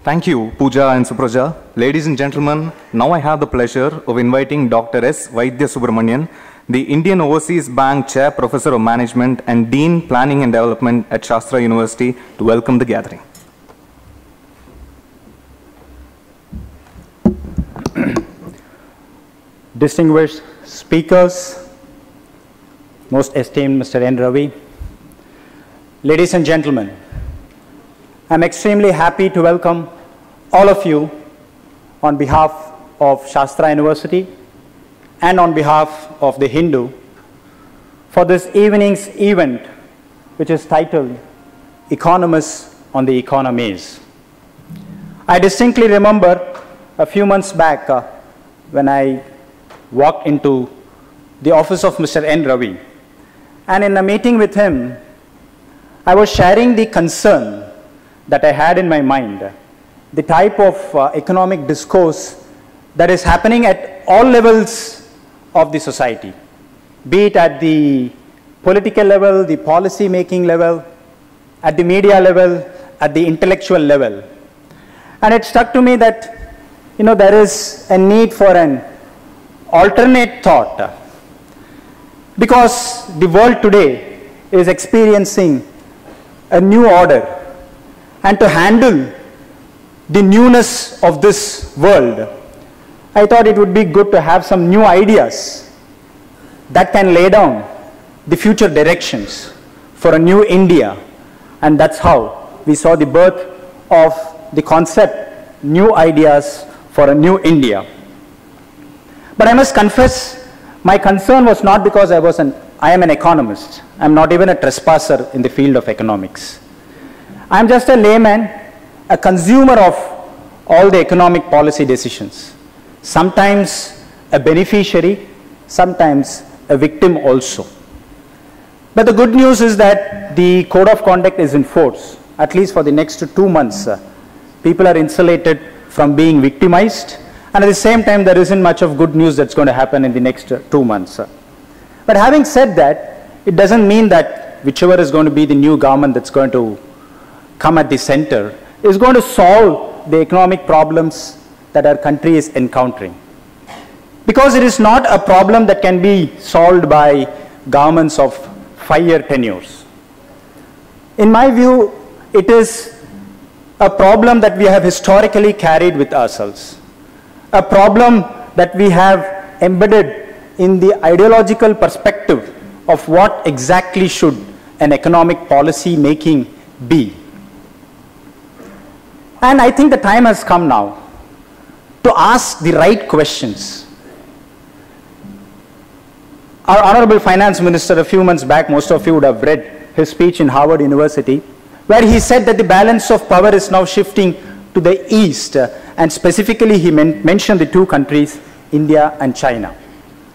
Thank you, Pooja and Supraja. Ladies and gentlemen, now I have the pleasure of inviting Dr. S. Vaidya Subramanian, the Indian Overseas Bank Chair Professor of Management and Dean Planning and Development at Sastra University, to welcome the gathering. Distinguished speakers, most esteemed Mr. N. Ravi, ladies and gentlemen, I'm extremely happy to welcome all of you on behalf of Sastra University and on behalf of the Hindu for this evening's event, which is titled Economists on the Economies. I distinctly remember a few months back when I walked into the office of Mr. N. Ravi, and in a meeting with him, I was sharing the concern that I had in my mind, the type of economic discourse that is happening at all levels of the society, be it at the political level, the policy making level, at the media level, at the intellectual level. And it struck to me that, there is a need for an alternate thought, because the world today is experiencing a new order. And to handle the newness of this world, I thought it would be good to have some new ideas that can lay down the future directions for a new India. And that's how we saw the birth of the concept, New Ideas for a New India. But I must confess, my concern was not because I am an economist. I'm not even a trespasser in the field of economics. I'm just a layman, a consumer of all the economic policy decisions. Sometimes a beneficiary, sometimes a victim also. But the good news is that the code of conduct is in force. At least for the next 2 months, people are insulated from being victimized. And at the same time, there isn't much of good news that's going to happen in the next 2 months. But having said that, it doesn't mean that whichever is going to be the new government that's going to come at the center is going to solve the economic problems that our country is encountering. Because it is not a problem that can be solved by governments of 5-year tenures. In my view, it is a problem that we have historically carried with ourselves. A problem that we have embedded in the ideological perspective of what exactly should an economic policy making be. And I think the time has come now to ask the right questions. Our Honorable Finance Minister a few months back, most of you would have read his speech in Harvard University, where he said that the balance of power is now shifting to the east, and specifically he mentioned the two countries, India and China.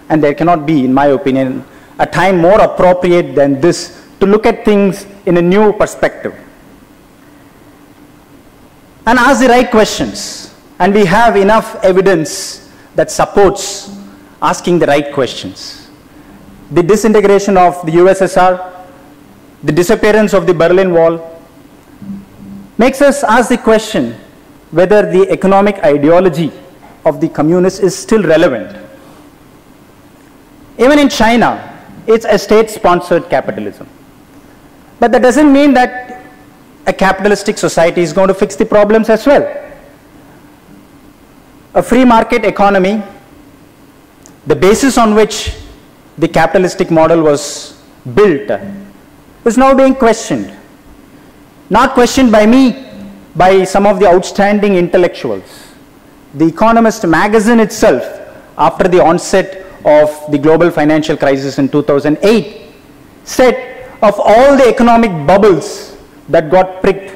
And there cannot be, in my opinion, a time more appropriate than this to look at things in a new perspective and ask the right questions. And we have enough evidence that supports asking the right questions. The disintegration of the USSR, the disappearance of the Berlin Wall, makes us ask the question whether the economic ideology of the communists is still relevant. Even in China, it's a state-sponsored capitalism. But that doesn't mean that a capitalistic society is going to fix the problems as well. A free market economy, the basis on which the capitalistic model was built, is now being questioned. Not questioned by me, by some of the outstanding intellectuals. The Economist magazine itself, after the onset of the global financial crisis in 2008, said of all the economic bubbles that got pricked,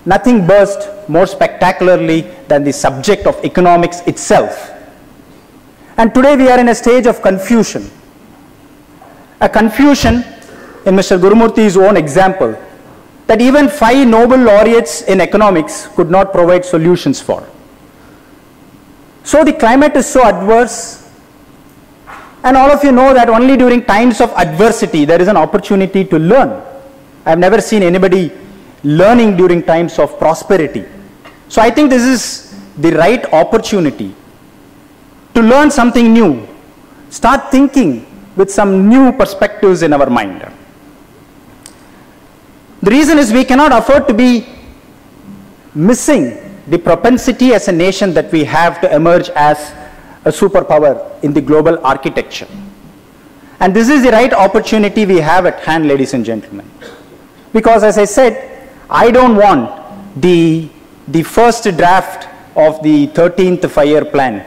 nothing burst more spectacularly than the subject of economics itself. And today we are in a stage of confusion. A confusion, in Mr. Gurumurthy's own example, that even 5 Nobel laureates in economics could not provide solutions for. So the climate is so adverse, and all of you know that only during times of adversity there is an opportunity to learn. I've never seen anybody learning during times of prosperity. So I think this is the right opportunity to learn something new, start thinking with some new perspectives in our mind. The reason is we cannot afford to be missing the propensity as a nation that we have to emerge as a superpower in the global architecture. And this is the right opportunity we have at hand, ladies and gentlemen. Because as I said, I don't want the first draft of the 13th five-year plan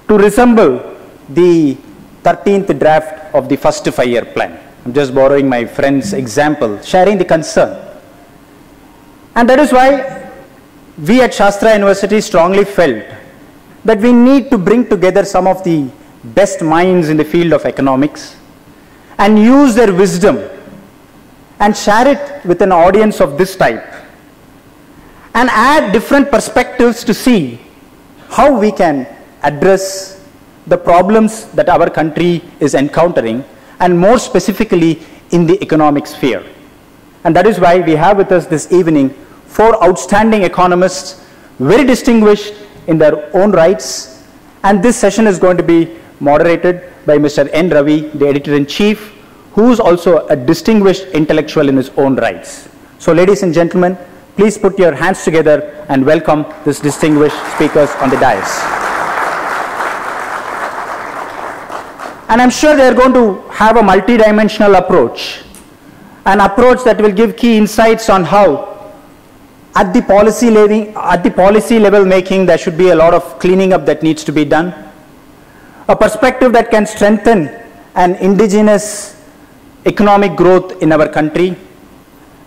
to resemble the 13th draft of the first five-year plan. I'm just borrowing my friend's example, sharing the concern. And that is why we at Sastra University strongly felt that we need to bring together some of the best minds in the field of economics and use their wisdom and share it with an audience of this type and add different perspectives to see how we can address the problems that our country is encountering, and more specifically in the economic sphere. And that is why we have with us this evening 4 outstanding economists, very distinguished in their own rights. And this session is going to be moderated by Mr. N. Ravi, the editor-in-chief, who is also a distinguished intellectual in his own rights. So ladies and gentlemen, please put your hands together and welcome these distinguished speakers on the dais. And I'm sure they're going to have a multidimensional approach, an approach that will give key insights on how at the policy level making there should be a lot of cleaning up that needs to be done, a perspective that can strengthen an indigenous economic growth in our country,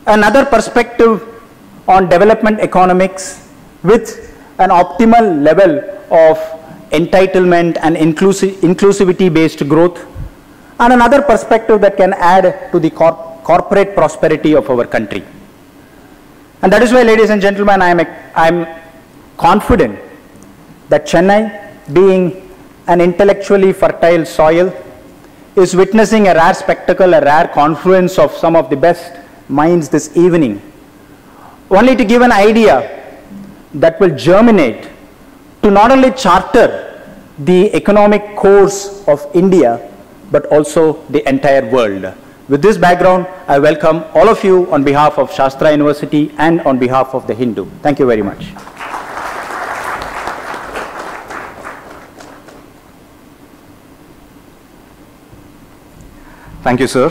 another perspective on development economics with an optimal level of entitlement and inclusivity based growth, and another perspective that can add to the corporate prosperity of our country. And that is why, ladies and gentlemen, I'm confident that Chennai, being an intellectually fertile soil, is witnessing a rare spectacle, a rare confluence of some of the best minds this evening. Only to give an idea that will germinate to not only charter the economic course of India, but also the entire world. With this background, I welcome all of you on behalf of Sastra University and on behalf of the Hindu. Thank you very much. Thank you, sir.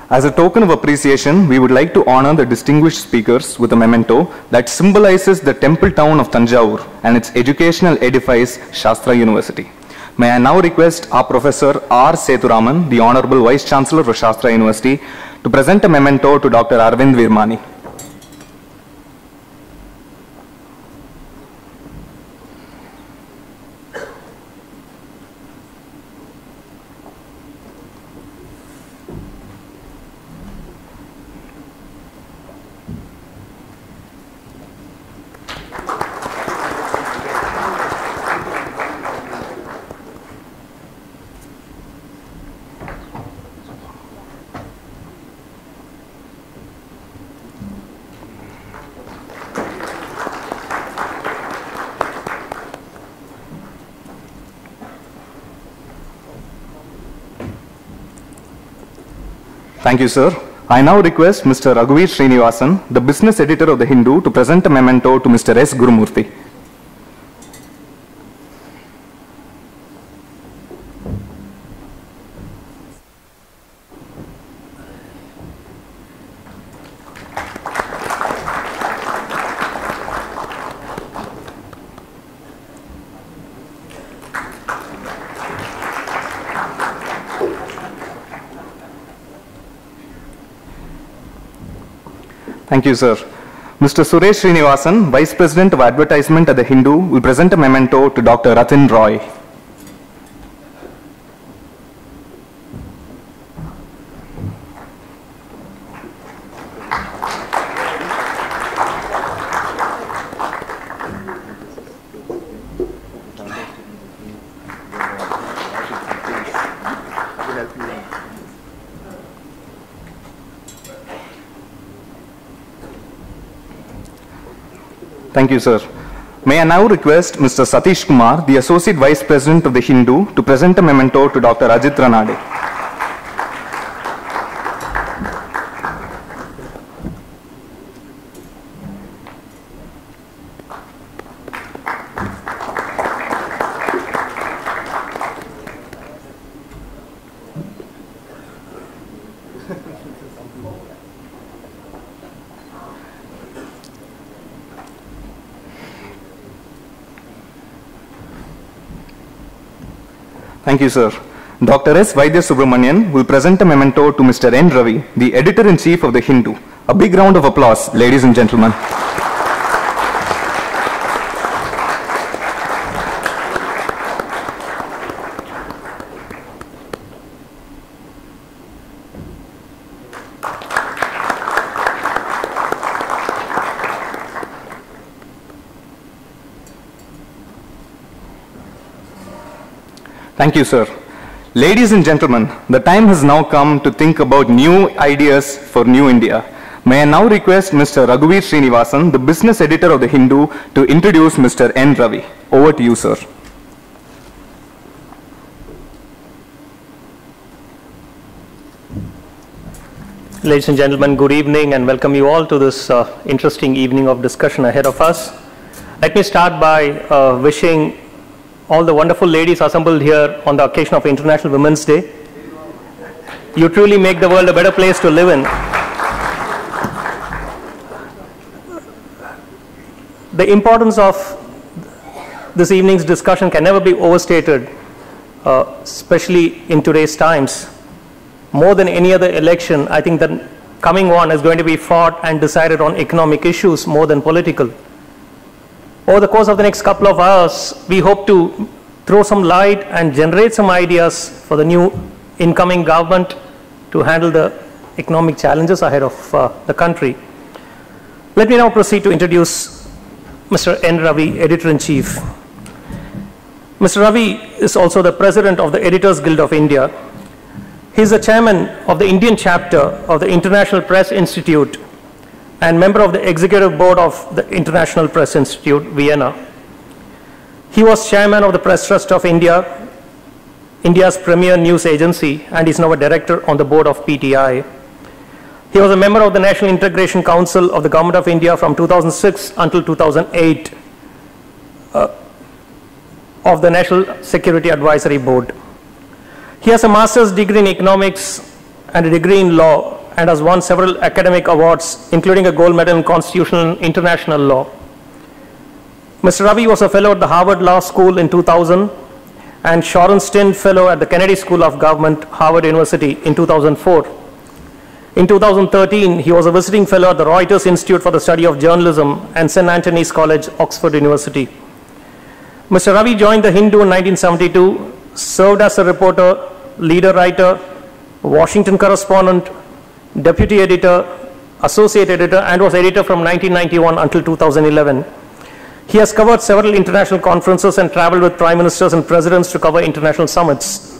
As a token of appreciation, we would like to honor the distinguished speakers with a memento that symbolizes the temple town of Tanjavur and its educational edifice, Sastra University. May I now request our Professor R. Sethuraman, the Honorable Vice Chancellor of Sastra University, to present a memento to Dr. Arvind Virmani. Thank you, sir. I now request Mr. Raghuveer Srinivasan, the business editor of the Hindu, to present a memento to Mr. S. Gurumurthy. Thank you, sir. Mr. Suresh Srinivasan, Vice President of Advertisement at the Hindu, will present a memento to Dr. Ratin Roy. Thank you, sir. May I now request Mr. Satish Kumar, the Associate Vice President of the Hindu, to present a memento to Dr. Ajit Ranade. Thank you, sir. Dr. S. Vaidya Subramanian will present a memento to Mr. N. Ravi, the Editor-in-Chief of the Hindu. A big round of applause, ladies and gentlemen. Thank you, sir. Ladies and gentlemen, the time has now come to think about new ideas for New India. May I now request Mr. Raghuveer Srinivasan, the business editor of the Hindu, to introduce Mr. N. Ravi. Over to you, sir. Ladies and gentlemen, good evening and welcome you all to this interesting evening of discussion ahead of us. Let me start by wishing all the wonderful ladies assembled here on the occasion of International Women's Day. You truly make the world a better place to live in. The importance of this evening's discussion can never be overstated, especially in today's times. More than any other election, I think the coming one is going to be fought and decided on economic issues more than political. Over the course of the next couple of hours, we hope to throw some light and generate some ideas for the new incoming government to handle the economic challenges ahead of the country. Let me now proceed to introduce Mr. N. Ravi, Editor-in-Chief. Mr. Ravi is also the President of the Editors Guild of India. He is the Chairman of the Indian chapter of the International Press Institute and member of the Executive Board of the International Press Institute, Vienna. He was Chairman of the Press Trust of India, India's premier news agency, and is now a Director on the Board of PTI. He was a member of the National Integration Council of the Government of India from 2006 until 2008 of the National Security Advisory Board. He has a master's degree in economics and a degree in law and has won several academic awards, including a gold medal in constitutional and international law. Mr. Ravi was a fellow at the Harvard Law School in 2000 and Shorenstein Fellow at the Kennedy School of Government, Harvard University in 2004. In 2013, he was a visiting fellow at the Reuters Institute for the Study of Journalism and St. Antony's College, Oxford University. Mr. Ravi joined the Hindu in 1972, served as a reporter, leader writer, Washington correspondent, deputy editor, associate editor, and was editor from 1991 until 2011. He has covered several international conferences and traveled with prime ministers and presidents to cover international summits.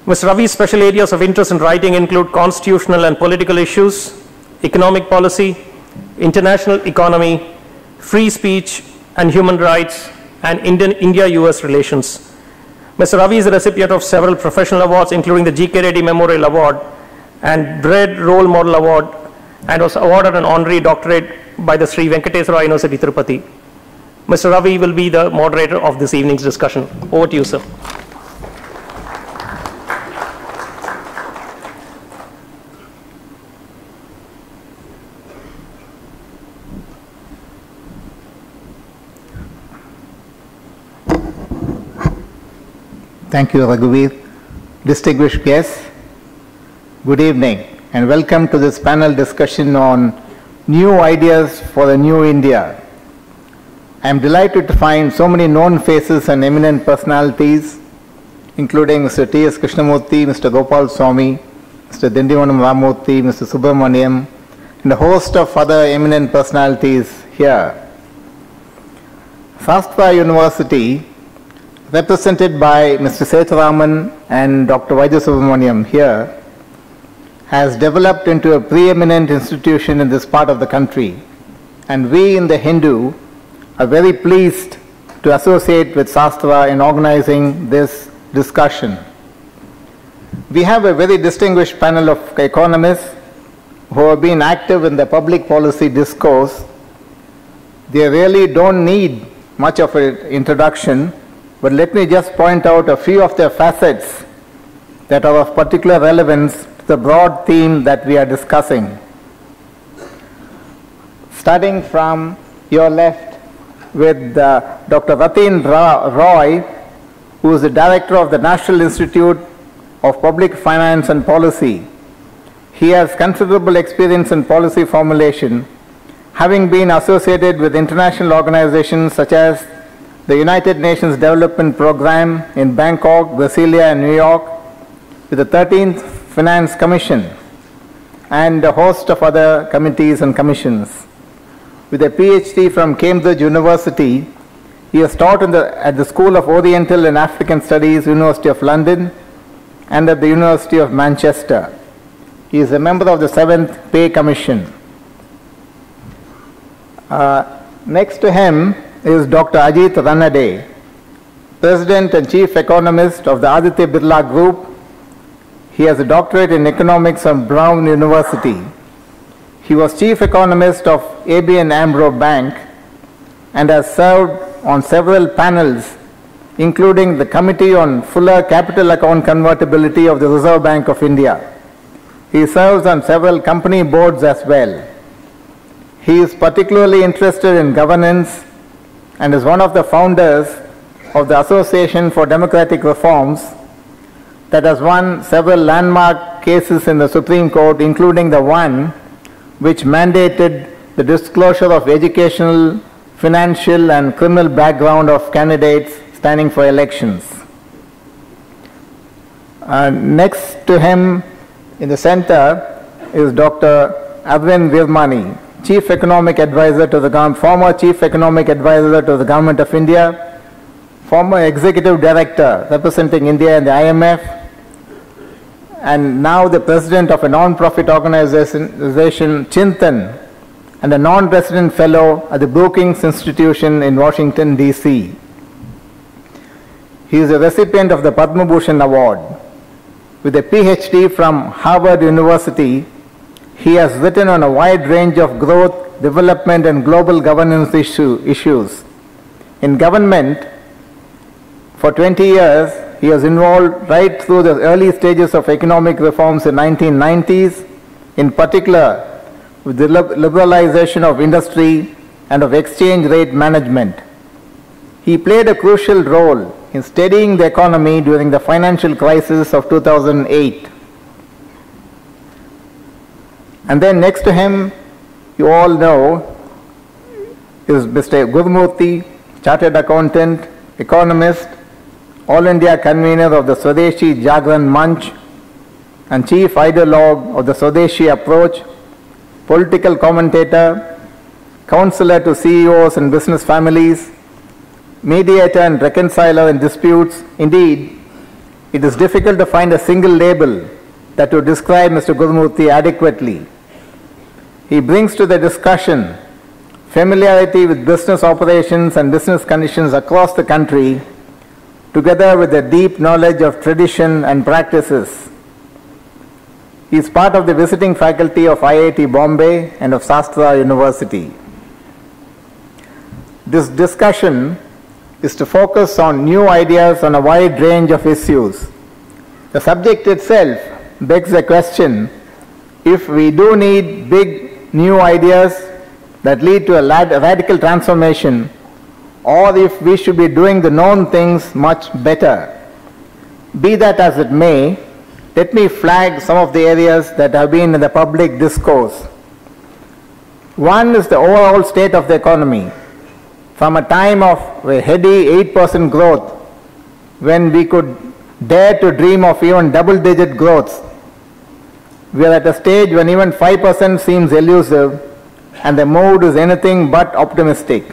Mr. Ravi's special areas of interest in writing include constitutional and political issues, economic policy, international economy, free speech and human rights, and India-US relations. Mr. Ravi is the recipient of several professional awards, including the G.K. Reddy Memorial Award and Bread Role Model Award, and was awarded an honorary doctorate by the Sri Venkateswara University, Tirupati. Mr. Ravi will be the moderator of this evening's discussion. Over to you, sir. Thank you, Raghuveer. Distinguished guests, good evening and welcome to this panel discussion on new ideas for a new India. I am delighted to find so many known faces and eminent personalities, including Mr. T.S. Krishnamurthy, Mr. Gopal Swami, Mr. Dindivanam Ramurthy, Mr. Subramaniam, and a host of other eminent personalities here. Sastra University, represented by Mr. Sethuraman and Dr. Vaidya Subramaniam here, has developed into a preeminent institution in this part of the country, and we in the Hindu are very pleased to associate with Sastra in organizing this discussion. We have a very distinguished panel of economists who have been active in the public policy discourse. They really don't need much of an introduction, but let me just point out a few of their facets that are of particular relevance to the broad theme that we are discussing. Starting from your left with Dr. Ratin Roy, who is the director of the National Institute of Public Finance and Policy. He has considerable experience in policy formulation, having been associated with international organizations such as the United Nations Development Programme in Bangkok, Brasilia, and New York, with the 13th Finance Commission, and a host of other committees and commissions. With a PhD from Cambridge University, he has taught at the School of Oriental and African Studies, University of London, and at the University of Manchester. He is a member of the 7th Pay Commission. Next to him is Dr. Ajit Ranade, President and Chief Economist of the Aditya Birla Group. He has a doctorate in economics from Brown University. He was Chief Economist of ABN AMRO Bank and has served on several panels, including the Committee on Fuller Capital Account Convertibility of the Reserve Bank of India. He serves on several company boards as well. He is particularly interested in governance and is one of the founders of the Association for Democratic Reforms that has won several landmark cases in the Supreme Court, including the one which mandated the disclosure of educational, financial, and criminal background of candidates standing for elections. Next to him in the center is Dr. Arvind Virmani, Chief Economic Advisor to the former Chief Economic Advisor to the Government of India, former Executive Director representing India in the IMF, and now the President of a non-profit organization, Chintan, and a non-resident fellow at the Brookings Institution in Washington, D.C. He is a recipient of the Padma Bhushan Award. With a PhD from Harvard University, he has written on a wide range of growth, development, and global governance issues. In government, for 20 years, he was involved right through the early stages of economic reforms in the 1990s, in particular with the liberalization of industry and of exchange rate management. He played a crucial role in steadying the economy during the financial crisis of 2008. And then next to him, you all know, is Mr. Gurmurthy, Chartered Accountant, Economist, All India Convener of the Swadeshi Jagran Manch, and Chief Ideologue of the Swadeshi Approach, political commentator, counselor to CEOs and business families, mediator and reconciler in disputes. Indeed, it is difficult to find a single label that would describe Mr. Gurmurthy adequately. He brings to the discussion familiarity with business operations and business conditions across the country, together with a deep knowledge of tradition and practices. He is part of the visiting faculty of IIT Bombay and of Sastra University. This discussion is to focus on new ideas on a wide range of issues. The subject itself begs the question if we do need big new ideas that lead to a radical transformation, or if we should be doing the known things much better. Be that as it may, let me flag some of the areas that have been in the public discourse. One is the overall state of the economy. From a time of a heady 8% growth, when we could dare to dream of even double-digit growth, we are at a stage when even 5% seems elusive and the mood is anything but optimistic.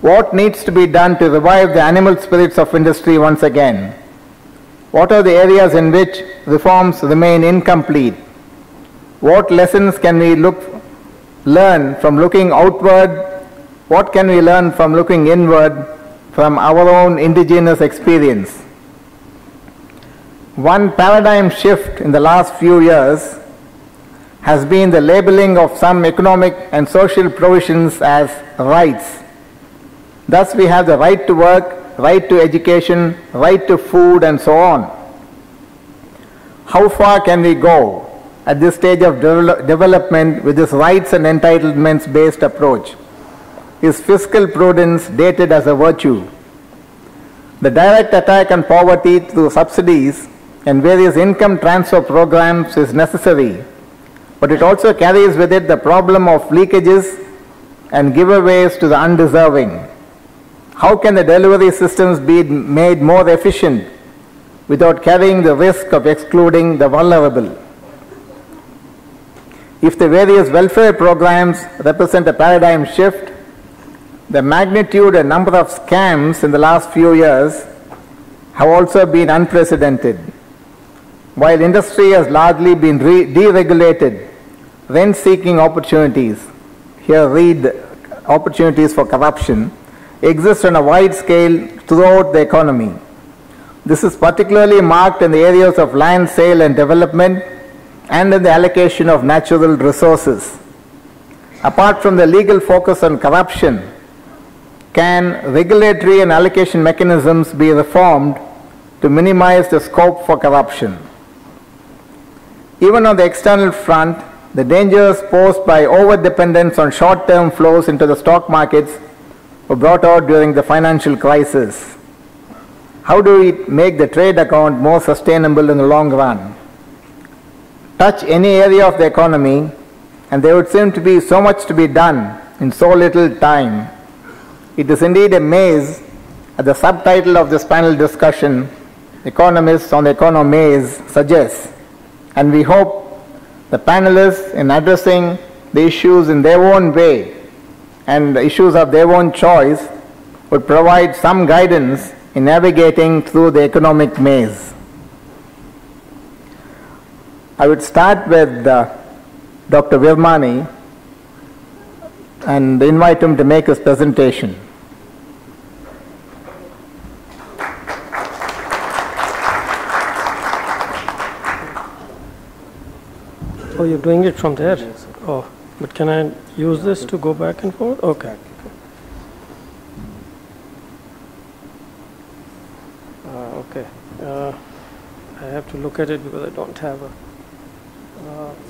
What needs to be done to revive the animal spirits of industry once again? What are the areas in which reforms remain incomplete? What lessons can we learn from looking outward What can we learn from looking inward from our own indigenous experience? One paradigm shift in the last few years has been the labeling of some economic and social provisions as rights. Thus we have the right to work, right to education, right to food, and so on. How far can we go at this stage of development with this rights and entitlements based approach? Is fiscal prudence dated as a virtue? The direct attack on poverty through subsidies and various income transfer programs is necessary, but it also carries with it the problem of leakages and giveaways to the undeserving. How can the delivery systems be made more efficient without carrying the risk of excluding the vulnerable? If the various welfare programs represent a paradigm shift, the magnitude and number of scams in the last few years have also been unprecedented. While industry has largely been deregulated, rent-seeking opportunities, here read opportunities for corruption, exist on a wide scale throughout the economy. This is particularly marked in the areas of land sale and development and in the allocation of natural resources. Apart from the legal focus on corruption, can regulatory and allocation mechanisms be reformed to minimize the scope for corruption? Even on the external front, the dangers posed by over-dependence on short-term flows into the stock markets were brought out during the financial crisis. How do we make the trade account more sustainable in the long run? Touch any area of the economy, and there would seem to be so much to be done in so little time. It is indeed a maze, as the subtitle of this panel discussion, Economists on the Economaze, suggests, and we hope the panelists, in addressing the issues in their own way and the issues of their own choice, would provide some guidance in navigating through the economic maze. I would start with Dr. Virmani and invite him to make his presentation. Oh, you're doing it from there? Oh, but can I use this to go back and forth? Okay. Okay. I have to look at it because I don't have a...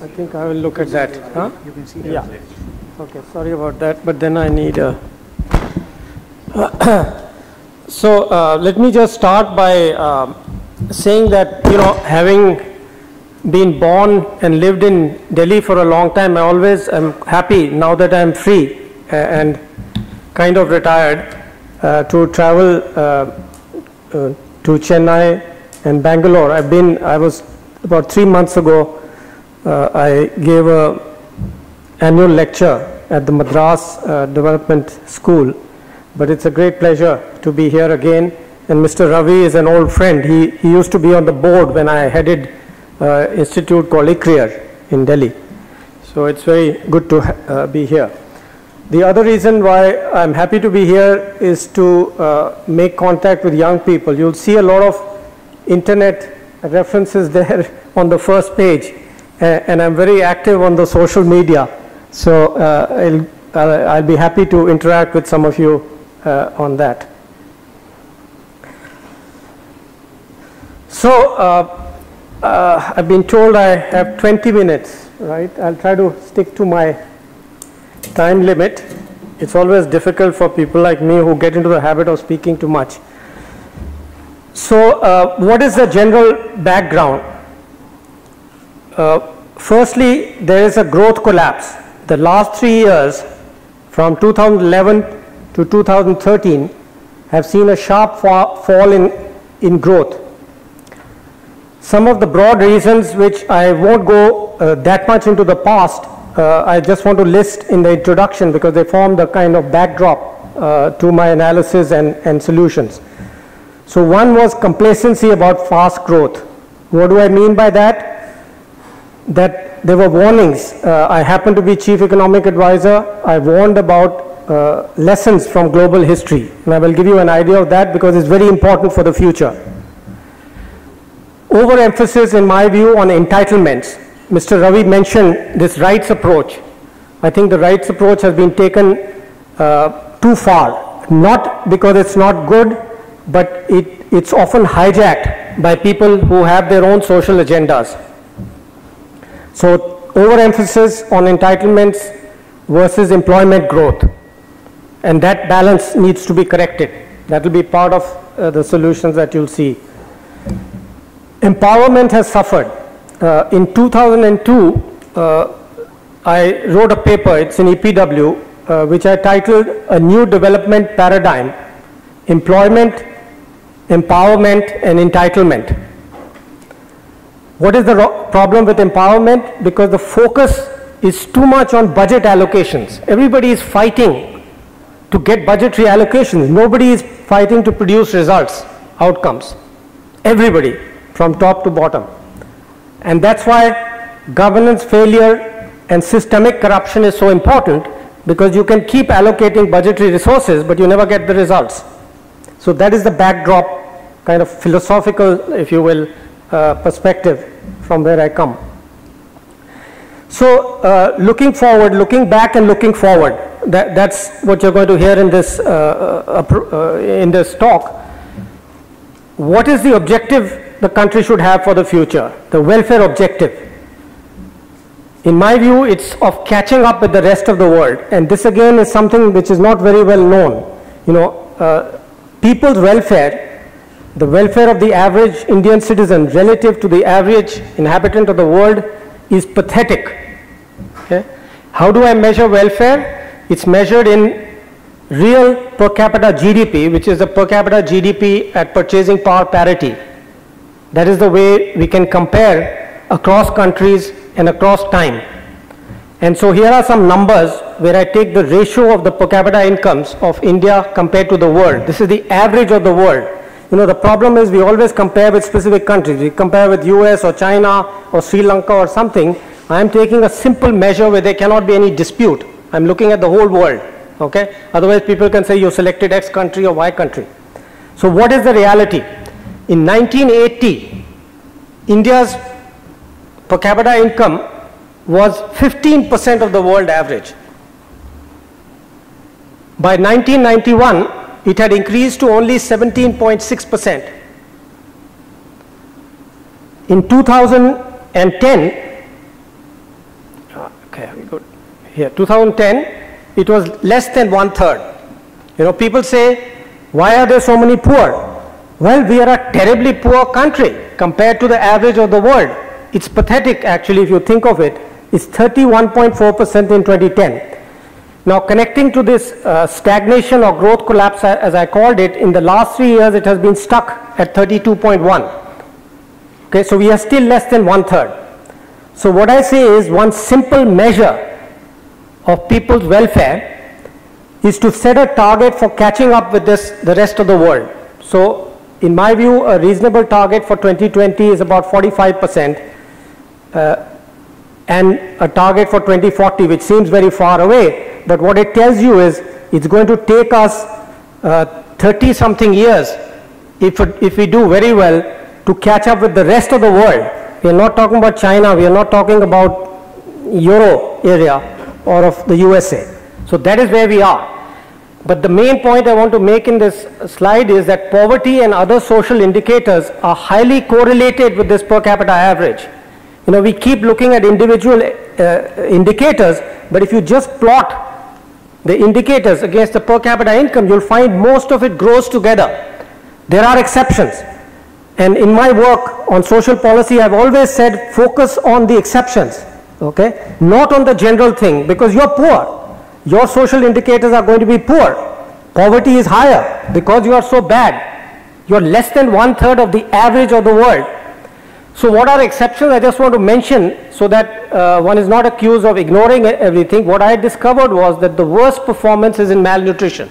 I think I will look at that. Huh? You can see that. Yeah. Okay, sorry about that, but then I need a... So let me just start by saying that, having been born and lived in Delhi for a long time, I always am happy now that I'm free and kind of retired to travel to Chennai and Bangalore. I was about 3 months ago, I gave a annual lecture at the Madras Development School, but it's a great pleasure to be here again. And Mr. Ravi is an old friend. He used to be on the board when I headed institute called ICRIER in Delhi. So it's very good to be here. The other reason why I'm happy to be here is to make contact with young people. You'll see a lot of internet references there on the first page, and I'm very active on the social media. So I'll be happy to interact with some of you on that. So I've been told I have 20 minutes, right? I'll try to stick to my time limit. It's always difficult for people like me who get into the habit of speaking too much. So what is the general background? Firstly, there is a growth collapse. The last 3 years, from 2011 to 2013, have seen a sharp fall in growth. Some of the broad reasons, which I won't go that much into the past, I just want to list in the introduction because they form the kind of backdrop to my analysis and solutions. So one was complacency about fast growth. What do I mean by that? That there were warnings. I happen to be chief economic advisor. I warned about lessons from global history. And I will give you an idea of that because it's very important for the future. Overemphasis, in my view, on entitlements. Mr. Ravi mentioned this rights approach. I think the rights approach has been taken too far. Not because it's not good, but it's often hijacked by people who have their own social agendas. So overemphasis on entitlements versus employment growth. And that balance needs to be corrected. That will be part of the solutions that you'll see. Empowerment has suffered. In 2002, I wrote a paper, it's in EPW, which I titled A New Development Paradigm, Employment, Empowerment and Entitlement. What is the problem with empowerment? Because the focus is too much on budget allocations. Everybody is fighting to get budgetary allocations. Nobody is fighting to produce results, outcomes. Everybody, from top to bottom. And that's why governance failure and systemic corruption is so important, because you can keep allocating budgetary resources, but you never get the results. So that is the backdrop, kind of philosophical, if you will, perspective from where I come. So looking forward, looking back and looking forward, that's what you're going to hear in this talk. What is the objective the country should have for the future? The welfare objective. In my view, it's of catching up with the rest of the world. And this again is something which is not very well known. You know, people's welfare, the welfare of the average Indian citizen relative to the average inhabitant of the world is pathetic. Okay? How do I measure welfare? It's measured in real per capita GDP, which is the per capita GDP at purchasing power parity. That is the way we can compare across countries and across time. And so here are some numbers where I take the ratio of the per capita incomes of India compared to the world. This is the average of the world. You know, the problem is we always compare with specific countries. We compare with US or China or Sri Lanka or something. I am taking a simple measure where there cannot be any dispute. I'm looking at the whole world. Okay? Otherwise people can say you selected X country or Y country. So what is the reality? In 1980, India's per capita income was 15% of the world average. By 1991, it had increased to only 17.6%. In 2010, okay, we go here, 2010, it was less than 1/3. You know, people say, why are there so many poor? Well, we are a terribly poor country compared to the average of the world. It's pathetic, actually, if you think of it. It's 31.4% in 2010. Now, connecting to this stagnation or growth collapse, as I called it, in the last 3 years, it has been stuck at 32.1. Okay, so we are still less than 1/3. So what I say is one simple measure of people's welfare is to set a target for catching up with the rest of the world. So in my view, a reasonable target for 2020 is about 45%. And a target for 2040, which seems very far away, but what it tells you is it's going to take us 30-something years, if we do very well, to catch up with the rest of the world. We are not talking about China, we are not talking about Euro area or of the USA. So that is where we are. But the main point I want to make in this slide is that poverty and other social indicators are highly correlated with this per capita average. You know, we keep looking at individual indicators, but if you just plot the indicators against the per capita income, you'll find most of it grows together. There are exceptions. And in my work on social policy, I've always said focus on the exceptions, okay? Not on the general thing, because you're poor. Your social indicators are going to be poor. Poverty is higher because you are so bad. You're less than 1/3 of the average of the world. So what are exceptions? I just want to mention so that one is not accused of ignoring everything. What I discovered was that the worst performance is in malnutrition.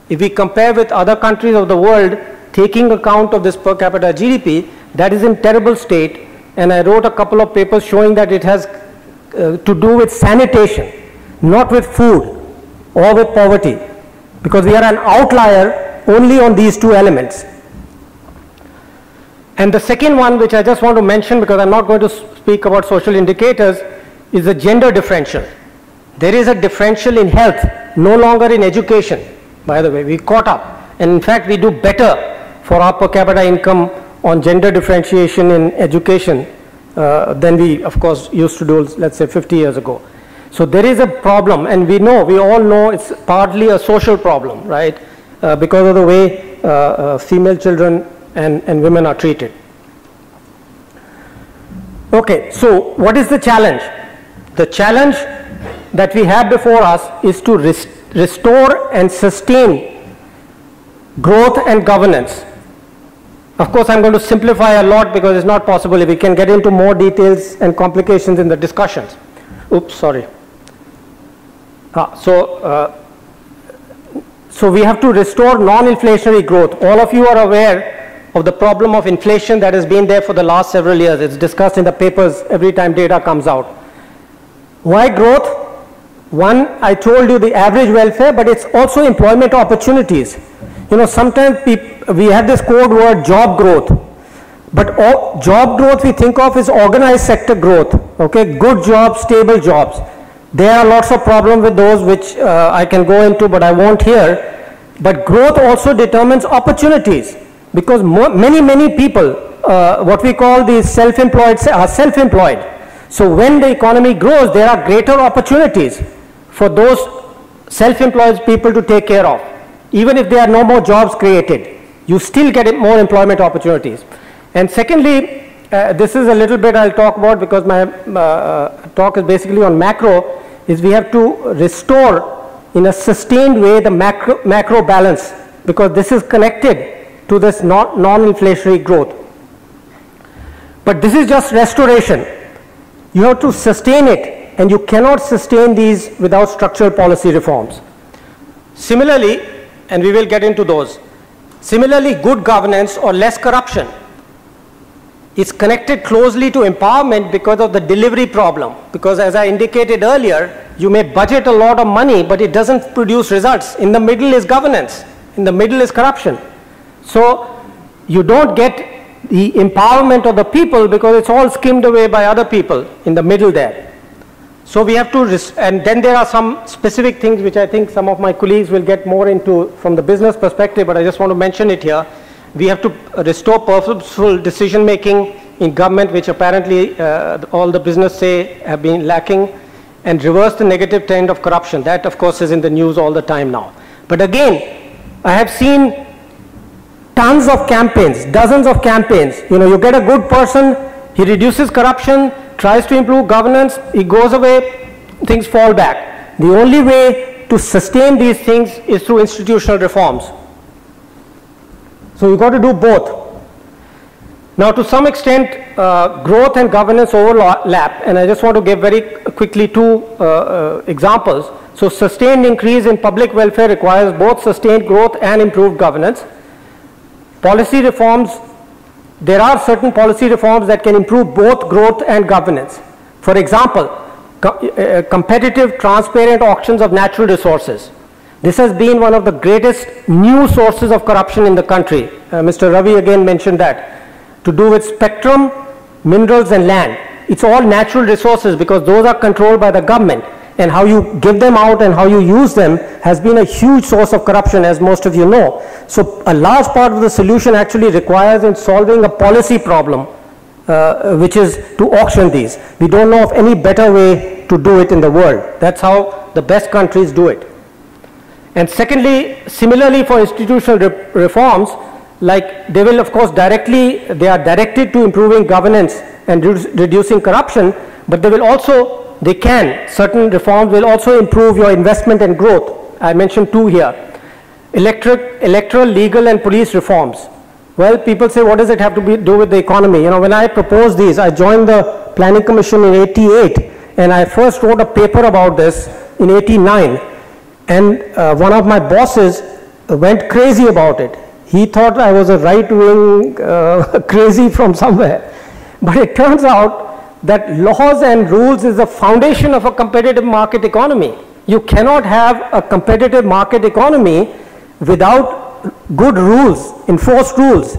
If we compare with other countries of the world, taking account of this per capita GDP, that is in terrible state. And I wrote a couple of papers showing that it has to do with sanitation, not with food. or with poverty, because we are an outlier only on these two elements. And the second one, which I just want to mention because I'm not going to speak about social indicators, is the gender differential. There is a differential in health, no longer in education. By the way, we caught up, and in fact we do better for our per capita income on gender differentiation in education than we of course used to do, let's say 50 years ago. So there is a problem, and we all know it's partly a social problem, right? Because of the way female children and women are treated. Okay, so what is the challenge? The challenge that we have before us is to restore and sustain growth and governance. Of course, I'm going to simplify a lot because it's not possible. If we can get into more details and complications in the discussions. Oops, sorry. So we have to restore non-inflationary growth. All of you are aware of the problem of inflation that has been there for the last several years. It's discussed in the papers every time data comes out. Why growth? One, I told you the average welfare, but it's also employment opportunities. You know, sometimes we have this code word job growth, but job growth we think of is organized sector growth, okay, good jobs, stable jobs. There are lots of problems with those which I can go into, but I won't here. But growth also determines opportunities, because many people, what we call the self-employed, are self-employed. So when the economy grows, there are greater opportunities for those self-employed people to take care of. Even if there are no more jobs created, you still get more employment opportunities. And secondly, this is a little bit I'll talk about because my talk is basically on macro, is we have to restore in a sustained way the macro balance, because this is connected to this non-inflationary growth. But this is just restoration. You have to sustain it, and you cannot sustain these without structural policy reforms. Similarly, and we will get into those, similarly, good governance or less corruption is connected closely to empowerment because of the delivery problem. Because as I indicated earlier, you may budget a lot of money, but it doesn't produce results. In the middle is governance. In the middle is corruption. So you don't get the empowerment of the people because it's all skimmed away by other people in the middle there. So we have to, and then there are some specific things which I think some of my colleagues will get more into from the business perspective, but I just want to mention it here. We have to restore purposeful decision making in government, which apparently all the business say have been lacking, and reverse the negative trend of corruption. That of course is in the news all the time now. But again, I have seen tons of campaigns, dozens of campaigns. You know, you get a good person, he reduces corruption, tries to improve governance, he goes away, things fall back. The only way to sustain these things is through institutional reforms. So you've got to do both. Now to some extent, growth and governance overlap, and I just want to give very quickly two examples. So sustained increase in public welfare requires both sustained growth and improved governance. Policy reforms, there are certain policy reforms that can improve both growth and governance. For example, competitive, transparent auctions of natural resources. This has been one of the greatest new sources of corruption in the country. Mr. Ravi again mentioned that. To do with spectrum, minerals and land. It's all natural resources because those are controlled by the government. And how you give them out and how you use them has been a huge source of corruption, as most of you know. So a large part of the solution actually requires in solving a policy problem, which is to auction these. We don't know of any better way to do it in the world. That's how the best countries do it. And secondly, similarly for institutional reforms, like they will of course they are directed to improving governance and reducing corruption, but they will also, certain reforms will also improve your investment and growth. I mentioned two here. Electoral, legal and police reforms. Well, people say, what does it have to do with the economy? You know, when I proposed these, I joined the Planning Commission in '88, and I first wrote a paper about this in '89. And one of my bosses went crazy about it. He thought I was a right-wing crazy from somewhere. But it turns out that laws and rules is the foundation of a competitive market economy. You cannot have a competitive market economy without good rules, enforced rules.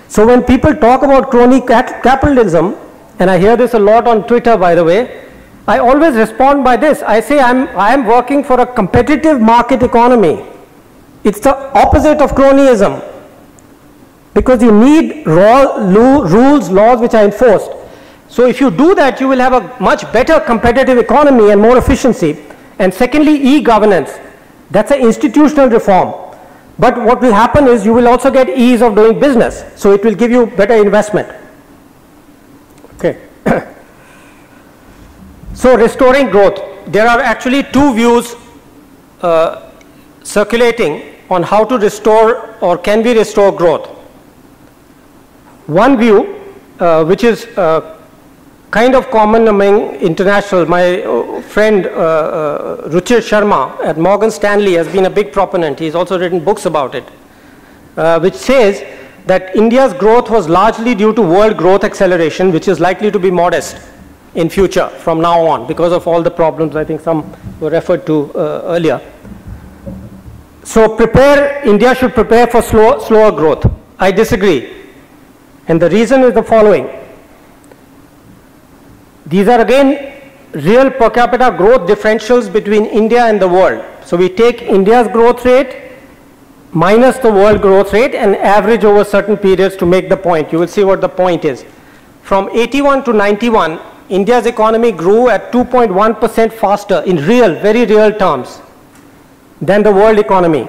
So when people talk about crony capitalism, and I hear this a lot on Twitter, by the way, I always respond by this. I say I am working for a competitive market economy. It's the opposite of cronyism, because you need rules, laws which are enforced. So if you do that, you will have a much better competitive economy and more efficiency. And secondly, e-governance. That's an institutional reform. But what will happen is you will also get ease of doing business. So it will give you better investment. Okay. So restoring growth. There are actually two views circulating on how to restore or can we restore growth. One view, which is kind of common among international, my friend Ruchir Sharma at Morgan Stanley has been a big proponent. He's also written books about it, which says that India's growth was largely due to world growth acceleration, which is likely to be modest in future from now on because of all the problems I think some were referred to earlier. So India should prepare for slower growth. I disagree. And the reason is the following. These are again real per capita growth differentials between India and the world. So we take India's growth rate minus the world growth rate and average over certain periods to make the point. You will see what the point is. From 81 to 91, India's economy grew at 2.1% faster in real, very real terms than the world economy.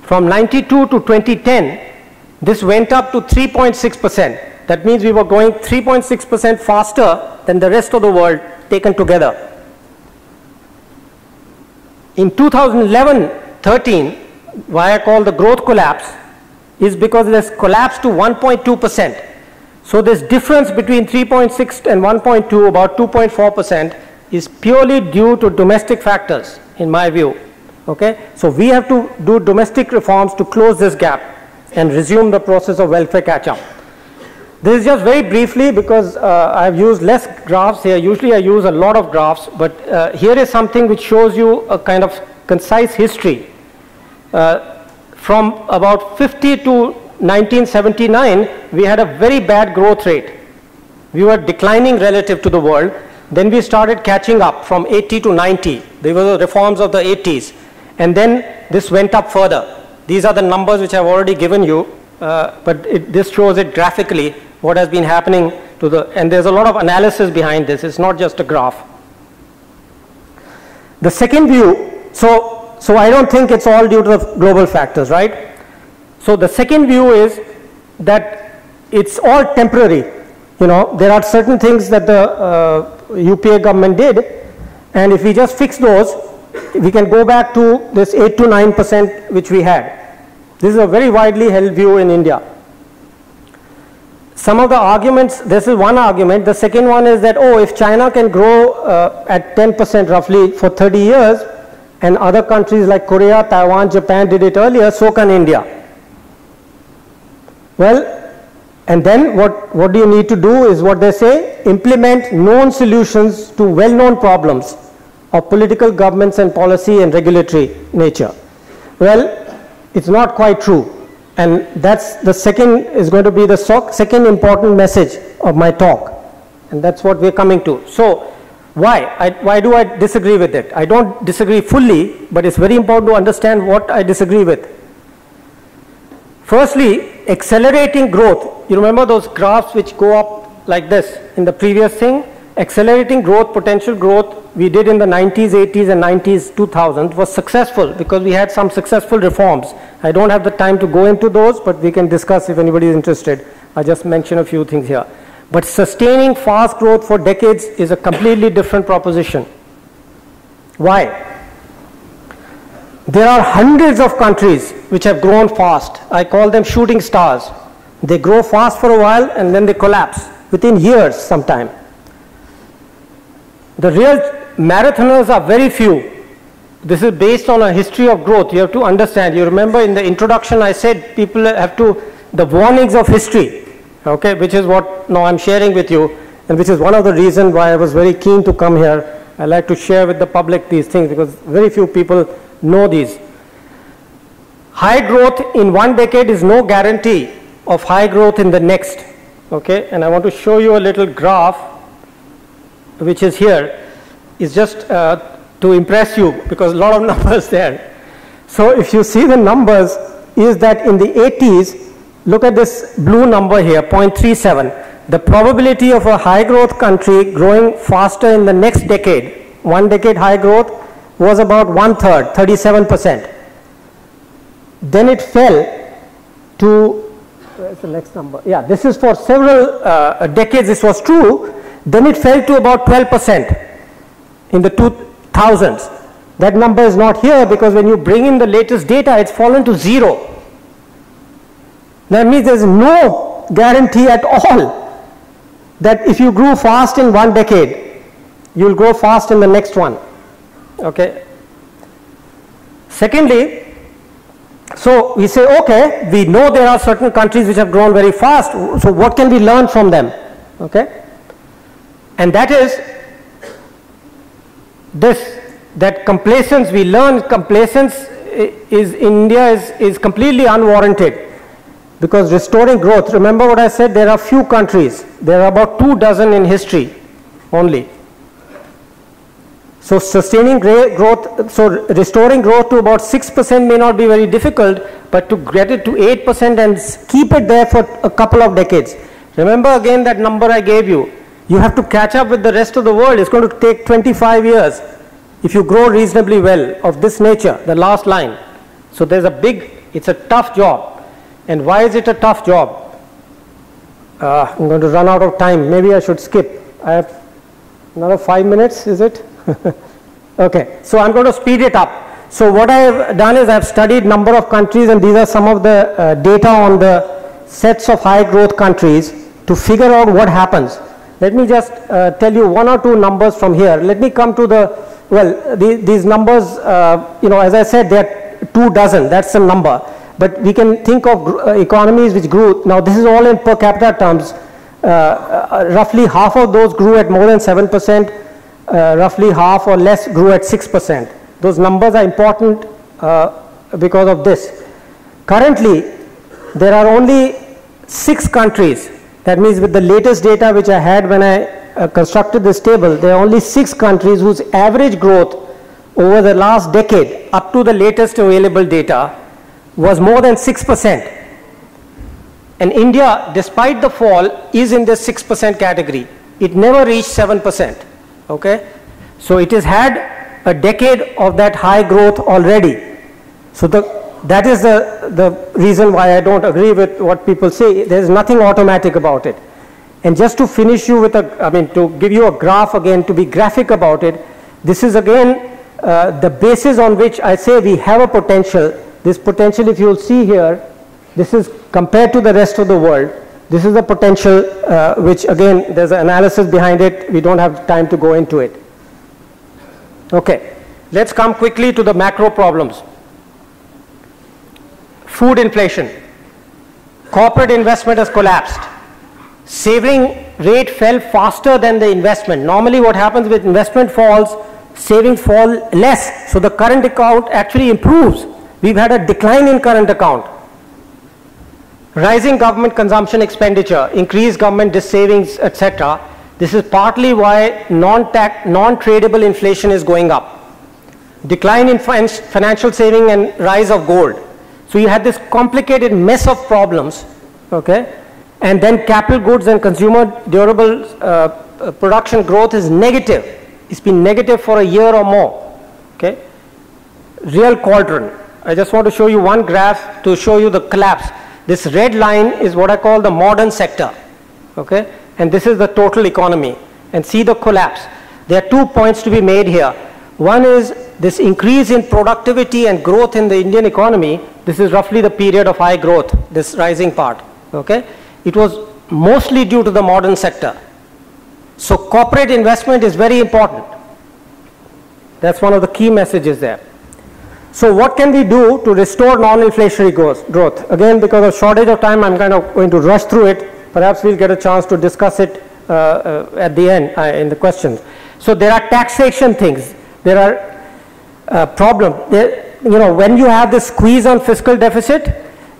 From 92 to 2010, this went up to 3.6%. That means we were going 3.6% faster than the rest of the world taken together. In 2011-13, why I call the growth collapse is because it has collapsed to 1.2%. So this difference between 3.6 and 1.2, about 2.4%, is purely due to domestic factors, in my view. Okay? So we have to do domestic reforms to close this gap and resume the process of welfare catch-up. This is just very briefly because I've used less graphs here. Usually I use a lot of graphs, but here is something which shows you a kind of concise history. From about 50 to 1979, we had a very bad growth rate. We were declining relative to the world. Then we started catching up from 80 to 90. They were the reforms of the 80s. And then this went up further. These are the numbers which I've already given you, but this shows it graphically, what has been happening to the, and there's a lot of analysis behind this. It's not just a graph. The second view, so I don't think it's all due to the global factors, right? So the second view is that it's all temporary. You know, there are certain things that the UPA government did, and if we just fix those, we can go back to this 8 to 9% which we had. This is a very widely held view in India. Some of the arguments, this is one argument. The second one is that, oh, if China can grow at 10% roughly for 30 years, and other countries like Korea, Taiwan, Japan did it earlier, so can India. Well, and then what do you need to do is what they say, implement known solutions to well-known problems of political governments and policy and regulatory nature. Well, it's not quite true. And that's the second, is going to be the second important message of my talk. And that's what we're coming to. So, why do I disagree with it? I don't disagree fully, but it's very important to understand what I disagree with. Firstly, accelerating growth. You remember those graphs which go up like this in the previous thing? Accelerating growth, potential growth, we did in the 90s, 80s and 90s, 2000 was successful because we had some successful reforms. I don't have the time to go into those, but we can discuss if anybody is interested. I'll just mention a few things here. But sustaining fast growth for decades is a completely different proposition. Why? There are hundreds of countries which have grown fast. I call them shooting stars. They grow fast for a while and then they collapse within years sometime. The real marathoners are very few. This is based on a history of growth. You have to understand. You remember in the introduction I said people have to, the warnings of history, okay, which is what now I'm sharing with you, and which is one of the reasons why I was very keen to come here I like to share with the public these things because very few people know these. High growth in one decade is no guarantee of high growth in the next. Okay, and I want to show you a little graph which is here. It's just to impress you because a lot of numbers there. So if you see the numbers, is that in the 80s, look at this blue number here, 0.37. The probability of a high growth country growing faster in the next decade, one decade high growth, was about 1/3, 37%. Then it fell to, where's the next number? Yeah, this is for several decades this was true. Then it fell to about 12% in the 2000s. That number is not here because when you bring in the latest data, it's fallen to 0. That means there's no guarantee at all that if you grew fast in one decade, you'll grow fast in the next one. Okay. Secondly, so we say, okay, we know there are certain countries which have grown very fast, so what can we learn from them? Okay. And that is this, that complacence, we learn complacence is in India is completely unwarranted because restoring growth, remember what I said, there are few countries, there are about 24 in history only. So sustaining growth, so restoring growth to about 6% may not be very difficult, but to get it to 8% and keep it there for a couple of decades. Remember again that number I gave you. You have to catch up with the rest of the world. It's going to take 25 years if you grow reasonably well of this nature, the last line. So there's a big, it's a tough job. And why is it a tough job? I'm going to run out of time. Maybe I should skip. I have another 5 minutes, is it? Okay, so I'm going to speed it up. So what I have done is I have studied number of countries, and these are some of the data on the sets of high growth countries to figure out what happens. Let me just tell you one or two numbers from here. Let me come to the, well, these numbers, you know, as I said, they're 24, that's the number. But we can think of economies which grew, now this is all in per capita terms, roughly half of those grew at more than 7%, roughly half or less grew at 6%. Those numbers are important because of this. Currently, there are only 6 countries. That means with the latest data which I had when I constructed this table, there are only 6 countries whose average growth over the last decade, up to the latest available data, was more than 6%. And India, despite the fall, is in the 6% category. It never reached 7%. Okay? So it has had a decade of that high growth already. So that is the reason why I don't agree with what people say. There is nothing automatic about it. And just to finish you with to give you a graph again, to be graphic about it, this is again the basis on which I say we have a potential. This potential, if you'll see here, this is compared to the rest of the world. This is the potential which again, there's an analysis behind it. We don't have time to go into it. Okay, let's come quickly to the macro problems. Food inflation. Corporate investment has collapsed. Saving rate fell faster than the investment. Normally what happens with investment falls, savings fall less. So the current account actually improves. We've had a decline in current account. Rising government consumption expenditure, increased government savings, etc. This is partly why non-tradable inflation is going up. Decline in financial saving and rise of gold. So you had this complicated mess of problems, okay? And then capital goods and consumer durable production growth is negative. It's been negative for a year or more, okay? Real cauldron. I just want to show you one graph to show you the collapse. This red line is what I call the modern sector, okay? And this is the total economy. And see the collapse. There are 2 points to be made here. One is this increase in productivity and growth in the Indian economy. This is roughly the period of high growth, this rising part, okay? It was mostly due to the modern sector. So corporate investment is very important. That's one of the key messages there. So what can we do to restore non-inflationary growth? Again, because of shortage of time, I'm kind of going to rush through it. Perhaps we'll get a chance to discuss it at the end in the questions. So there are taxation things. There are problems. When you have this squeeze on fiscal deficit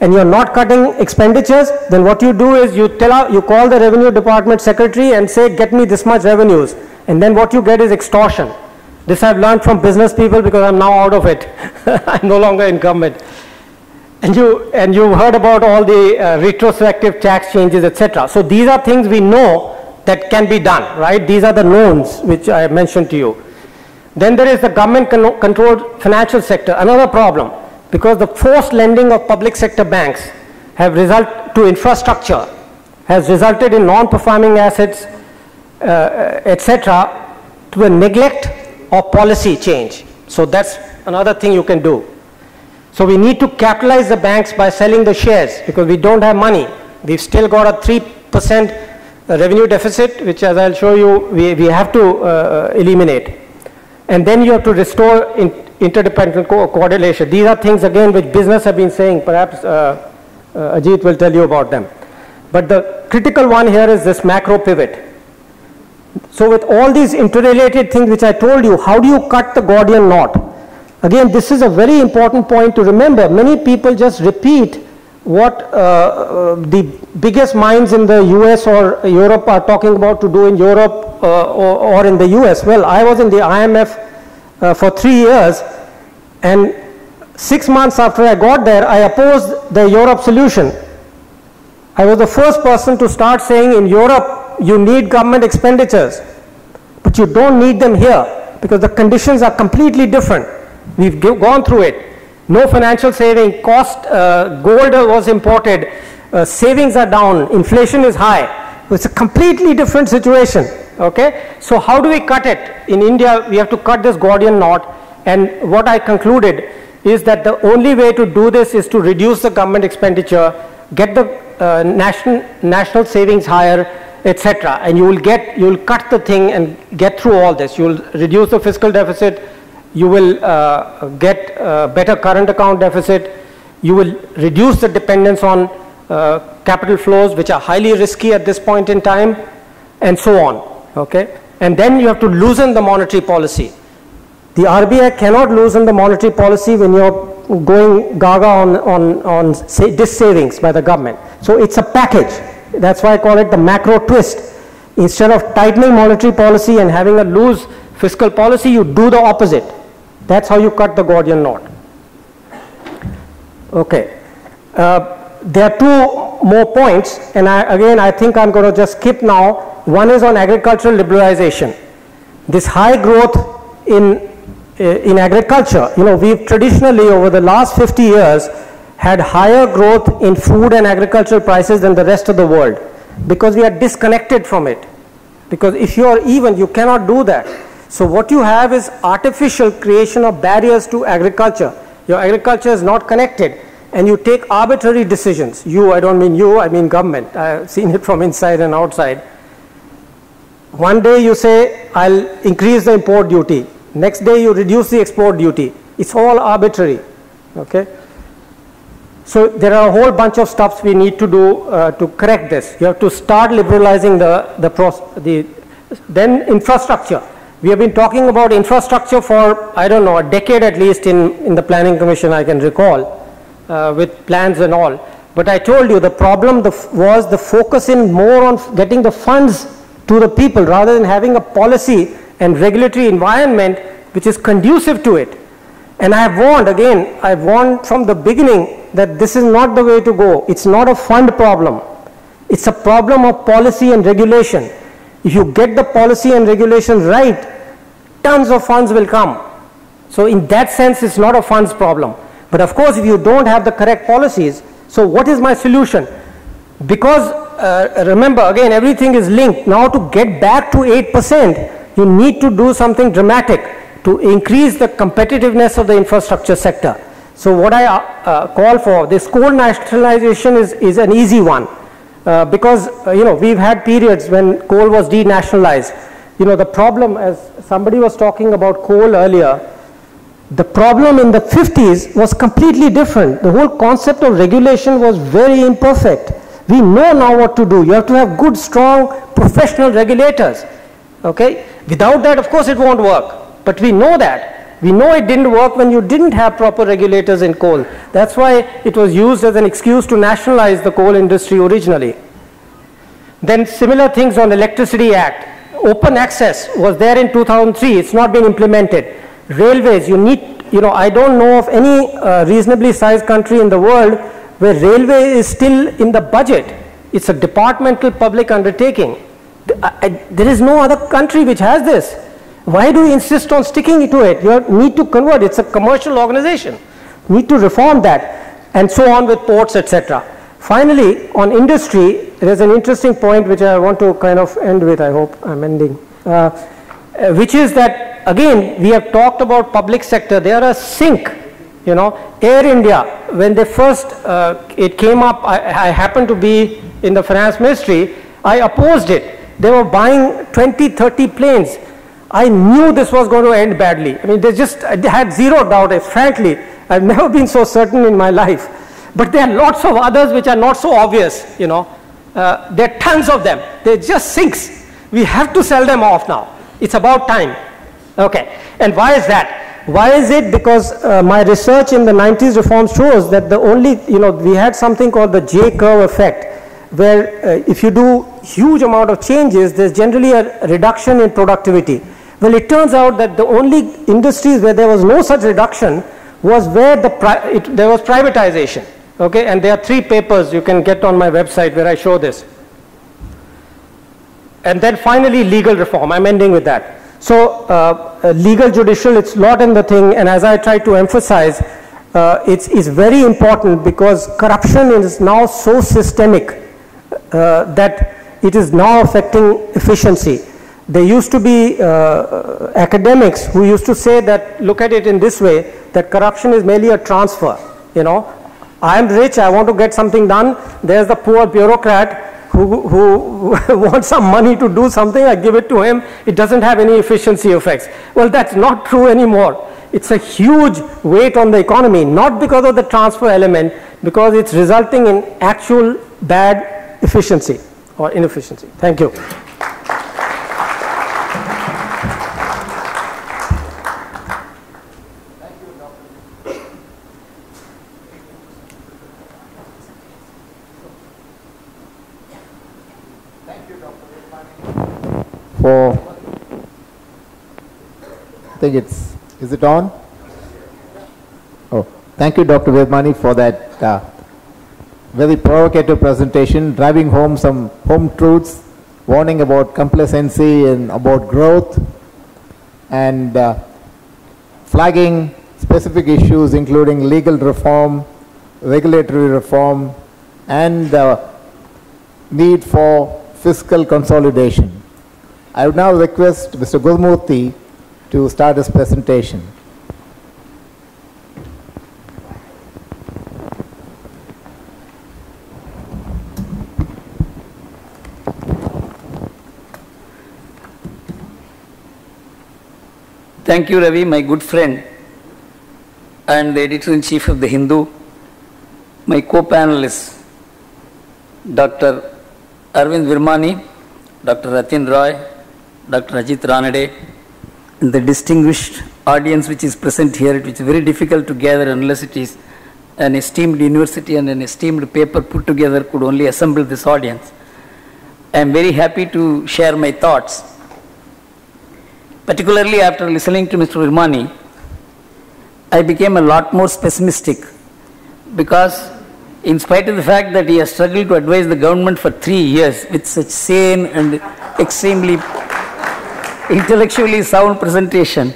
and you're not cutting expenditures, then what you do is you call the revenue department secretary and say, get me this much revenues. And then what you get is extortion. This I've learned from business people because I'm now out of it. I'm no longer in government. And you heard about all the retrospective tax changes, etc. So these are things we know that can be done, right? These are the knowns which I mentioned to you. Then there is the government-controlled financial sector, another problem, because the forced lending of public sector banks have resulted to infrastructure, has resulted in non-performing assets, etc., to a neglect of policy change. So that's another thing you can do. So we need to capitalize the banks by selling the shares because we don't have money. We've still got a 3% revenue deficit, which as I'll show you, we have to eliminate. And then you have to restore interdependent coordination. These are things again which business have been saying. Perhaps Ajit will tell you about them. But the critical one here is this macro pivot. So with all these interrelated things which I told you, how do you cut the Gordian knot? Again, this is a very important point to remember. Many people just repeat what the biggest minds in the US or Europe are talking about to do in Europe or in the US. Well, I was in the IMF for 3 years, and 6 months after I got there, I opposed the Europe solution. I was the first person to start saying in Europe, you need government expenditures, but you don't need them here because the conditions are completely different. We've gone through it. No financial saving, gold was imported, savings are down, inflation is high. It's a completely different situation. Okay? So how do we cut it? In India, we have to cut this Gordian knot, and what I concluded is that the only way to do this is to reduce the government expenditure, get the national savings higher, etc. And you will cut the thing and get through all this. You will reduce the fiscal deficit. You will get better current account deficit. You will reduce the dependence on capital flows, which are highly risky at this point in time, and so on. Okay? And then you have to loosen the monetary policy. The RBI cannot loosen the monetary policy when you're going gaga on savings by the government. So it's a package. That's why I call it the macro twist. Instead of tightening monetary policy and having a loose fiscal policy, you do the opposite. That's how you cut the Gordian knot. Okay. There are two more points, and I think I'm going to just skip now. One is on agricultural liberalization. This high growth in agriculture, we've traditionally over the last 50 years had higher growth in food and agricultural prices than the rest of the world because we are disconnected from it. Because if you are even, you cannot do that. So what you have is artificial creation of barriers to agriculture. Your agriculture is not connected, and you take arbitrary decisions. I don't mean you, I mean government. I've seen it from inside and outside. One day you say, I'll increase the import duty. Next day you reduce the export duty. It's all arbitrary. Okay? So there are a whole bunch of steps we need to do to correct this. You have to start liberalizing then infrastructure. We have been talking about infrastructure for, I don't know, a decade at least in the Planning Commission, I can recall, with plans and all. But I told you the problem was the focus in more on getting the funds to the people rather than having a policy and regulatory environment which is conducive to it. And I have warned, again, I have warned from the beginning that this is not the way to go. It's not a fund problem. It's a problem of policy and regulation. If you get the policy and regulation right, tons of funds will come. So in that sense, it's not a funds problem. But of course, if you don't have the correct policies, so what is my solution? Because remember, again, everything is linked. Now to get back to 8%, you need to do something dramatic to increase the competitiveness of the infrastructure sector. So what I call for, this coal nationalization is an easy one. Because we've had periods when coal was denationalized. The problem, as somebody was talking about coal earlier, the problem in the 50s was completely different. The whole concept of regulation was very imperfect. We know now what to do. You have to have good, strong, professional regulators. Okay? Without that, of course, it won't work. But we know that. We know it didn't work when you didn't have proper regulators in coal. That's why it was used as an excuse to nationalize the coal industry originally. Then similar things on Electricity Act. Open access was there in 2003. It's not been implemented. Railways, I don't know of any reasonably sized country in the world where railway is still in the budget. It's a departmental public undertaking. There is no other country which has this. Why do you insist on sticking to it? You need to convert. It's a commercial organization. You need to reform that, and so on with ports, etc. Finally, on industry, there is an interesting point which I want to kind of end with. I hope I'm ending, which is that again we have talked about public sector. They are a sink. Air India, when they first it came up, I happened to be in the finance ministry. I opposed it. They were buying 20, 30 planes. I knew this was going to end badly. I mean, they had zero doubt. Frankly, I've never been so certain in my life. But there are lots of others which are not so obvious, There are tons of them. They're just sinks. We have to sell them off now. It's about time. Okay. And why is that? Why is it? Because my research in the 90s reform shows that we had something called the J-curve effect, where if you do huge amount of changes, there's generally a reduction in productivity. Well, it turns out that the only industries where there was no such reduction was where there was privatization. Okay, and there are 3 papers you can get on my website where I show this. And then finally, legal reform. I'm ending with that. So, legal judicial, it's not in the thing, and as I try to emphasize, it's very important because corruption is now so systemic that it is now affecting efficiency. There used to be academics who used to say that, look at it in this way, that corruption is merely a transfer. I am rich, I want to get something done. There's the poor bureaucrat who wants some money to do something, I give it to him. It doesn't have any efficiency effects. Well, that's not true anymore. It's a huge weight on the economy, not because of the transfer element, because it's resulting in actual bad efficiency or inefficiency. Thank you. Is it on? Oh, thank you, Dr. Vedmani, for that very provocative presentation, driving home some home truths, warning about complacency and about growth, and flagging specific issues including legal reform, regulatory reform, and the need for fiscal consolidation. I would now request Mr. Gurmurthy to start his presentation. Thank you, Ravi, my good friend and the editor-in-chief of the Hindu, my co-panelists, Dr. Arvind Virmani, Dr. Ratin Roy, Dr. Ajit Ranade, and the distinguished audience which is present here, which is very difficult to gather unless it is an esteemed university and an esteemed paper put together could only assemble this audience. I am very happy to share my thoughts. Particularly after listening to Mr. Virmani, I became a lot more pessimistic because in spite of the fact that he has struggled to advise the government for 3 years with such sane and extremely intellectually sound presentation,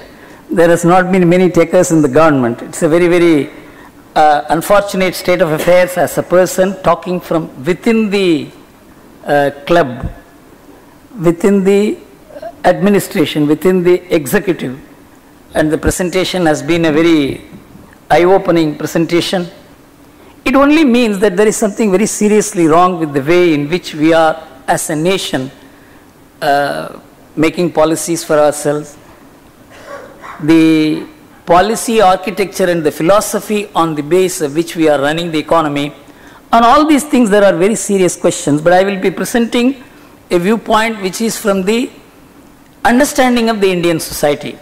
there has not been many takers in the government. It's a very, very unfortunate state of affairs as a person talking from within the club, within the administration, within the executive, and the presentation has been a very eye-opening presentation. It only means that there is something very seriously wrong with the way in which we are as a nation making policies for ourselves. The policy architecture and the philosophy on the base of which we are running the economy. On all these things there are very serious questions, but I will be presenting a viewpoint which is from the understanding of the Indian society.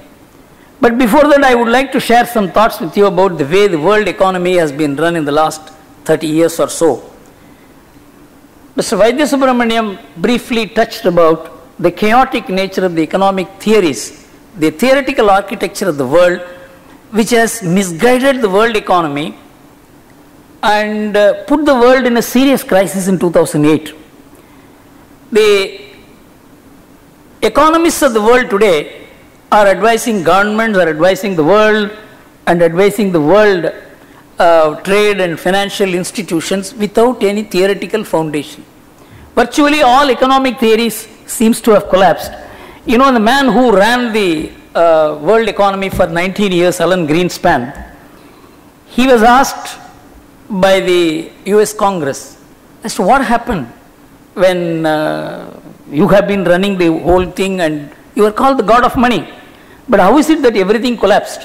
But before that, I would like to share some thoughts with you about the way the world economy has been run in the last 30 years or so. Mr. Vaidya Subramaniam briefly touched about the chaotic nature of the economic theories, the theoretical architecture of the world, which has misguided the world economy and put the world in a serious crisis in 2008. The economists of the world today are advising governments, are advising the world and advising the world trade and financial institutions without any theoretical foundation. Virtually all economic theories seems to have collapsed. You know, the man who ran the world economy for 19 years, Alan Greenspan, he was asked by the US Congress as to what happened when you have been running the whole thing and you are called the god of money. But how is it that everything collapsed?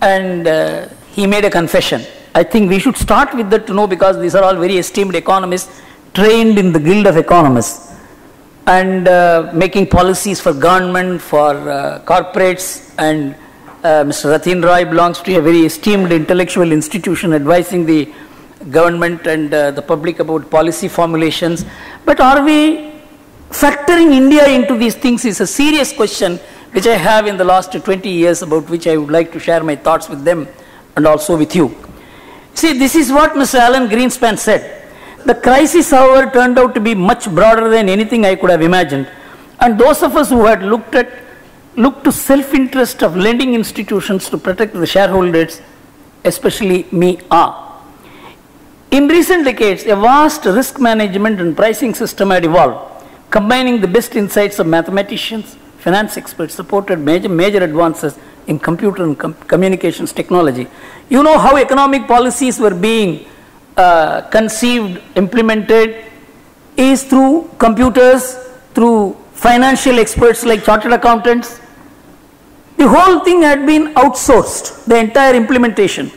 And he made a confession. I think we should start with that to know, because these are all very esteemed economists trained in the guild of economists and making policies for government, for corporates, and Mr. Ratin Roy belongs to a very esteemed intellectual institution advising the government and the public about policy formulations. But are we factoring India into these things is a serious question which I have in the last 20 years, about which I would like to share my thoughts with them and also with you. See, this is what Mr. Alan Greenspan said. The crisis, however, turned out to be much broader than anything I could have imagined. And those of us who had looked to self-interest of lending institutions to protect the shareholders, especially me, are. In recent decades, a vast risk management and pricing system had evolved, combining the best insights of mathematicians, finance experts, supported major advances in computer and communications technology. You know how economic policies were being conceived, implemented, is through computers, through financial experts like chartered accountants. The whole thing had been outsourced, the entire implementation.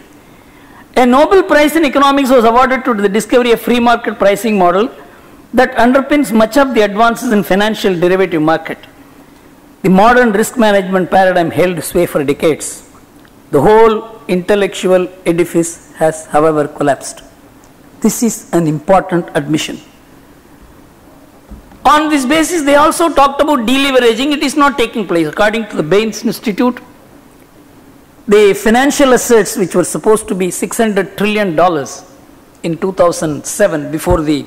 A Nobel Prize in Economics was awarded to the discovery of free market pricing model that underpins much of the advances in financial derivative market. The modern risk management paradigm held sway for decades. The whole intellectual edifice has, however, collapsed. This is an important admission. On this basis, they also talked about deleveraging. It is not taking place. According to the Baines Institute, the financial assets, which were supposed to be $600 trillion in 2007, before the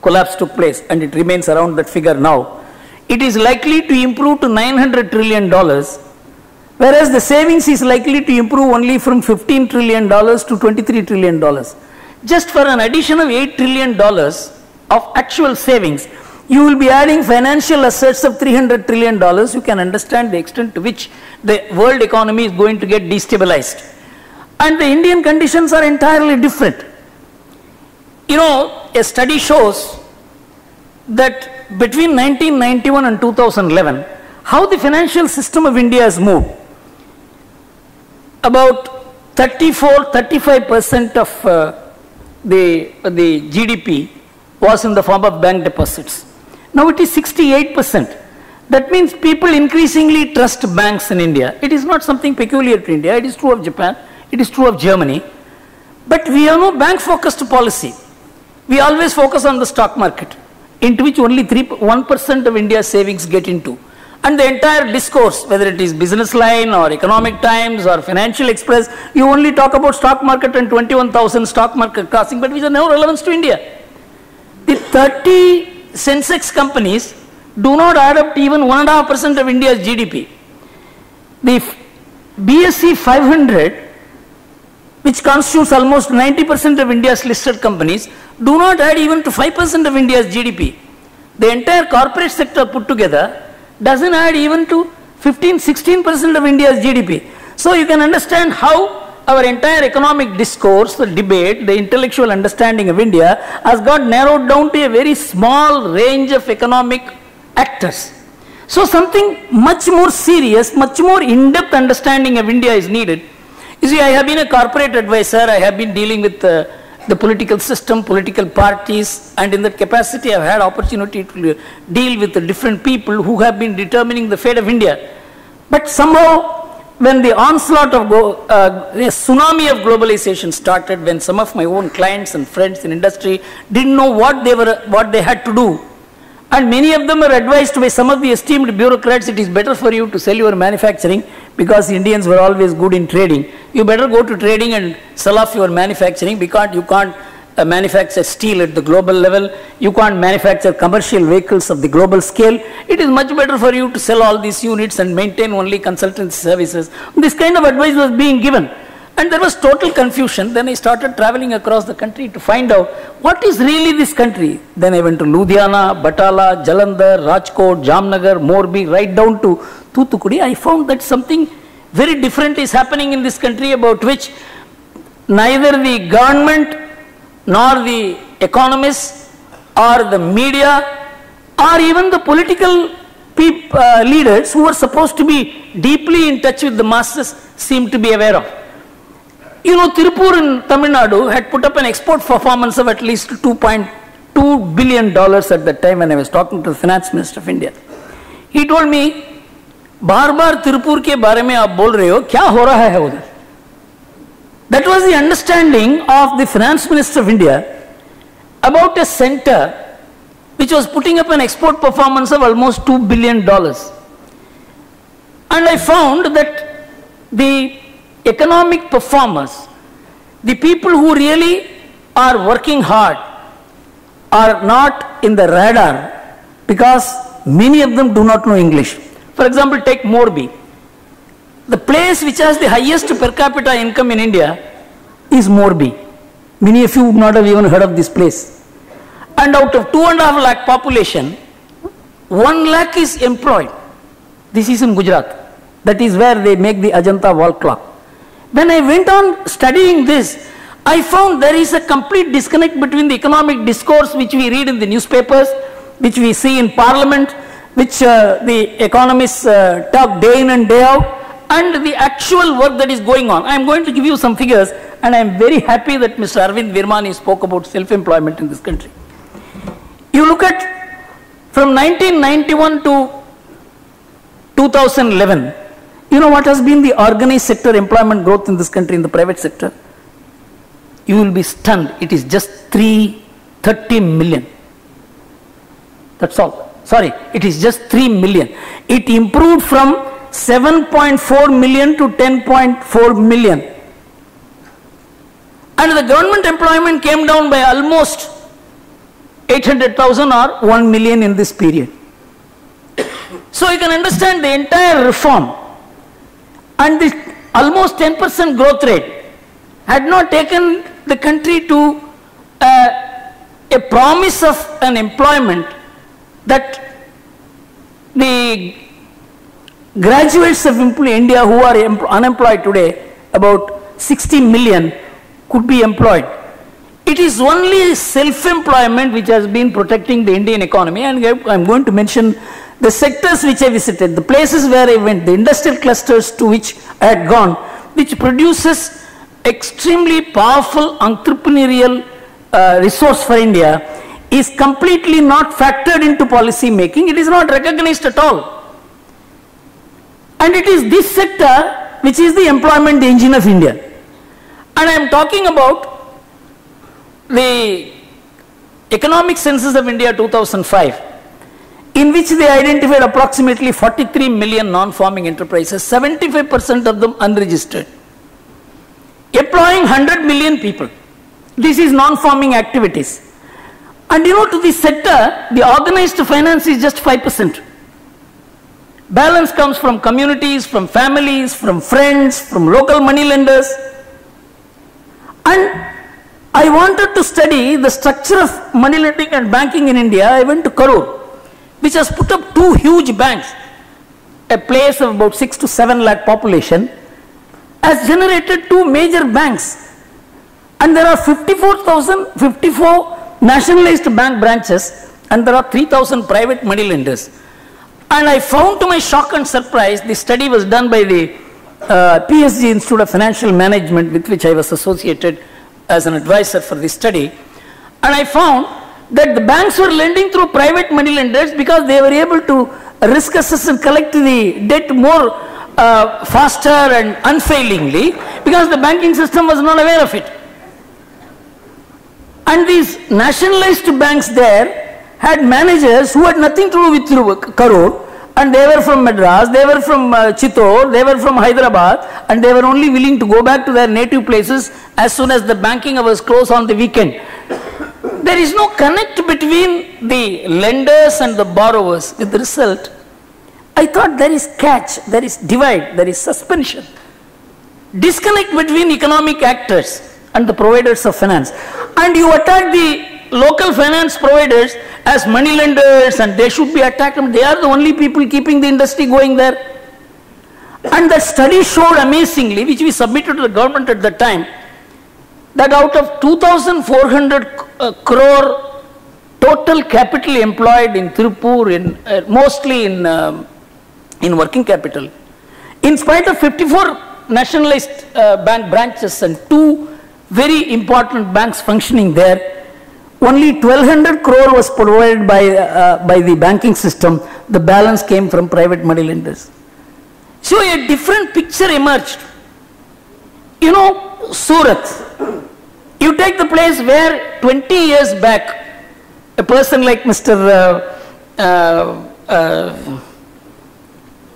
collapse took place, and it remains around that figure now, it is likely to improve to $900 trillion, whereas the savings is likely to improve only from $15 trillion to $23 trillion. Just for an addition of $8 trillion of actual savings, you will be adding financial assets of $300 trillion. You can understand the extent to which the world economy is going to get destabilized. And the Indian conditions are entirely different. You know, a study shows that between 1991 and 2011, how the financial system of India has moved. About 34-35% of the GDP was in the form of bank deposits. Now it is 68%. That means people increasingly trust banks in India. It is not something peculiar to India. It is true of Japan. It is true of Germany. But we have no bank-focused policy. We always focus on the stock market, into which only 1% of India's savings get into. And the entire discourse, whether it is Business Line or Economic Times or Financial Express, you only talk about stock market and 21,000 stock market crossing, but which are no relevance to India. The 30 Sensex companies do not add up to even 1.5% of India's GDP. The BSE 500, which constitutes almost 90% of India's listed companies, do not add even to 5% of India's GDP. The entire corporate sector put together doesn't add even to 15-16% of India's GDP. So you can understand how our entire economic discourse, the debate, the intellectual understanding of India has got narrowed down to a very small range of economic actors. So something much more serious, much more in-depth understanding of India is needed. You see, I have been a corporate advisor, I have been dealing with the political system, political parties, and in that capacity I've had opportunity to deal with the different people who have been determining the fate of India. But somehow, when the onslaught of a tsunami of globalization started, when some of my own clients and friends in industry didn't know what they had to do, and many of them were advised by some of the esteemed bureaucrats, it is better for you to sell your manufacturing because Indians were always good in trading. You better go to trading and sell off your manufacturing because you can't manufacture steel at the global level. You can't manufacture commercial vehicles of the global scale. It is much better for you to sell all these units and maintain only consultancy services. This kind of advice was being given. And there was total confusion. Then I started traveling across the country to find out what is really this country. Then I went to Ludhiana, Batala, Jalandhar, Rajkot, Jamnagar, Morbi, right down to Thoothukudi. I found that something very different is happening in this country, about which neither the government nor the economists or the media or even the political leaders who are supposed to be deeply in touch with the masses seem to be aware of. You know, Tirupur in Tamil Nadu had put up an export performance of at least $2.2 billion at that time when I was talking to the Finance Minister of India. He told me, बार-बार Tirupur के बारे में आप बोल रहे हो, क्या हो रहा है उधर? That was the understanding of the Finance Minister of India about a center which was putting up an export performance of almost $2 billion. And I found that the economic performers, the people who really are working hard, are not in the radar because many of them do not know English. For example, take Morbi. The place which has the highest per capita income in India is Morbi. Many of you would not have even heard of this place. And out of 2.5 lakh population, 1 lakh is employed. This is in Gujarat. That is where they make the Ajanta wall clock. When I went on studying this, I found there is a complete disconnect between the economic discourse which we read in the newspapers, which we see in parliament, which the economists talk day in and day out, and the actual work that is going on. I am going to give you some figures, and I am very happy that Mr. Arvind Virmani spoke about self-employment in this country. You look at from 1991 to 2011, you know what has been the organized sector employment growth in this country in the private sector? You will be stunned. It is just 330 million. That's all. Sorry, it is just 3 million. It improved from 7.4 million to 10.4 million. And the government employment came down by almost 800,000 or 1 million in this period. So you can understand the entire reform and this almost 10% growth rate had not taken the country to a promise of an employment that the graduates of India who are unemployed today, about 60 million, could be employed. It is only self-employment which has been protecting the Indian economy, and I am going to mention the sectors which I visited, the places where I went, the industrial clusters to which I had gone, which produces extremely powerful entrepreneurial resource for India, is completely not factored into policy making. It is not recognized at all. And it is this sector which is the employment engine of India. And I am talking about the Economic Census of India 2005, in which they identified approximately 43 million non-farming enterprises, 75% of them unregistered, employing 100 million people. This is non-farming activities. And you know, to this sector, the organized finance is just 5%. Balance comes from communities, from families, from friends, from local money lenders. And I wanted to study the structure of money lending and banking in India. I went to Karur, which has put up 2 huge banks. A place of about 6 to 7 lakh population has generated 2 major banks. And there are 54 nationalized bank branches, and there are 3,000 private money lenders. And I found, to my shock and surprise, the study was done by the PSG Institute of Financial Management, with which I was associated as an advisor for this study, and I found that the banks were lending through private money lenders because they were able to risk assess and collect the debt more faster and unfailingly, because the banking system was not aware of it. And these nationalized banks there had managers who had nothing to do with Karur, and they were from Madras, they were from Chittor, they were from Hyderabad, and they were only willing to go back to their native places as soon as the banking hours close on the weekend. There is no connect between the lenders and the borrowers. With the result, I thought there is catch, there is divide, there is suspension. Disconnect between economic actors and the providers of finance. And you attack the local finance providers as money lenders, and they should be attacked. They are the only people keeping the industry going there. And that study showed amazingly, which we submitted to the government at the time, that out of 2,400 crore total capital employed in Tirupur, mostly in working capital, in spite of 54 nationalized bank branches and 2 very important banks functioning there, only 1,200 crore was provided by the banking system. The balance came from private money lenders. So a different picture emerged. You know, Surat. You take the place where 20 years back, a person like Mr.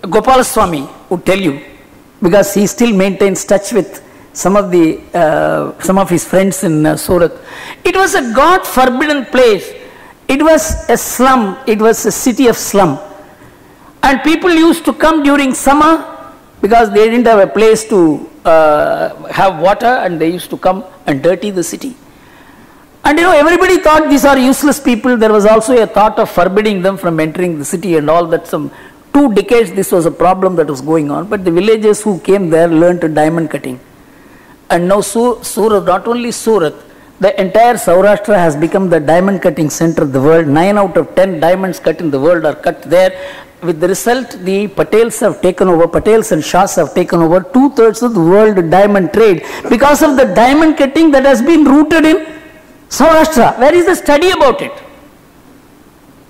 Gopalaswamy would tell you, because he still maintains touch with some of his friends in Surat. It was a God-forbidden place. It was a slum. It was a city of slum. And people used to come during summer because they didn't have a place to have water, and they used to come and dirty the city. And you know, everybody thought these are useless people. There was also a thought of forbidding them from entering the city and all that. Some 2 decades this was a problem that was going on. But the villagers who came there learned diamond cutting. And now Surat, not only Surat, the entire Saurashtra has become the diamond cutting center of the world. 9 out of 10 diamonds cut in the world are cut there. With the result, the Patels have taken over, Patels and Shahs have taken over 2/3 of the world diamond trade because of the diamond cutting that has been rooted in Saurashtra. Where is the study about it?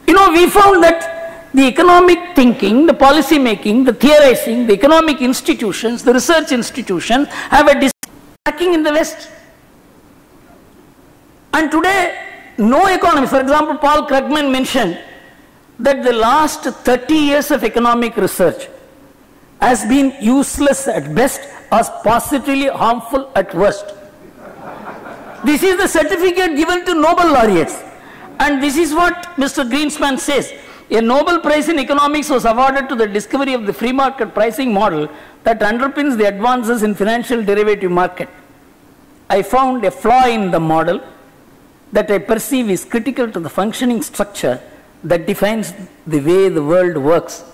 You know, we found that the economic thinking, the policy making, the theorizing, the economic institutions, the research institutions have a lacking in the West. And today, no economist, for example, Paul Krugman mentioned that the last 30 years of economic research has been useless at best or positively harmful at worst. This is the certificate given to Nobel laureates. And this is what Mr. Greenspan says. A Nobel Prize in Economics was awarded to the discovery of the free market pricing model that underpins the advances in financial derivative market. I found a flaw in the model that I perceive is critical to the functioning structure that defines the way the world works.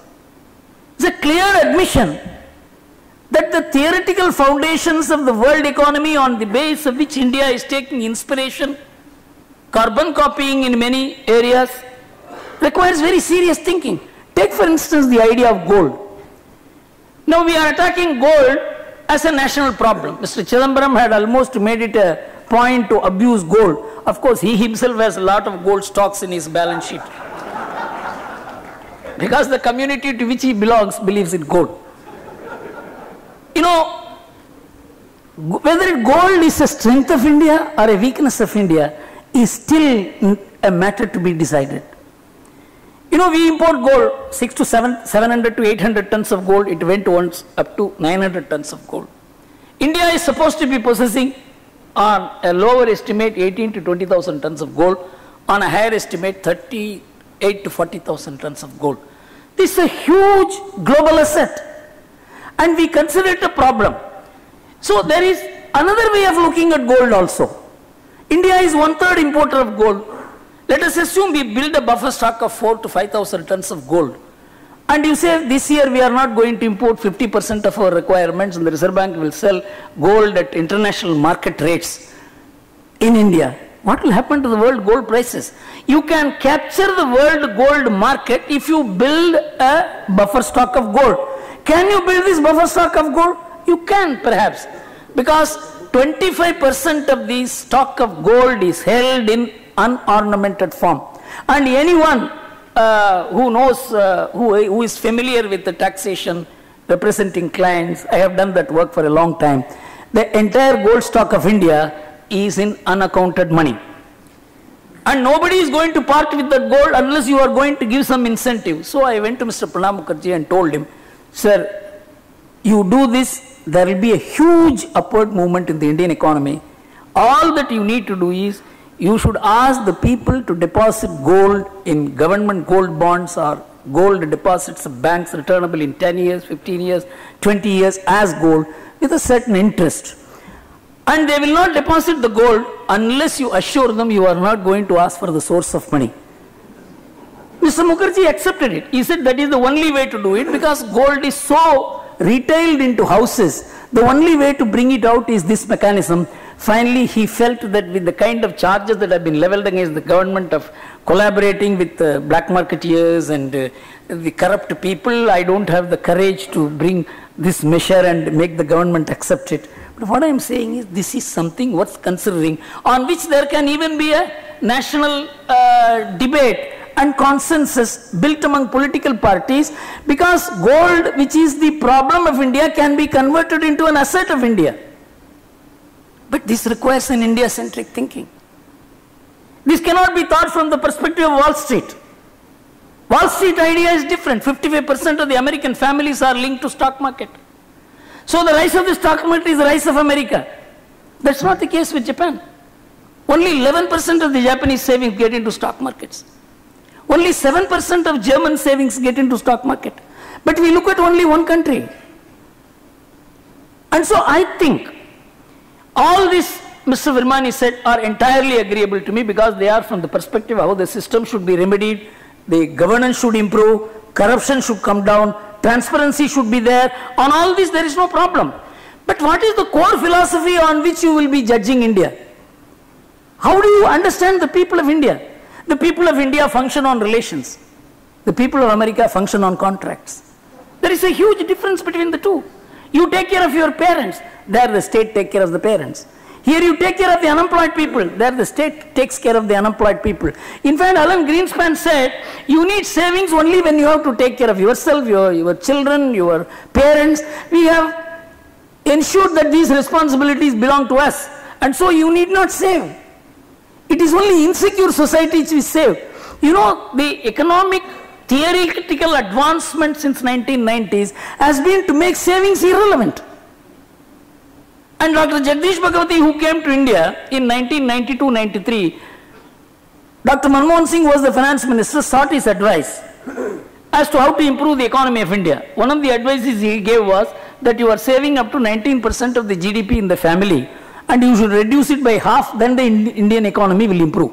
It's a clear admission that the theoretical foundations of the world economy, on the basis of which India is taking inspiration, carbon copying in many areas, requires very serious thinking. Take for instance the idea of gold. Now we are attacking gold as a national problem. Mr. Chidambaram had almost made it a point to abuse gold. Of course, he himself has a lot of gold stocks in his balance sheet. Because the community to which he belongs believes in gold. You know, whether gold is a strength of India or a weakness of India is still a matter to be decided. You know, we import gold, 700 to 800 tons of gold. It went once up to 900 tons of gold. India is supposed to be possessing, on a lower estimate, 18 to 20,000 tons of gold. On a higher estimate, 38 to 40,000 tons of gold. This is a huge global asset. And we consider it a problem. So there is another way of looking at gold also. India is 1/3 importer of gold. Let us assume we build a buffer stock of 4 to 5,000 tons of gold. And you say this year we are not going to import 50% of our requirements, and the Reserve Bank will sell gold at international market rates in India. What will happen to the world gold prices? You can capture the world gold market if you build a buffer stock of gold. Can you build this buffer stock of gold? You can, perhaps, because 25% of the stock of gold is held in unornamented form. And anyone who knows, who is familiar with the taxation, representing clients, I have done that work for a long time. The entire gold stock of India is in unaccounted money. And nobody is going to part with that gold unless you are going to give some incentive. So I went to Mr. Pranab Mukherjee and told him, sir, you do this, there will be a huge upward movement in the Indian economy. All that you need to do is, you should ask the people to deposit gold in government gold bonds or gold deposits of banks returnable in 10 years, 15 years, 20 years as gold with a certain interest. And they will not deposit the gold unless you assure them you are not going to ask for the source of money. Mr. Mukherjee accepted it. He said that is the only way to do it, because gold is so retailed into houses. The only way to bring it out is this mechanism. Finally, he felt that with the kind of charges that have been leveled against the government of collaborating with black marketeers and the corrupt people, I don't have the courage to bring this measure and make the government accept it. But what I am saying is, this is something worth considering, on which there can even be a national debate and consensus built among political parties, because gold, which is the problem of India, can be converted into an asset of India. But this requires an India-centric thinking. This cannot be thought from the perspective of Wall Street. Wall Street idea is different. 55% of the American families are linked to stock market. So the rise of the stock market is the rise of America. That's not the case with Japan. Only 11% of the Japanese savings get into stock markets. Only 7% of German savings get into stock market. But we look at only one country. And so I think all this Mr. Virmani said are entirely agreeable to me, because they are from the perspective of how the system should be remedied, the governance should improve, corruption should come down, transparency should be there. On all this there is no problem. But what is the core philosophy on which you will be judging India? How do you understand the people of India? The people of India function on relations. The people of America function on contracts. There is a huge difference between the two. You take care of your parents, there the state takes care of the parents. Here you take care of the unemployed people, there the state takes care of the unemployed people. In fact, Alan Greenspan said, you need savings only when you have to take care of yourself, your children, your parents. We have ensured that these responsibilities belong to us, and so you need not save. It is only insecure societies which save. You know, the economic theoretical advancement since 1990s has been to make savings irrelevant. And Dr. Jagdish Bhagwati, who came to India in 1992-93, Dr. Manmohan Singh was the finance minister, sought his advice as to how to improve the economy of India. One of the advices he gave was that you are saving up to 19% of the GDP in the family, and you should reduce it by half, then the Indian economy will improve.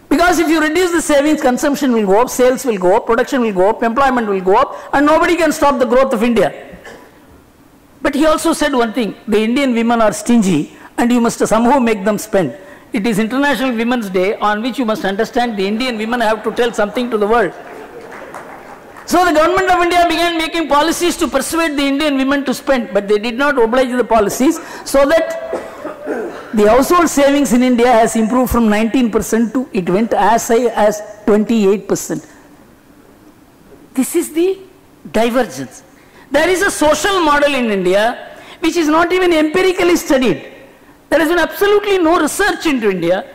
Because if you reduce the savings, consumption will go up, sales will go up, production will go up, employment will go up, and nobody can stop the growth of India. But he also said one thing, the Indian women are stingy and you must somehow make them spend. It is International Women's Day, on which you must understand the Indian women have to tell something to the world. So the government of India began making policies to persuade the Indian women to spend, but they did not oblige the policies, so that the household savings in India has improved from 19% to it went as high as 28%. This is the divergence. There is a social model in India which is not even empirically studied. There has been absolutely no research into India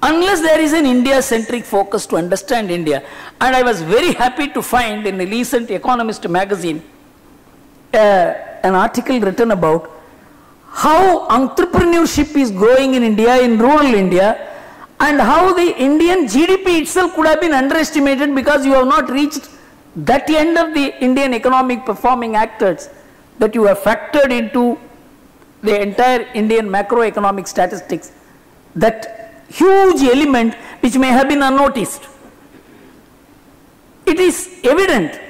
unless there is an India-centric focus to understand India. And I was very happy to find in the recent Economist magazine an article written about how entrepreneurship is growing in India, in rural India, and how the Indian GDP itself could have been underestimated because you have not reached that end of the Indian economic performing actors that you have factored into the entire Indian macroeconomic statistics, that huge element which may have been unnoticed. It is evident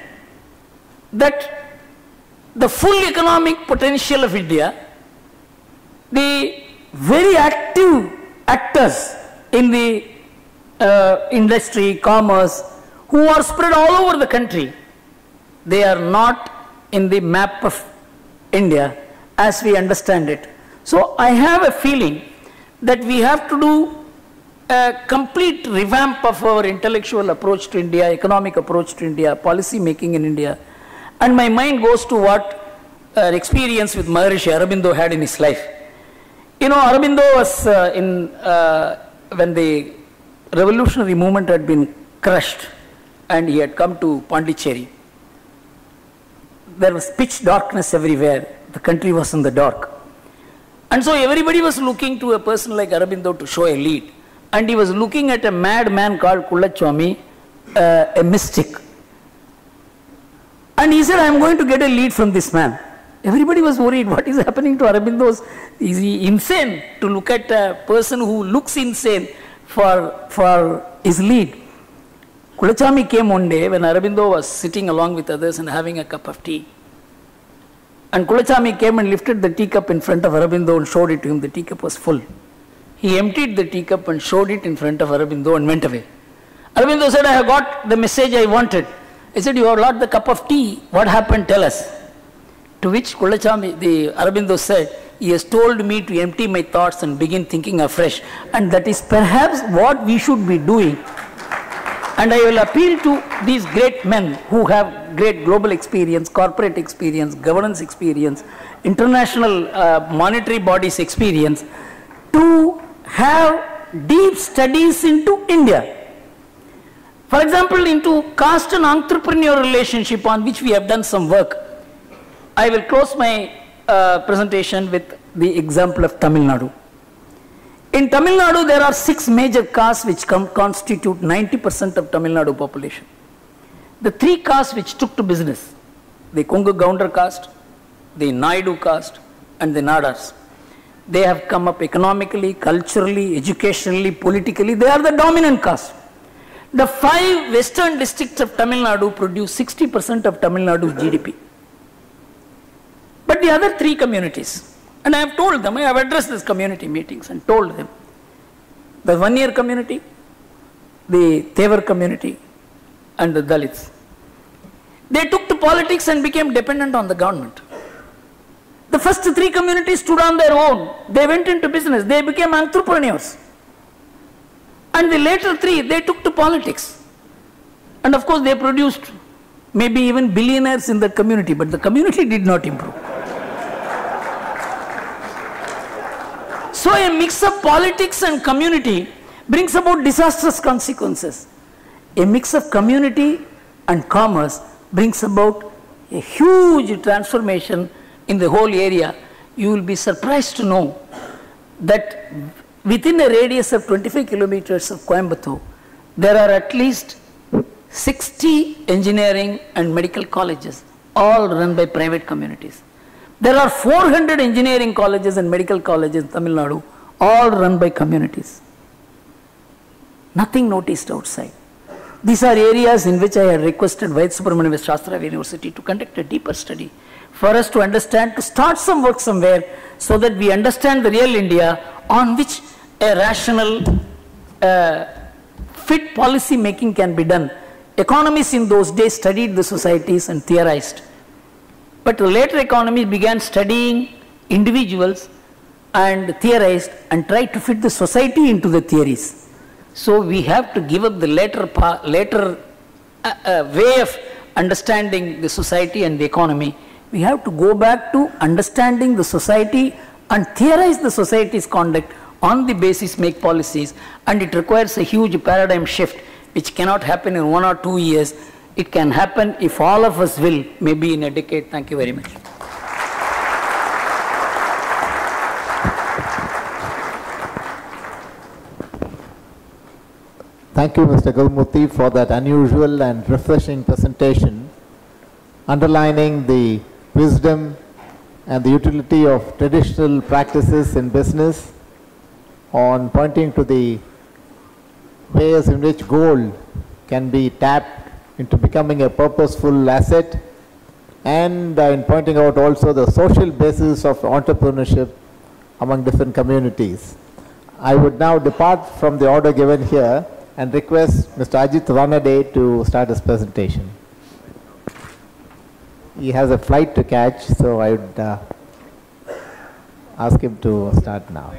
that the full economic potential of India, the very active actors in the industry, commerce, who are spread all over the country, they are not in the map of India. as we understand it. So I have a feeling that we have to do a complete revamp of our intellectual approach to India, economic approach to India, policy making in India. And my mind goes to what experience with Maharishi Aurobindo had in his life. You know, Aurobindo was when the revolutionary movement had been crushed and he had come to Pondicherry. There was pitch darkness everywhere. The country was in the dark. And so everybody was looking to a person like Aurobindo to show a lead. And he was looking at a madman called Kullachwami, a mystic. And he said, I am going to get a lead from this man. Everybody was worried, what is happening to Aurobindo? Is he insane to look at a person who looks insane for his lead? Kullachwami came one day when Aurobindo was sitting along with others and having a cup of tea. And Kullachwami came and lifted the teacup in front of Aurobindo and showed it to him. The teacup was full. He emptied the teacup and showed it in front of Aurobindo and went away. Aurobindo said, I have got the message I wanted. He said, you have lost the cup of tea. What happened? Tell us. To which Aurobindo said, he has told me to empty my thoughts and begin thinking afresh. And that is perhaps what we should be doing. And I will appeal to these great men who have great global experience, corporate experience, governance experience, international monetary bodies experience, to have deep studies into India. For example, into caste and entrepreneur relationship, on which we have done some work. I will close my presentation with the example of Tamil Nadu. In Tamil Nadu, there are 6 major castes which constitute 90% of Tamil Nadu population. The 3 castes which took to business, the Kongu Gounder caste, the Naidu caste, and the Nadars. They have come up economically, culturally, educationally, politically. They are the dominant caste. The 5 western districts of Tamil Nadu produce 60% of Tamil Nadu's GDP. But the other 3 communities, and I have told them, I have addressed these community meetings and told them, the Vaniyar community, the Tevar community, and the Dalits. They took to politics and became dependent on the government. The first 3 communities stood on their own. They went into business. They became entrepreneurs. And the later 3, they took to politics. And of course, they produced maybe even billionaires in that community, but the community did not improve. So a mix of politics and community brings about disastrous consequences. A mix of community and commerce brings about a huge transformation in the whole area. You will be surprised to know that within a radius of 25 kilometers of Coimbatore, there are at least 60 engineering and medical colleges, all run by private communities. There are 400 engineering colleges and medical colleges in Tamil Nadu, all run by communities. Nothing noticed outside. These are areas in which I had requested Vaidya Subramanian of Sastra University to conduct a deeper study for us to understand, to start some work somewhere so that we understand the real India on which a rational, fit policy making can be done. Economists in those days studied the societies and theorized. But the later economists began studying individuals and theorized and tried to fit the society into the theories. So we have to give up the later way of understanding the society and the economy. We have to go back to understanding the society and theorize the society's conduct, on the basis make policies, and it requires a huge paradigm shift which cannot happen in 1 or 2 years. It can happen if all of us will, maybe in a decade. Thank you very much. Thank you, Mr. Gulmurthy, for that unusual and refreshing presentation, underlining the wisdom and the utility of traditional practices in business, on pointing to the ways in which gold can be tapped into becoming a purposeful asset, and in pointing out also the social basis of entrepreneurship among different communities. I would now depart from the order given here and request Mr. Ajit Ranade to start his presentation. He has a flight to catch, so I would ask him to start now.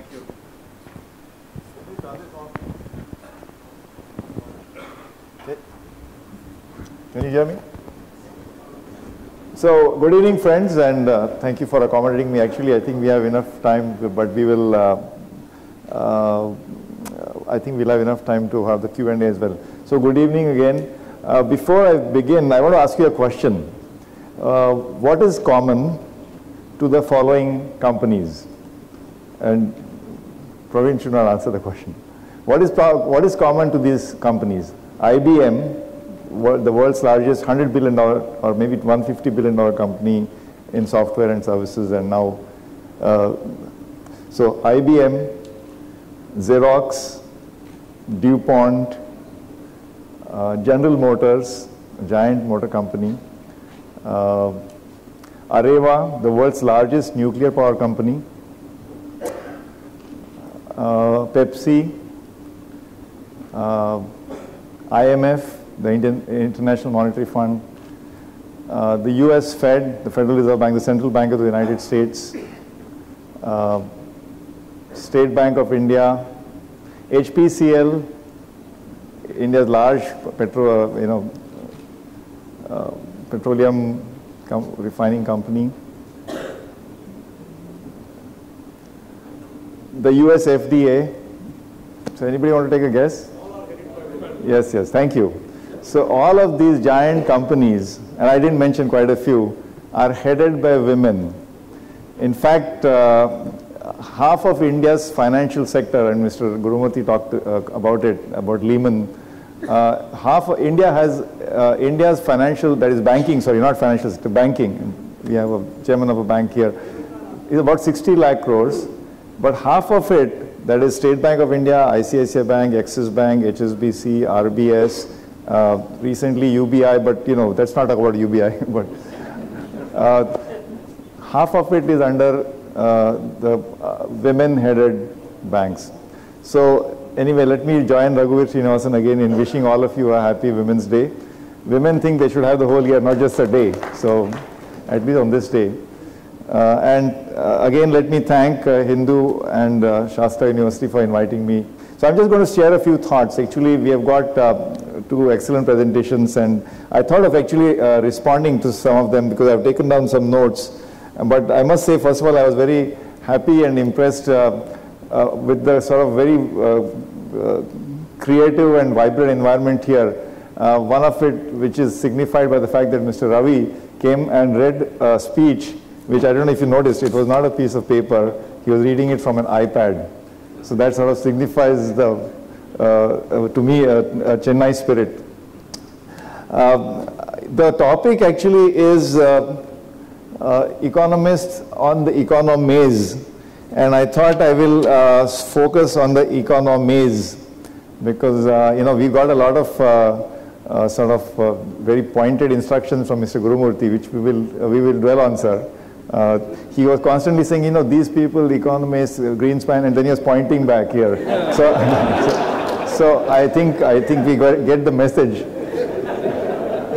Can you hear me? So, good evening, friends, and thank you for accommodating me. Actually, I think we have enough time, but we will, I think we'll have enough time to have the Q&A as well. So, good evening again. Before I begin, I want to ask you a question. What is common to the following companies? And Praveen should not answer the question. What is common to these companies? IBM, the world's largest $100 billion or maybe $150 billion company in software and services, and now, so IBM, Xerox, DuPont, General Motors, a giant motor company, Areva, the world's largest nuclear power company, Pepsi, IMF, the International Monetary Fund, the US Fed, the Federal Reserve Bank, the Central Bank of the United States, State Bank of India, HPCL, India's large petroleum refining company, the US FDA. So anybody want to take a guess? Yes, yes, thank you. So all of these giant companies, and I didn't mention quite a few, are headed by women. In fact, half of India's financial sector, and Mr. Gurumurthy talked about it, about Lehman, half of India has, India's financial, that is banking, sorry, not financial sector, banking. We have a chairman of a bank here, is about 60 lakh crores, but half of it, that is State Bank of India, ICICI Bank, Axis Bank, HSBC, RBS, recently UBI, but you know, let's not talk about UBI, but half of it is under the women-headed banks. So anyway, let me join Raghuveer Srinivasan again in wishing all of you a happy Women's Day. Women think they should have the whole year, not just a day, so at least on this day. Again, let me thank Hindu and Shastra University for inviting me. So I'm just going to share a few thoughts. Actually, we have got two excellent presentations, and I thought of actually responding to some of them because I've taken down some notes. But I must say, first of all, I was very happy and impressed with the sort of very creative and vibrant environment here. One of it, which is signified by the fact that Mr. Ravi came and read a speech, which I don't know if you noticed, it was not a piece of paper. He was reading it from an iPad. So that sort of signifies the, to me, a Chennai spirit. The topic actually is economists on the economies, and I thought I will focus on the economies because you know, we got a lot of very pointed instructions from Mr. Gurumurthy, which we will dwell on, sir. He was constantly saying, you know, these people, economists, Greenspan, and then he was pointing back here. So I think we get the message.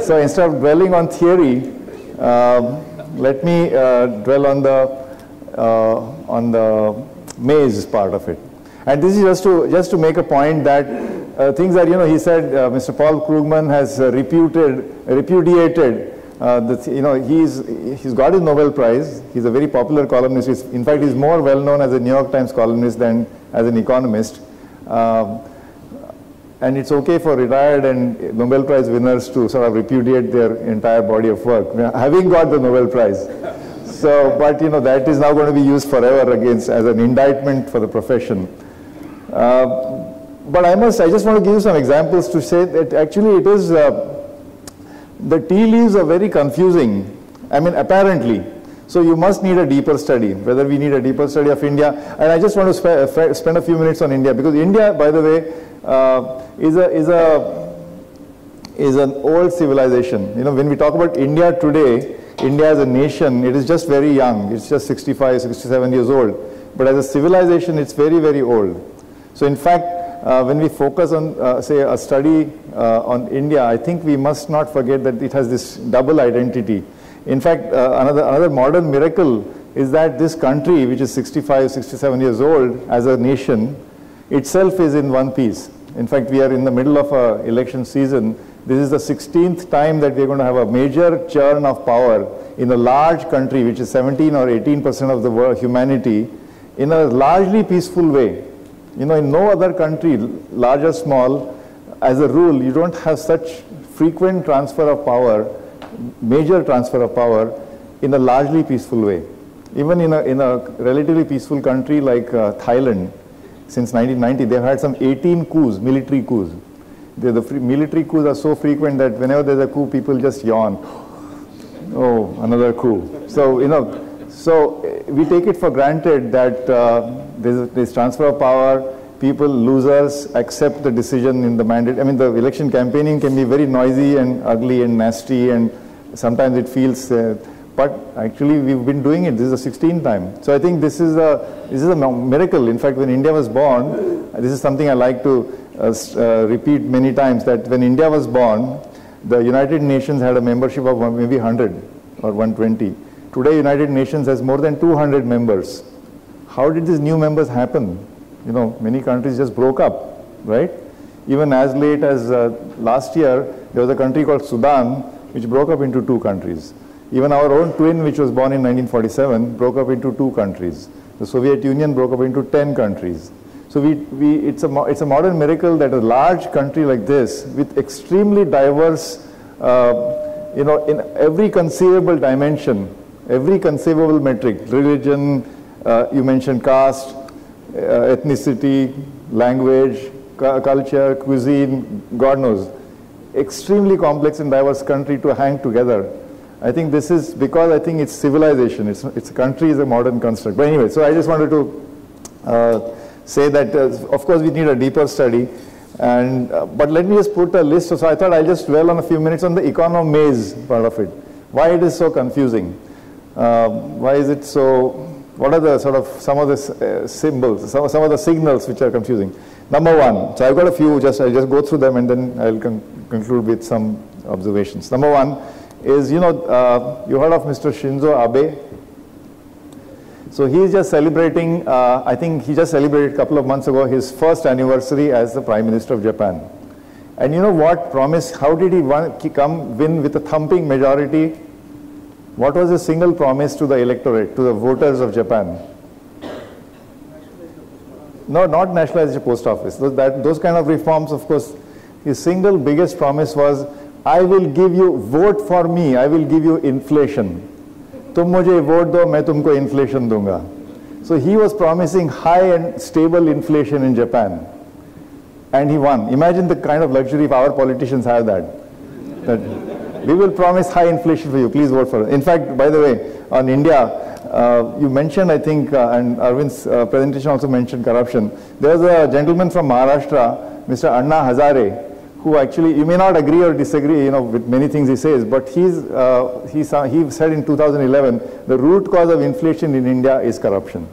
So instead of dwelling on theory, let me dwell on the maize part of it. And this is just to make a point that things that, you know, he said, Mr. Paul Krugman has repudiated. You know, he's got his Nobel Prize. He's a very popular columnist. In fact, he's more well known as a New York Times columnist than as an economist. And it's okay for retired and Nobel Prize winners to sort of repudiate their entire body of work, having got the Nobel Prize. So, but you know, that is now going to be used forever as an indictment for the profession. But I just want to give you some examples to say that actually it is. The tea leaves are very confusing, I mean, apparently. So you must need a deeper study, whether we need a deeper study of India. And I just want to spend a few minutes on India, because India, by the way, is an old civilization. You know, when we talk about India today, India as a nation, it is just very young. It's just 65, 67 years old. But as a civilization, it's very, very old. So in fact, when we focus on, say, a study on India, I think we must not forget that it has this double identity. In fact, another modern miracle is that this country, which is 65, 67 years old as a nation, itself is in one piece. In fact, we are in the middle of an election season. This is the 16th time that we are going to have a major churn of power in a large country, which is 17 or 18% of the world, humanity, in a largely peaceful way. You know, in no other country, large or small, as a rule, you don't have such frequent transfer of power, major transfer of power, in a largely peaceful way. Even in a relatively peaceful country like Thailand, since 1990, they've had some 18 coups, military coups. The military coups are so frequent that whenever there's a coup, people just yawn. Oh, another coup. So, you know, so we take it for granted that there's this transfer of power, people, losers, accept the decision in the mandate. I mean, the election campaigning can be very noisy and ugly and nasty, and sometimes it feels, but actually we've been doing it. This is the 16th time. So I think this is a miracle. In fact, when India was born, this is something I like to repeat many times, that when India was born, the United Nations had a membership of maybe 100 or 120. Today, United Nations has more than 200 members. How did these new members happen? You know, many countries just broke up, right? Even as late as last year, there was a country called Sudan, which broke up into 2 countries. Even our own twin, which was born in 1947, broke up into 2 countries. The Soviet Union broke up into 10 countries. So it's a modern miracle that a large country like this, with extremely diverse, you know, in every conceivable dimension, every conceivable metric, religion, you mentioned caste, ethnicity, language, culture, cuisine, God knows, extremely complex and diverse country to hang together. I think this is because I think it's civilization. It's a country is a modern construct. But anyway, so I just wanted to say that of course we need a deeper study, and but let me just put a list. So I thought I'll just dwell on a few minutes on the economaze part of it. Why it is so confusing? Why is it so? What are the sort of some of the symbols, some of the signals which are confusing? Number one, so I've got a few. I'll just go through them and then I'll conclude with some observations. Number one is, you know, you heard of Mr. Shinzo Abe? So he's just celebrating, I think he just celebrated a couple of months ago his first anniversary as the Prime Minister of Japan. And you know what promise, how did he win with a thumping majority? What was his single promise to the electorate, to the voters of Japan? No, not nationalize the post office. Those kind of reforms, of course, his single biggest promise was, I will give you, vote for me, I will give you inflation. Tum mujhe vote do, main tumko inflation dunga. So he was promising high and stable inflation in Japan. And he won. Imagine the kind of luxury if our politicians have that we will promise high inflation for you, please vote for us. In fact, by the way, on India, you mentioned, I think, and Arvind's presentation also mentioned corruption. There was a gentleman from Maharashtra, Mr. Anna Hazare, who actually, you may not agree or disagree, you know, with many things he says, but he said in 2011, the root cause of inflation in India is corruption.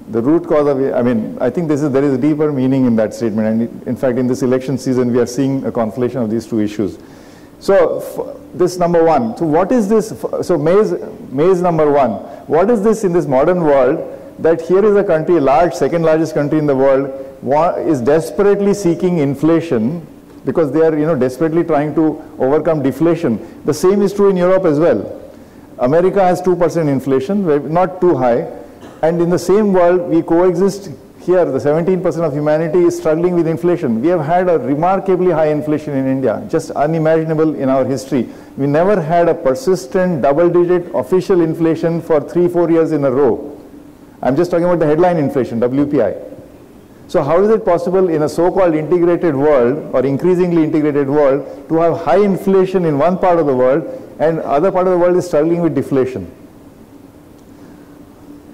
The root cause of, I mean, I think there is a deeper meaning in that statement, and in fact, in this election season, we are seeing a conflation of these 2 issues. So this number one. So what is this? So maze number one. What is this in this modern world that here is a country, large, second largest country in the world, is desperately seeking inflation because they are, you know, desperately trying to overcome deflation. The same is true in Europe as well. America has 2% inflation, not too high, and in the same world we coexist. Here, the 17% of humanity is struggling with inflation. We have had a remarkably high inflation in India, just unimaginable in our history. We never had a persistent double-digit official inflation for 3-4 years in a row. I'm just talking about the headline inflation, WPI. So how is it possible in a so-called integrated world, or increasingly integrated world, to have high inflation in one part of the world and other part of the world is struggling with deflation?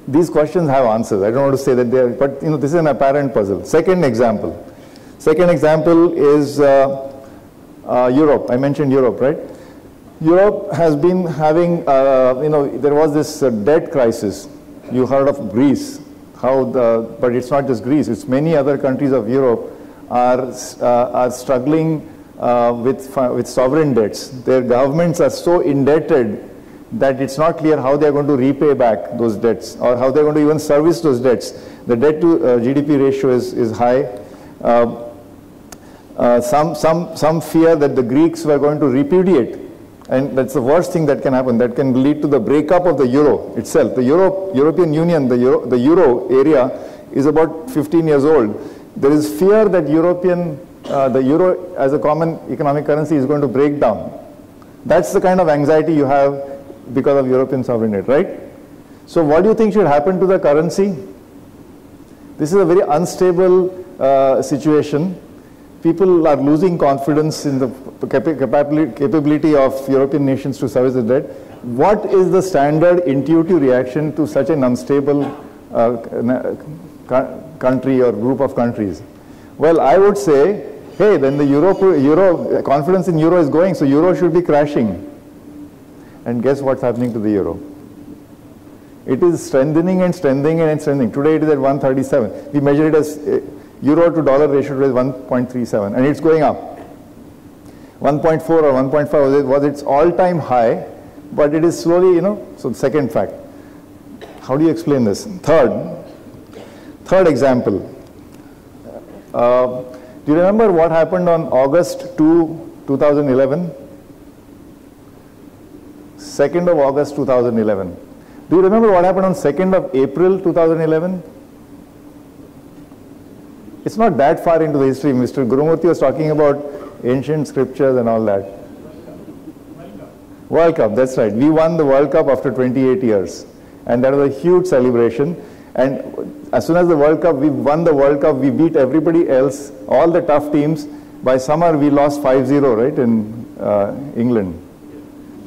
These questions have answers. I don't want to say that they are, but you know, this is an apparent puzzle. Second example is Europe. I mentioned Europe, right? Europe has been having, you know, there was this debt crisis. You heard of Greece, but it's not just Greece. It's many other countries of Europe are struggling with sovereign debts. Their governments are so indebted that it's not clear how they're going to repay back those debts or how they're going to even service those debts. The debt to GDP ratio is high. Some fear that the Greeks were going to repudiate, and that's the worst thing that can happen. That can lead to the breakup of the euro itself. The European Union, the euro area is about 15 years old. There is fear that the euro as a common economic currency is going to break down. That's the kind of anxiety you have because of European sovereign debt, right? So what do you think should happen to the currency? This is a very unstable situation. People are losing confidence in the capability of European nations to service the debt. What is the standard intuitive reaction to such an unstable country or group of countries? Well, I would say, hey, then the euro confidence in euro is going, so euro should be crashing. And guess what's happening to the euro? It is strengthening and strengthening and strengthening. Today it is at 137. We measure it as euro to dollar ratio today is 1.37, and it's going up. 1.4 or 1.5 was its all-time high, but it is slowly, so the second fact. How do you explain this? Third example. Do you remember what happened on August 2, 2011? 2nd of August 2011. Do you remember what happened on 2nd of April 2011? It's not that far into the history. Mr. Gurumurthy was talking about ancient scriptures and all that. World Cup, that's right. We won the World Cup after 28 years. And that was a huge celebration. And as soon as the World Cup, we won the World Cup, we beat everybody else, all the tough teams. By summer, we lost 5-0, right, in England.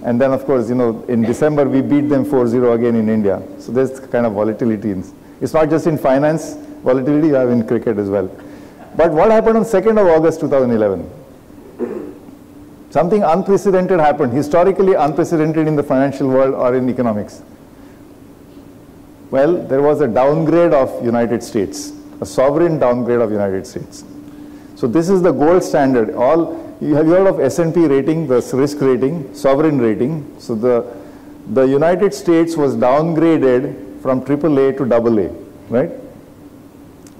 And then, of course, in December, we beat them 4-0 again in India. So there's kind of volatility. It's not just in finance, volatility you have in cricket as well. But what happened on 2nd of August 2011? Something unprecedented happened, historically unprecedented in the financial world or in economics. Well, there was a downgrade of United States, a sovereign downgrade of United States. So this is the gold standard. You have heard of S&P rating, the risk rating, sovereign rating. So the United States was downgraded from AAA to AA, right?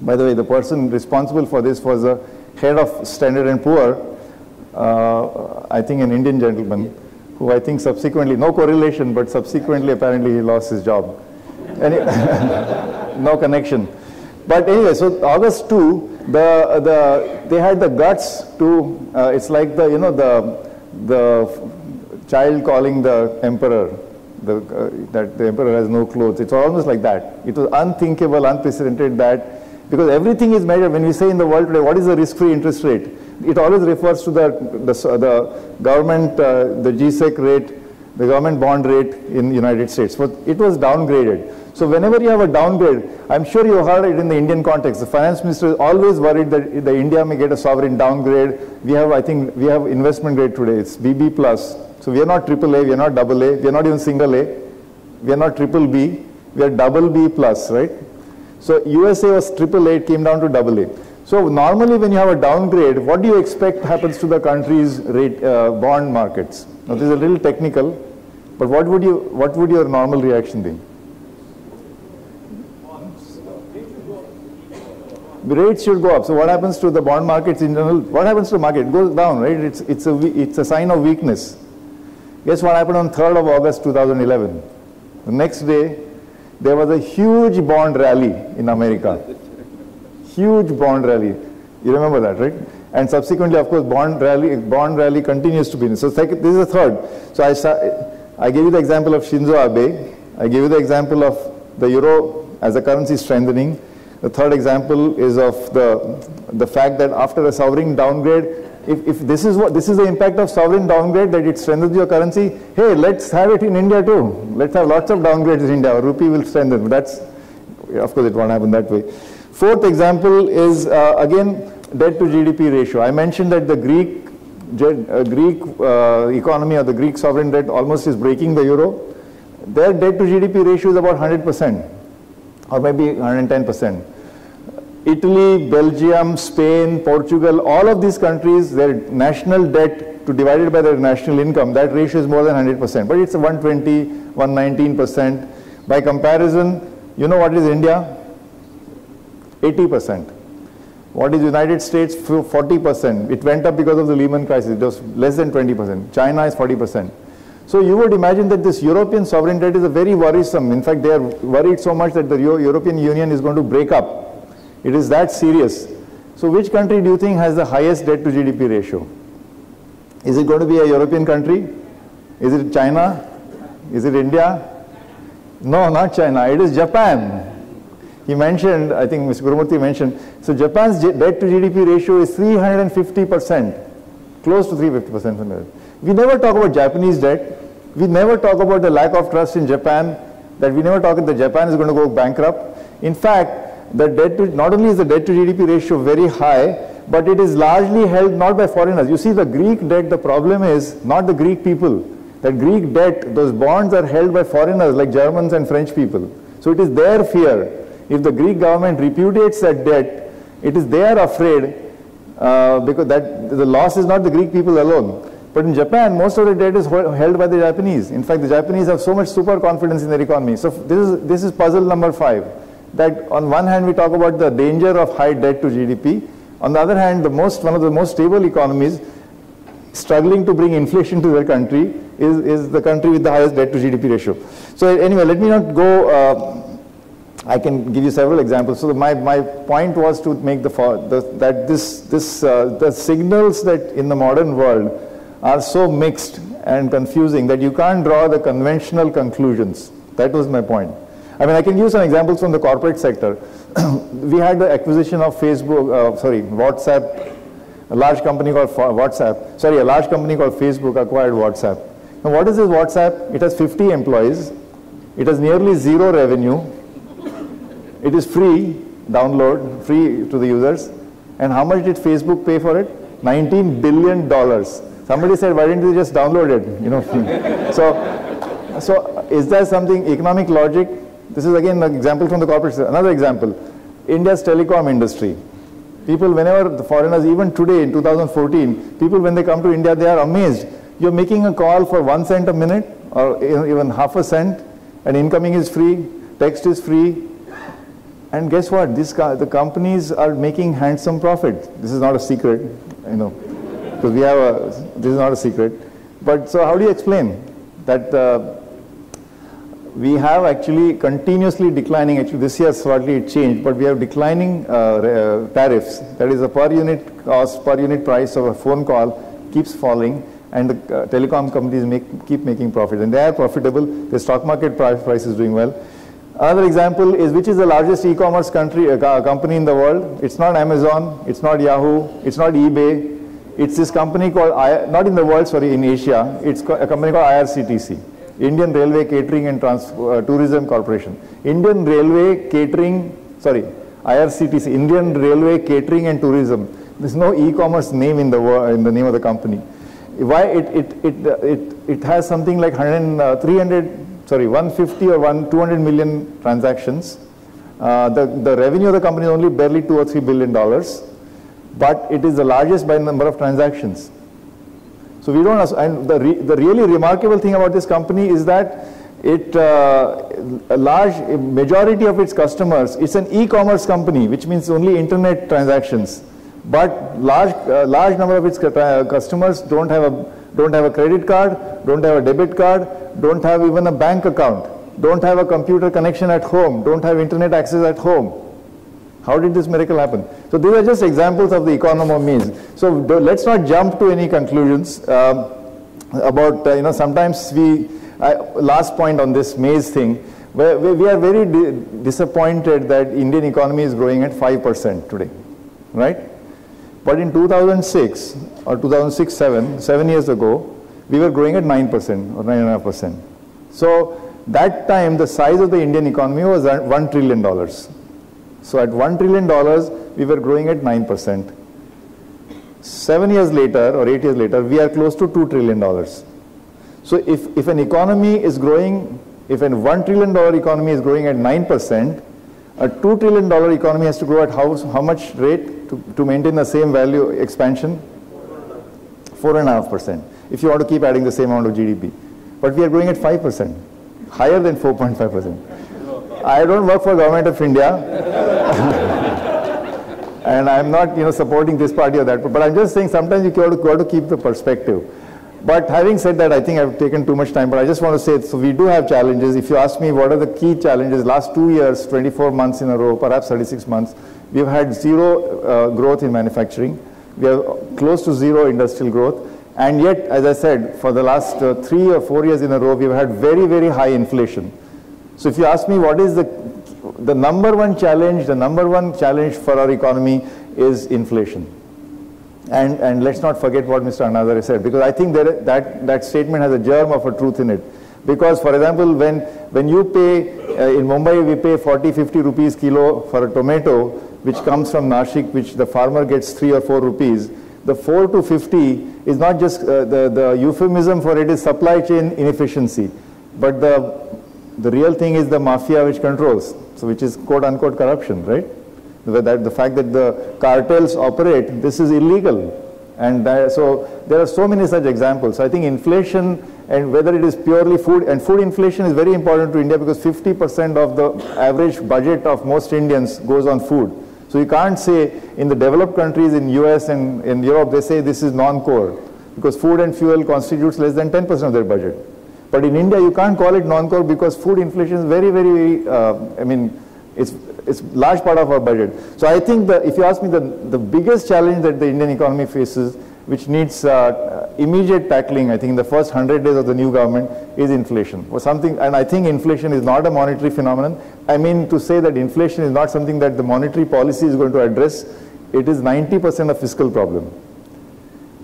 By the way, the person responsible for this was the head of Standard & Poor, I think an Indian gentleman, who I think subsequently, no correlation, but subsequently apparently he lost his job. No connection. But anyway, so August 2, they had the guts to, it's like the child calling the emperor, that the emperor has no clothes. It's almost like that. It was unthinkable, unprecedented that, because everything is measured. When we say in the world today, what is the risk-free interest rate? It always refers to the government, the GSEC rate, the government bond rate in the United States. But it was downgraded. So whenever you have a downgrade, I'm sure you heard it in the Indian context. The finance minister is always worried that the India may get a sovereign downgrade. I think we have investment grade today. It's BB+. So we are not AAA, we are not AA, we are not even single A, we are not triple B, we are double B+, right? So USA was AAA, it came down to AA. So normally when you have a downgrade, what do you expect happens to the country's bond markets? Now this is a little technical, but what would your normal reaction be? The rates should go up. So what happens to the bond markets in general? What happens to the market? It goes down, right? It's a sign of weakness. Guess what happened on 3rd of August 2011? The next day, there was a huge bond rally in America. Huge bond rally. You remember that, right? And subsequently, of course, bond rally continues to be. So this is the third. So I gave you the example of Shinzo Abe. I gave you the example of the euro as a currency strengthening. The third example is of the fact that after a sovereign downgrade, if this is the impact of sovereign downgrade, that it strengthens your currency, hey, let's have it in India too. Let's have lots of downgrades in India. Our rupee will strengthen. That's, of course, it won't happen that way. Fourth example is, again, debt to GDP ratio. I mentioned that the Greek economy or the Greek sovereign debt almost is breaking the euro. Their debt to GDP ratio is about 100%, or maybe 110%. Italy, Belgium, Spain, Portugal, all of these countries, their national debt to divided by their national income, that ratio is more than 100%. But it's 120, 119%. By comparison, you know what is India? 80%. What is United States? 40%. It went up because of the Lehman crisis. It was less than 20%. China is 40%. So you would imagine that this European sovereign debt is a very worrisome. In fact, they are worried so much that the European Union is going to break up. It is that serious. So which country do you think has the highest debt to GDP ratio? Is it going to be a European country? Is it China? Is it India? No, not China. It is Japan. He mentioned, I think Mr. Gurumurthy mentioned, so Japan's debt to GDP ratio is 350%, close to 350%. We never talk about Japanese debt. We never talk about the lack of trust in Japan, that we never talk that Japan is going to go bankrupt. In fact, the debt to, not only is the debt to GDP ratio very high, but it is largely held not by foreigners. You see, the Greek debt, the problem is not the Greek people. The Greek debt, those bonds are held by foreigners like Germans and French people. So it is their fear. If the Greek government repudiates that debt, it is they are afraid because that the loss is not the Greek people alone. But in Japan, most of the debt is held by the Japanese. In fact, the Japanese have so much super confidence in their economy. So this is puzzle number 5. That on one hand we talk about the danger of high debt to GDP. On the other hand, one of the most stable economies struggling to bring inflation to their country is the country with the highest debt to GDP ratio. So anyway, let me not go. I can give you several examples. So my point was to make the signals that in the modern world are so mixed and confusing that you can't draw the conventional conclusions. That was my point. I mean, I can use some examples from the corporate sector. We had the acquisition of WhatsApp, a large company called Facebook acquired WhatsApp. Now, what is this WhatsApp? It has 50 employees. It has nearly zero revenue. It is free download, free to the users. And how much did Facebook pay for it? $19 billion. Somebody said, why didn't you just download it? You know, so is there something economic logic? This is again an example from the corporate sector. Another example, India's telecom industry. People, whenever the foreigners, even today in 2014, people when they come to India, they are amazed. You're making a call for 1 cent a minute or even half a cent, and incoming is free, text is free. And guess what? The companies are making handsome profit. This is not a secret, you know, because this is not a secret. But so how do you explain that we have actually continuously declining, actually this year slightly it changed, but we have declining tariffs. That is, the per unit cost, per unit price of a phone call keeps falling, and the telecom companies keep making profits, and they are profitable. The stock market price is doing well. Another example is, which is the largest e-commerce company in the world? It's not Amazon, it's not Yahoo, it's not eBay. It's this company called, not in the world, sorry, in Asia. It's a company called IRCTC, Indian Railway Catering and Tourism Corporation. Indian Railway Catering, sorry, IRCTC, Indian Railway Catering and Tourism. There's no e-commerce name in the name of the company. Why? It has something like 150 or 200 million transactions. The revenue of the company is only barely $2 or $3 billion, but it is the largest by number of transactions. So we don't, and the really remarkable thing about this company is that a large majority of its customers, it's an e-commerce company, which means only internet transactions. But large number of its customers don't have a credit card, don't have a debit card, don't have even a bank account, don't have a computer connection at home, don't have internet access at home. How did this miracle happen? So these are just examples of the economy of means. So let's not jump to any conclusions about, sometimes last point on this maze thing, where we are very disappointed that Indian economy is growing at 5% today, right? But in 2006 or 2006-7, 7 years ago, we were growing at 9% or 9.5%. So that time, the size of the Indian economy was $1 trillion. So at $1 trillion, we were growing at 9%. 7 years later or 8 years later, we are close to $2 trillion. So if an economy is growing, if a $1 trillion economy is growing at 9%, A $2 trillion economy has to grow at how much rate to maintain the same value expansion? 4.5%. If you want to keep adding the same amount of GDP. But we are growing at 5%, higher than 4.5%. I don't work for government of India. And I'm not, supporting this party or that, but I'm just saying sometimes you got to keep the perspective. But having said that, I think I've taken too much time, but I just want to say, so we do have challenges. If you ask me what are the key challenges, last 2 years, 24 months in a row, perhaps 36 months, we've had zero growth in manufacturing. We have close to zero industrial growth. And yet, as I said, for the last 3 or 4 years in a row, we've had very, very high inflation. So if you ask me what is the number one challenge for our economy is inflation. And let's not forget what Mr. Anadare said, because I think that statement has a germ of a truth in it. Because, for example, when you pay, in Mumbai we pay 40-50 rupees kilo for a tomato, which comes from Nashik, which the farmer gets 3 or 4 rupees, the 4 to 50 is not just, the euphemism for it is supply chain inefficiency. But the real thing is the mafia which controls, so which is quote unquote corruption, right? The fact that the cartels operate, this is illegal. And so there are so many such examples. So I think inflation, and whether it is purely food, and food inflation is very important to India because 50% of the average budget of most Indians goes on food. So you can't say in the developed countries, in US and in Europe, they say this is non-core because food and fuel constitutes less than 10% of their budget. But in India, you can't call it non-core because food inflation is very, very, it's large part of our budget. So I think if you ask me, the biggest challenge that the Indian economy faces, which needs immediate tackling, I think in the first 100 days of the new government, is inflation. Or something, and I think inflation is not a monetary phenomenon. I mean to say that inflation is not something that the monetary policy is going to address. It is 90% a fiscal problem.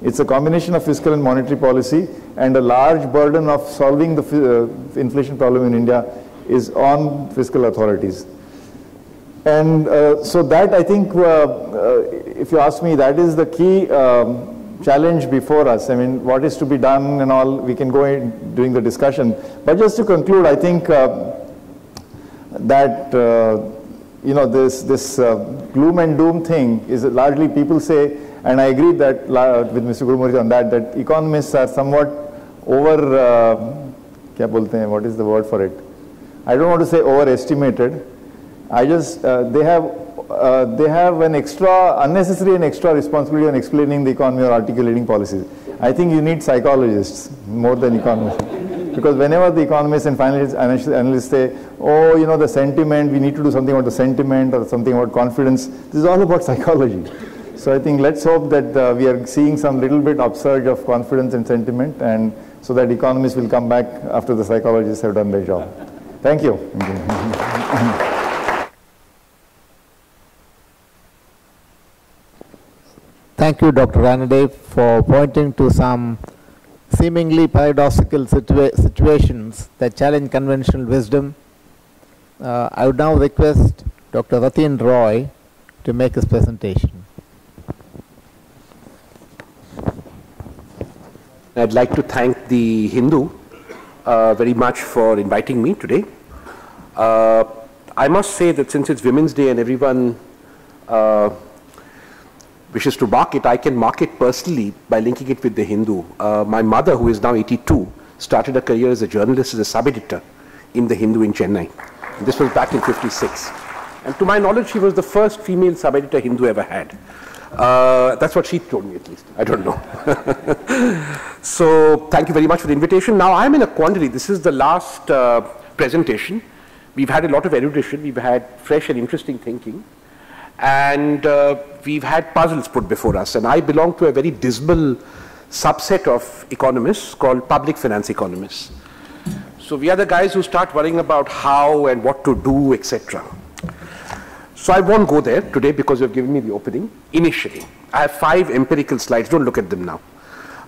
It's a combination of fiscal and monetary policy, and a large burden of solving the inflation problem in India is on fiscal authorities. And so that, I think, if you ask me, that is the key challenge before us. I mean, what is to be done and all, we can go in during the discussion. But just to conclude, I think that, this gloom and doom thing is largely people say, and I agree that with Mr. Gurumurthy on that economists are somewhat what is the word for it? I don't want to say overestimated. I just, they have an unnecessary and extra responsibility on explaining the economy or articulating policies. I think you need psychologists more than economists. Because whenever the economists and analysts say, oh, the sentiment, we need to do something about the sentiment or something about confidence, this is all about psychology. So I think let's hope that we are seeing some little bit upsurge of confidence and sentiment, and so that economists will come back after the psychologists have done their job. Thank you. Thank you, Dr. Anadare, for pointing to some seemingly paradoxical situations that challenge conventional wisdom. I would now request Dr. Ratin Roy to make his presentation. I'd like to thank the Hindu very much for inviting me today. I must say that since it's Women's Day and everyone wishes to mark it, I can mark it personally by linking it with the Hindu. My mother, who is now 82, started a career as a journalist, as a sub-editor in the Hindu in Chennai. And this was back in '56. And to my knowledge, she was the first female sub-editor Hindu ever had. That's what she told me, at least. I don't know. So thank you very much for the invitation. Now I'm in a quandary. This is the last presentation. We've had a lot of erudition. We've had fresh and interesting thinking. And we've had puzzles put before us. And I belong to a very dismal subset of economists called public finance economists. So we are the guys who start worrying about how and what to do, etc. So I won't go there today because you've given me the opening initially. I have 5 empirical slides. Don't look at them now.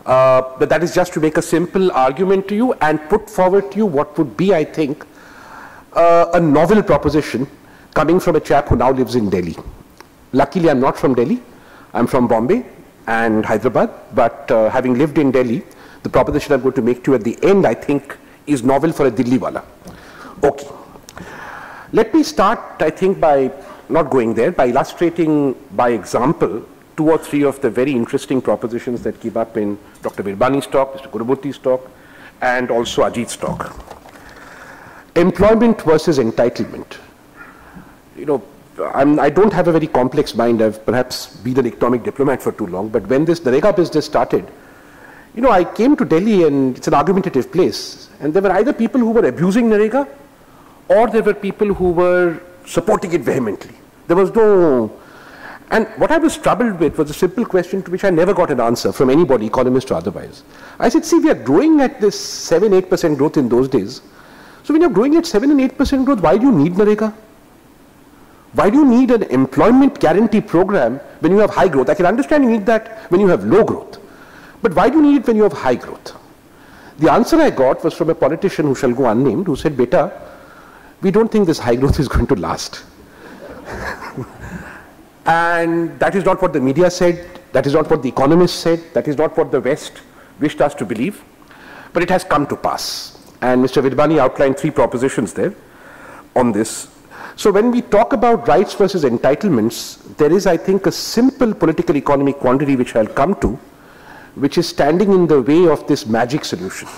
But that is just to make a simple argument to you and put forward to you what would be, I think, a novel proposition coming from a chap who now lives in Delhi. Luckily, I'm not from Delhi. I'm from Bombay and Hyderabad. But having lived in Delhi, the proposition I'm going to make to you at the end, I think, is novel for a Delhi wala. Okay. Let me start, I think, by not going there, by illustrating by example 2 or 3 of the very interesting propositions that came up in Dr. Virmani's talk, Mr. Gurumurthy's talk, and also Ajit's talk. Employment versus entitlement. You know, I don't have a very complex mind. I've perhaps been an economic diplomat for too long, but when this Narega business started, you know, I came to Delhi and it's an argumentative place, and there were either people who were abusing Narega or there were people who were supporting it vehemently. There was no... And what I was troubled with was a simple question to which I never got an answer from anybody, economist or otherwise. I said, see, we are growing at this 7-8% growth in those days. So when you're growing at 7 and 8% growth, why do you need Narega? Why do you need an employment guarantee program when you have high growth? I can understand you need that when you have low growth. But why do you need it when you have high growth? The answer I got was from a politician who shall go unnamed, who said, Beta, we don't think this high growth is going to last. And that is not what the media said, that is not what the economists said, that is not what the West wished us to believe, but it has come to pass. And Mr. Virmani outlined 3 propositions there on this. So when we talk about rights versus entitlements, there is, I think, a simple political economy quandary which I'll come to, which is standing in the way of this magic solution.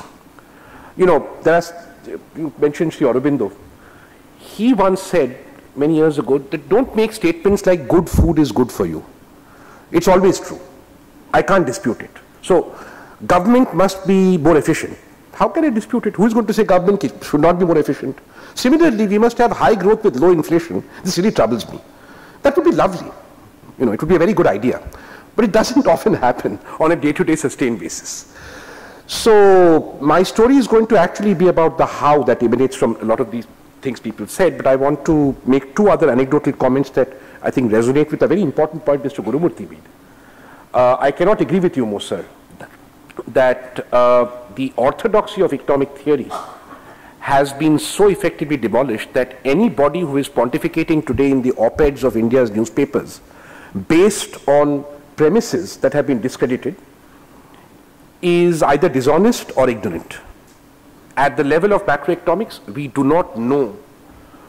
You know, you mentioned Sri Aurobindo. He once said, many years ago, that don't make statements like good food is good for you. It's always true. I can't dispute it. So, government must be more efficient. How can I dispute it? Who is going to say government should not be more efficient? Similarly, we must have high growth with low inflation. This really troubles me. That would be lovely. You know, it would be a very good idea. But it doesn't often happen on a day-to-day sustained basis. So, my story is going to actually be about the how that emanates from a lot of these things people said, but I want to make 2 other anecdotal comments that I think resonate with a very important point Mr. Gurumurthy made. I cannot agree with you more, sir, that the orthodoxy of economic theory has been so effectively demolished that anybody who is pontificating today in the op-eds of India's newspapers based on premises that have been discredited is either dishonest or ignorant. At the level of macroeconomics, we do not know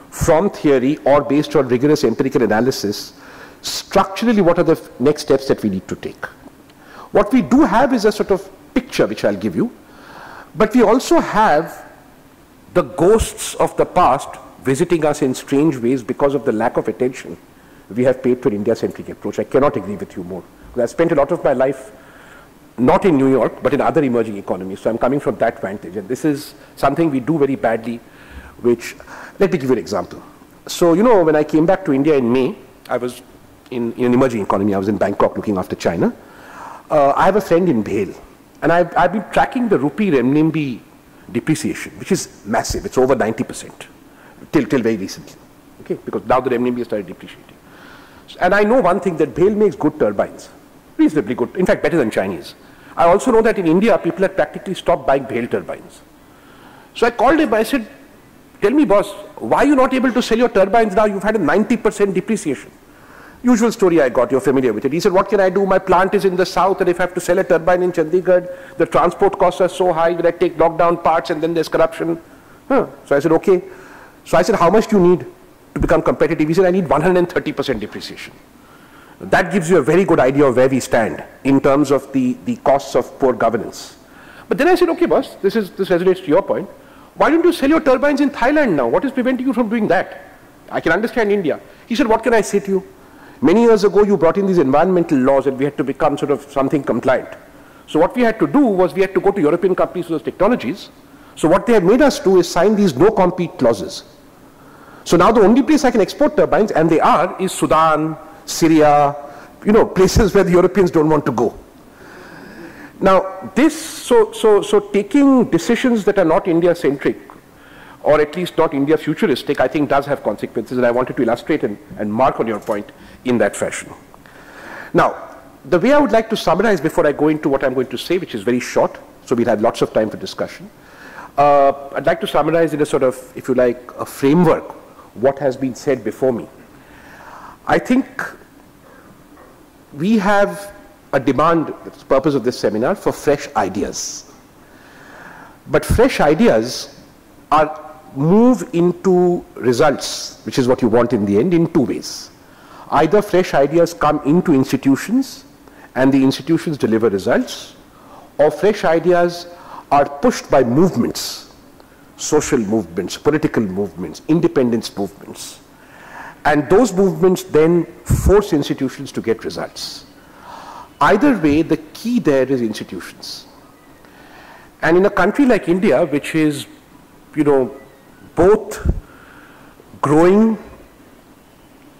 from theory or based on rigorous empirical analysis structurally what are the next steps that we need to take. What we do have is a sort of picture which I'll give you, but we also have the ghosts of the past visiting us in strange ways because of the lack of attention we have paid to an India-centric approach. I cannot agree with you more. I spent a lot of my life not in New York, but in other emerging economies. So I'm coming from that vantage. And this is something we do very badly, which, let me give you an example. So, you know, when I came back to India in May, I was in an emerging economy. I was in Bangkok looking after China. I have a friend in Bhel. And I've been tracking the rupee renminbi depreciation, which is massive. It's over 90% till very recently. Okay, because now the renminbi has started depreciating. And I know one thing, that Bhel makes good turbines. Reasonably good, in fact better than Chinese. I also know that in India, people have practically stopped buying Bhel turbines. So I called him, I said, tell me boss, why are you not able to sell your turbines now? You've had a 90% depreciation. Usual story I got, you're familiar with it. He said, what can I do? My plant is in the south, and if I have to sell a turbine in Chandigarh, the transport costs are so high that I take lockdown parts and then there's corruption. So I said, okay. So I said, how much do you need to become competitive? He said, I need 130% depreciation. That gives you a very good idea of where we stand in terms of the costs of poor governance. But then I said, okay boss, this resonates to your point. Why don't you sell your turbines in Thailand now? What is preventing you from doing that? I can understand India. He said, what can I say to you? Many years ago, you brought in these environmental laws and we had to become sort of something compliant. So what we had to do was we had to go to European companies with those technologies. So what they have made us do is sign these no-compete clauses. So now the only place I can export turbines, and they are, is Sudan, Syria, you know, places where the Europeans don't want to go. Now this, so taking decisions that are not India-centric, or at least not India-futuristic, I think does have consequences, and I wanted to illustrate and mark on your point in that fashion. Now, the way I would like to summarize before I go into what I'm going to say, which is very short, so we'll have lots of time for discussion. I'd like to summarize in a sort of, if you like, a framework, what has been said before me. I think we have a demand, that's the purpose of this seminar, for fresh ideas. But fresh ideas are move into results, which is what you want in the end, in two ways. Either fresh ideas come into institutions and the institutions deliver results, or fresh ideas are pushed by movements, social movements, political movements, independence movements. And those movements then force institutions to get results. Either way, the key there is institutions. And in a country like India, which is, both growing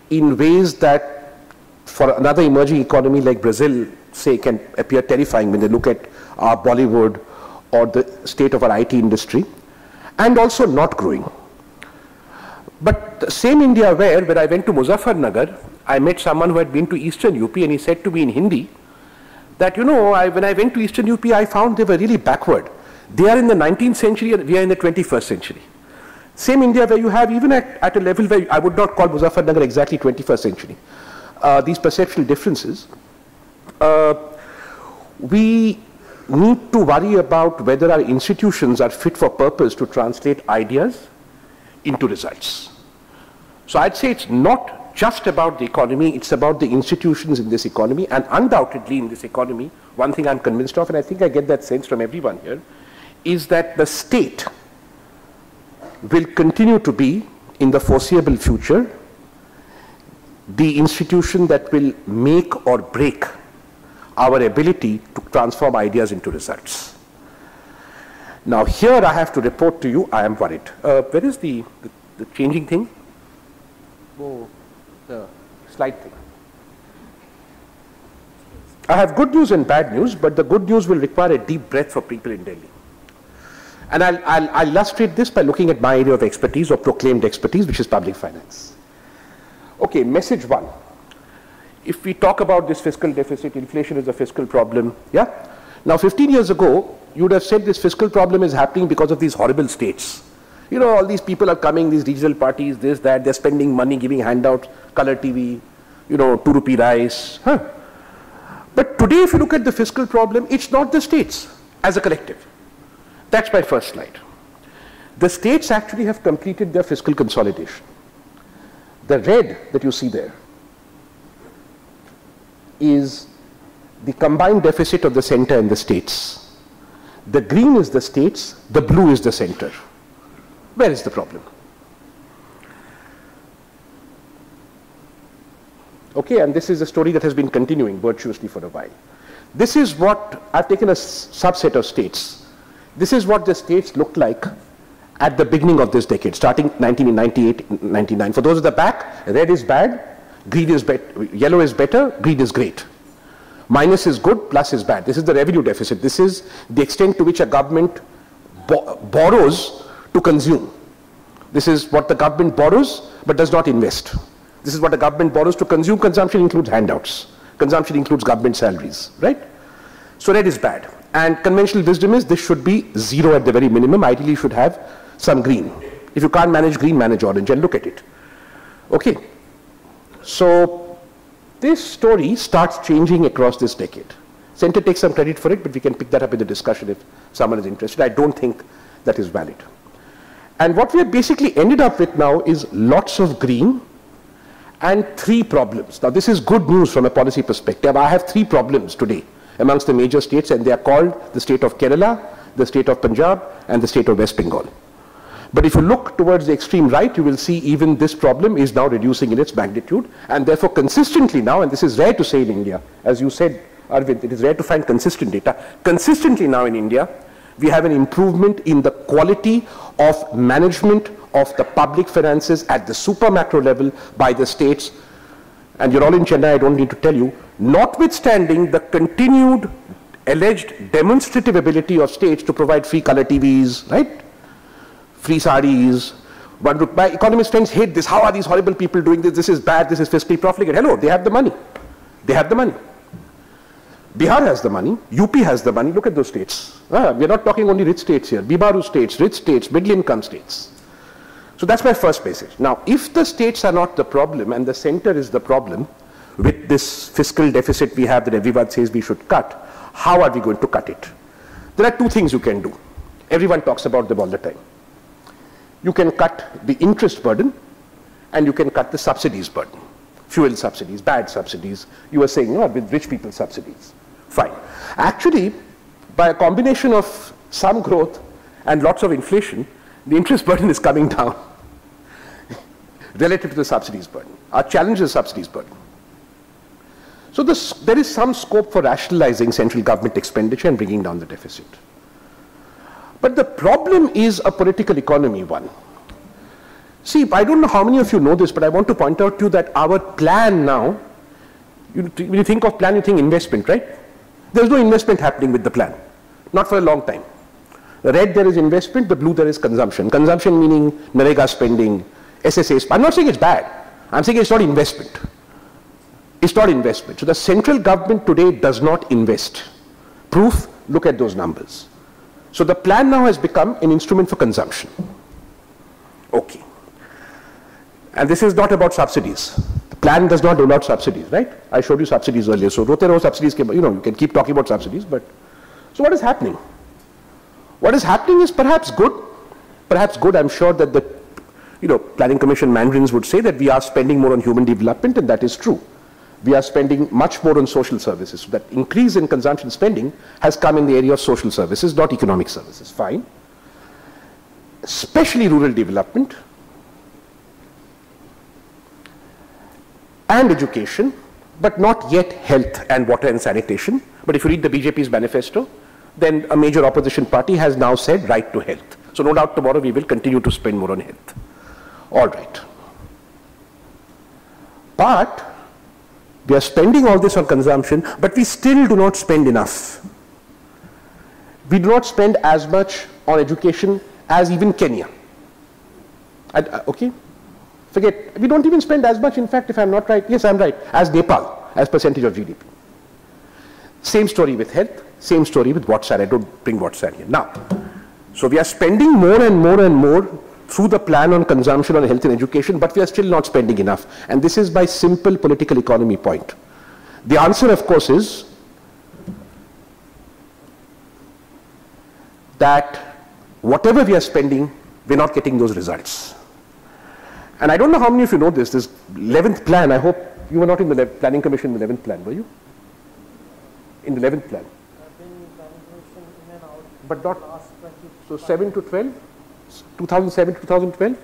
in ways that for another emerging economy like Brazil, say, can appear terrifying when they look at our Bollywood or the state of our IT industry, and also not growing. But the same India where, when I went to Muzaffarnagar, I met someone who had been to Eastern UP, and he said to me in Hindi that, when I went to Eastern UP, I found they were really backward. They are in the 19th century and we are in the 21st century. Same India where you have, even at a level where I would not call Muzaffarnagar exactly 21st century, these perceptual differences, we need to worry about whether our institutions are fit for purpose to translate ideas into results. So I'd say it's not just about the economy, it's about the institutions in this economy, and undoubtedly in this economy, one thing I'm convinced of, and I think I get that sense from everyone here, is that the state will continue to be, in the foreseeable future, the institution that will make or break our ability to transform ideas into results. Now here I have to report to you, I am worried. Where is the changing thing? Oh, the slide thing. I have good news and bad news, but the good news will require a deep breath for people in Delhi. And I'll illustrate this by looking at my area of expertise or proclaimed expertise, which is public finance. Okay, message one. If we talk about this fiscal deficit, inflation is a fiscal problem, yeah? Now 15 years ago, you would have said this fiscal problem is happening because of these horrible states. All these people are coming, these regional parties, this, that, they're spending money, giving handouts, color TV, 2 rupee rice. But today, if you look at the fiscal problem, it's not the states as a collective. That's my first slide. The states actually have completed their fiscal consolidation. The red that you see there is the combined deficit of the center and the states. The green is the states, the blue is the center. Where is the problem? Okay, and this is a story that has been continuing virtuously for a while. This is what, I've taken a subset of states. This is what the states looked like at the beginning of this decade, starting 1998, 99. For those at the back, red is bad, green is yellow is better, green is great. Minus is good, plus is bad. This is the revenue deficit. This is the extent to which a government borrows to consume. This is what the government borrows but does not invest. This is what the government borrows to consume. Consumption includes handouts. Consumption includes government salaries, right? So red is bad. And conventional wisdom is this should be zero at the very minimum. Ideally, you should have some green. If you can't manage green, manage orange, and look at it. Okay. So this story starts changing across this decade. Center takes some credit for it, but we can pick that up in the discussion if someone is interested. I don't think that is valid. And what we have basically ended up with now is lots of green and 3 problems. Now this is good news from a policy perspective. I have 3 problems today amongst the major states, and they are called the state of Kerala, the state of Punjab, and the state of West Bengal. But if you look towards the extreme right, you will see even this problem is now reducing in its magnitude, and therefore consistently now, and this is rare to say in India, as you said, Arvind, it is rare to find consistent data. Consistently now in India, we have an improvement in the quality of management of the public finances at the super macro level by the states. And you're all in Chennai, I don't need to tell you, notwithstanding the continued alleged demonstrative ability of states to provide free color TVs, right? Free saris. My economist friends hate this. How are these horrible people doing this? This is bad. This is fiscally profligate. Hello, they have the money. They have the money. Bihar has the money. UP has the money. Look at those states. We're not talking only rich states here. Bibaru states, rich states, middle income states. So that's my first message. Now, if the states are not the problem and the center is the problem with this fiscal deficit we have that everyone says we should cut, how are we going to cut it? There are 2 things you can do. Everyone talks about them all the time. you can cut the interest burden and you can cut the subsidies burden. Fuel subsidies, bad subsidies. You were saying, with rich people subsidies. Fine. Actually, by a combination of some growth and lots of inflation, the interest burden is coming down relative to the subsidies burden. Our challenge is subsidies burden. So there is some scope for rationalizing central government expenditure and bringing down the deficit. But the problem is a political economy one. See, I don't know how many of you know this, but I want to point out to you that our plan now, when you think of plan, you think investment, right? There's no investment happening with the plan. Not for a long time. The red there is investment, the blue there is consumption. Consumption meaning Narega spending, SSA. I'm not saying it's bad. I'm saying it's not investment. It's not investment. So the central government today does not invest. Proof, look at those numbers. So the plan now has become an instrument for consumption. Okay. And this is not about subsidies. The plan does not roll out subsidies, right? I showed you subsidies earlier. So rote roh subsidies, you can keep talking about subsidies, but so what is happening? What is happening is perhaps good. Perhaps good. I'm sure that the Planning Commission mandarins would say that we are spending more on human development, and that is true. We are spending much more on social services. So that increase in consumption spending has come in the area of social services, not economic services. Fine. Especially rural development and education, but not yet health and water and sanitation. But if you read the BJP's manifesto, then a major opposition party has now said right to health. So no doubt tomorrow we will continue to spend more on health. All right. But we are spending all this on consumption, but we still do not spend enough. We do not spend as much on education as even Kenya. Okay? Forget, we don't even spend as much, in fact, if I'm not right, yes, I'm right, as Nepal, as percentage of GDP. Same story with health, same story with WhatsApp. I don't bring WhatsApp here. Now, so we are spending more and more and more through the plan on consumption on health and education, but we are still not spending enough. And this is my simple political economy point. The answer, of course, is that whatever we are spending, we're not getting those results. And I don't know how many of you know this 11th plan. I hope you were not in the Planning Commission, the 11th plan, were you? In the 11th plan. I've been in Planning Commission in and out. But not, last 20. So 7 to 12? 2007 to 2012?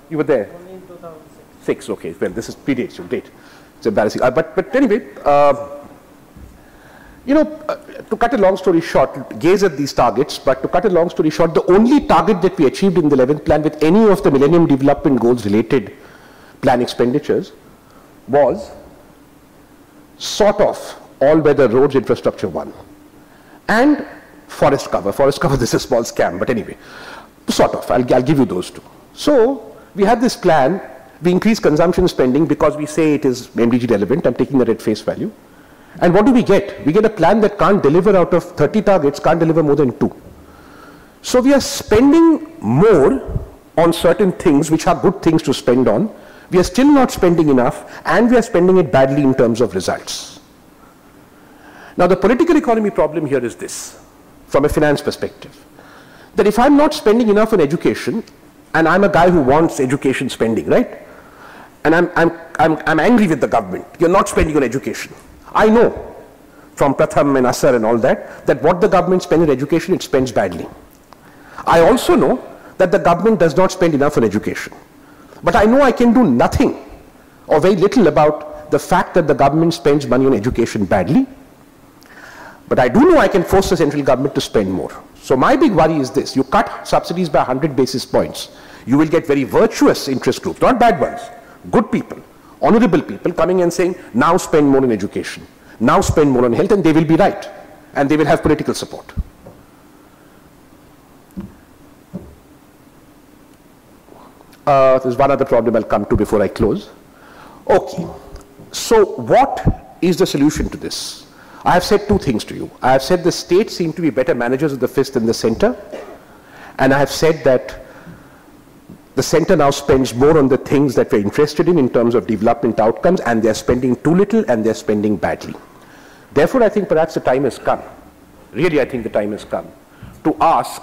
You were there? Only in 2006. 6, okay. Well, this is predates your date. It's embarrassing. But anyway, to cut a long story short, gaze at these targets, but to cut a long story short, the only target that we achieved in the 11th plan with any of the Millennium Development Goals related plan expenditures was sort of all-weather roads infrastructure 1 and forest cover. Forest cover, this is a small scam, but anyway, sort of. I'll give you those two. So we have this plan. We increase consumption spending because we say it is MDG relevant. I'm taking that at face value. And what do we get? We get a plan that can't deliver out of 30 targets, can't deliver more than 2. So we are spending more on certain things which are good things to spend on. We are still not spending enough, and we are spending it badly in terms of results. Now the political economy problem here is this, from a finance perspective, that if I'm not spending enough on education, and I'm a guy who wants education spending, right? And I'm angry with the government. You're not spending on education. I know from Pratham and Asar and all that what the government spends on education, it spends badly. I also know that the government does not spend enough on education. But I know I can do nothing or very little about the fact that the government spends money on education badly. But I do know I can force the central government to spend more. So my big worry is this: you cut subsidies by 100 basis points, you will get very virtuous interest groups, not bad ones, good people, honorable people coming and saying, now spend more on education, now spend more on health, and they will be right, and they will have political support. There's one other problem I'll come to before I close. Okay, so what is the solution to this? I have said two things to you. I have said the states seem to be better managers of the fist than the center, and I have said that the center now spends more on the things that we're interested in terms of development outcomes, and they're spending too little and they're spending badly. Therefore, I think perhaps the time has come, really I think the time has come, to ask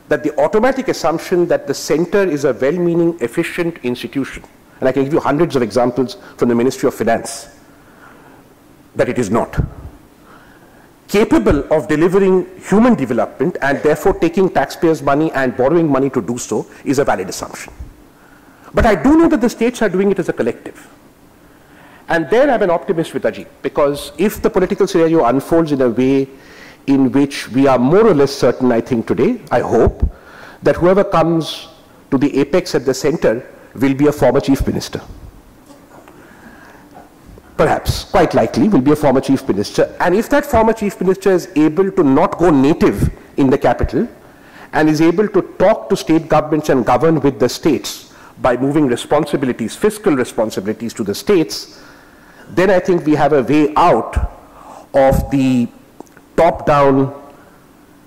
that the automatic assumption that the center is a well-meaning, efficient institution, and I can give you hundreds of examples from the Ministry of Finance, that it is not capable of delivering human development and therefore taking taxpayers' money and borrowing money to do so is a valid assumption. But I do know that the states are doing it as a collective. And there I'm an optimist with Ajit, because if the political scenario unfolds in a way in which we are more or less certain, I think today, I hope, that whoever comes to the apex at the center will be a former chief minister. Perhaps, quite likely, will be a former chief minister. And if that former chief minister is able to not go native in the capital and is able to talk to state governments and govern with the states by moving responsibilities, fiscal responsibilities to the states, then I think we have a way out of the top-down,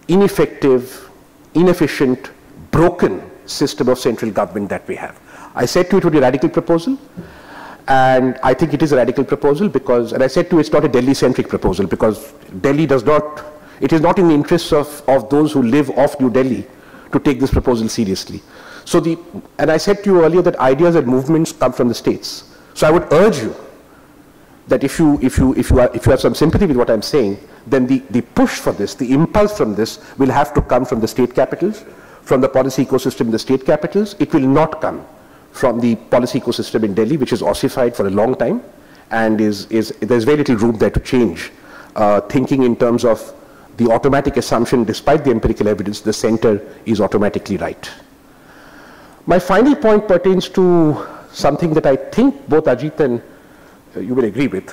ineffective, inefficient, broken system of central government that we have. I said to you it would be a radical proposal. And I think it is a radical proposal because, and I said to you, it's not a Delhi-centric proposal because Delhi does not, it is not in the interests of those who live off New Delhi to take this proposal seriously. So and I said to you earlier that ideas and movements come from the states. So I would urge you that if you have some sympathy with what I'm saying, then the push for this, the impulse from this will have to come from the state capitals, from the policy ecosystem in the state capitals. It will not come from the policy ecosystem in Delhi, which is ossified for a long time, and there's very little room there to change, thinking in terms of the automatic assumption, despite the empirical evidence, the center is automatically right. My final point pertains to something that I think both Ajit and you will agree with,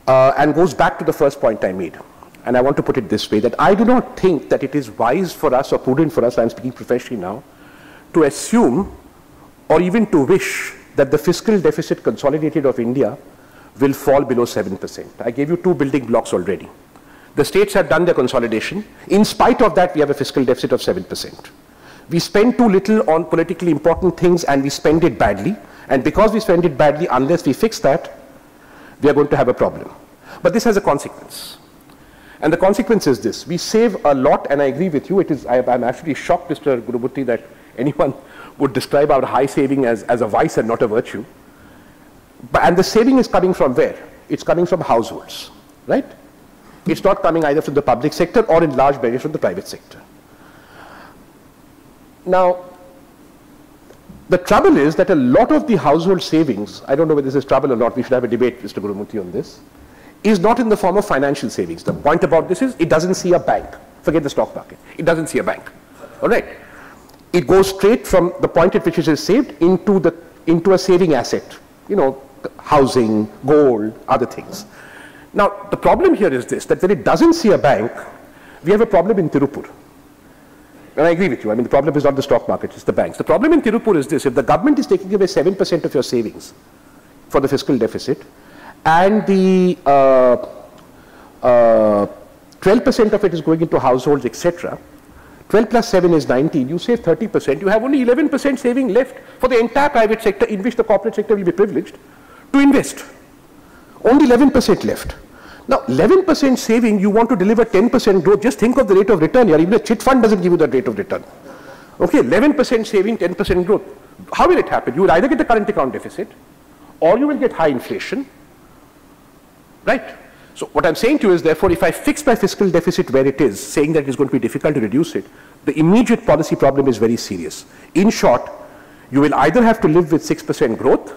and goes back to the first point I made. And I want to put it this way, that I do not think that it is wise for us or prudent for us, I'm speaking professionally now, to assume or even to wish that the fiscal deficit consolidated of India will fall below 7%. I gave you two building blocks already. The states have done their consolidation. In spite of that, we have a fiscal deficit of 7%. We spend too little on politically important things and we spend it badly. And because we spend it badly, unless we fix that, we are going to have a problem. But this has a consequence. And the consequence is this. We save a lot, and I agree with you. I'm actually shocked, Mr. Gurumurthy, that anyone would describe our high saving as a vice and not a virtue. And the saving is coming from where? It's coming from households, right? It's not coming either from the public sector or in large measure from the private sector. Now, the trouble is that a lot of the household savings, I don't know whether this is trouble or not, we should have a debate, Mr. Gurumurthy, on this, is not in the form of financial savings. The point about this is it doesn't see a bank. Forget the stock market. It doesn't see a bank. All right? It goes straight from the point at which it is saved into a saving asset, housing, gold, other things. Now, the problem here is this, that when it doesn't see a bank, we have a problem in Tirupur. And I agree with you. I mean, the problem is not the stock market, it's the banks. The problem in Tirupur is this. If the government is taking away 7% of your savings for the fiscal deficit, and the 12% of it is going into households, etc., 12 plus 7 is 19, you save 30%, you have only 11% saving left for the entire private sector, in which the corporate sector will be privileged, to invest. Only 11% left. Now, 11% saving, you want to deliver 10% growth, just think of the rate of return here. Even a chit fund doesn't give you that rate of return. Okay, 11% saving, 10% growth. How will it happen? You will either get the current account deficit, or you will get high inflation, right? So what I'm saying to you is, therefore, if I fix my fiscal deficit where it is, saying that it's going to be difficult to reduce it, the immediate policy problem is very serious. In short, you will either have to live with 6% growth,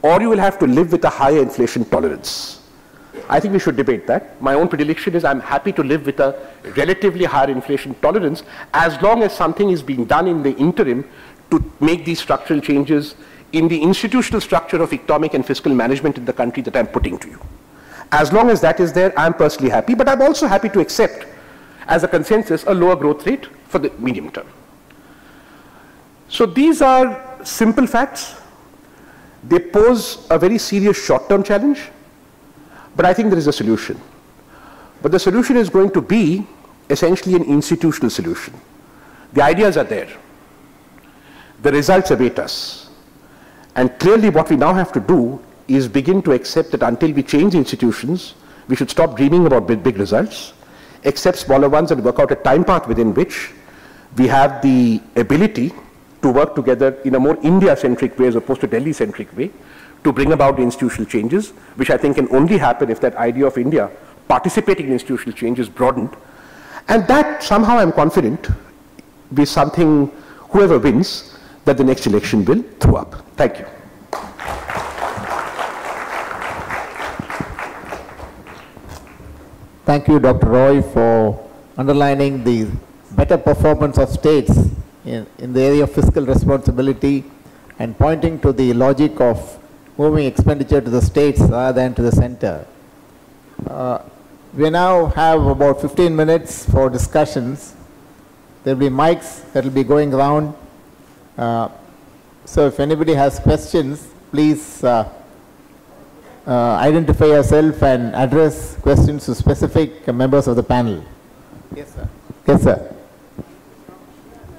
or you will have to live with a higher inflation tolerance. I think we should debate that. My own predilection is I'm happy to live with a relatively higher inflation tolerance as long as something is being done in the interim to make these structural changes in the institutional structure of economic and fiscal management in the country that I'm putting to you. As long as that is there, I'm personally happy, but I'm also happy to accept as a consensus a lower growth rate for the medium term. So these are simple facts. They pose a very serious short-term challenge, but I think there is a solution. But the solution is going to be essentially an institutional solution. The ideas are there. The results await us. And clearly what we now have to do is begin to accept that until we change institutions, we should stop dreaming about big results, accept smaller ones, and work out a time path within which we have the ability to work together in a more India-centric way as opposed to Delhi-centric way to bring about institutional changes, which I think can only happen if that idea of India participating in institutional change is broadened. And that somehow I'm confident be something, whoever wins, that the next election will throw up. Thank you. Thank you, Dr. Roy, for underlining the better performance of states in the area of fiscal responsibility and pointing to the logic of moving expenditure to the states rather than to the center. We now have about 15 minutes for discussions. There will be mics that will be going around. So if anybody has questions, please identify yourself and address questions to specific members of the panel. Yes, sir. Yes, sir.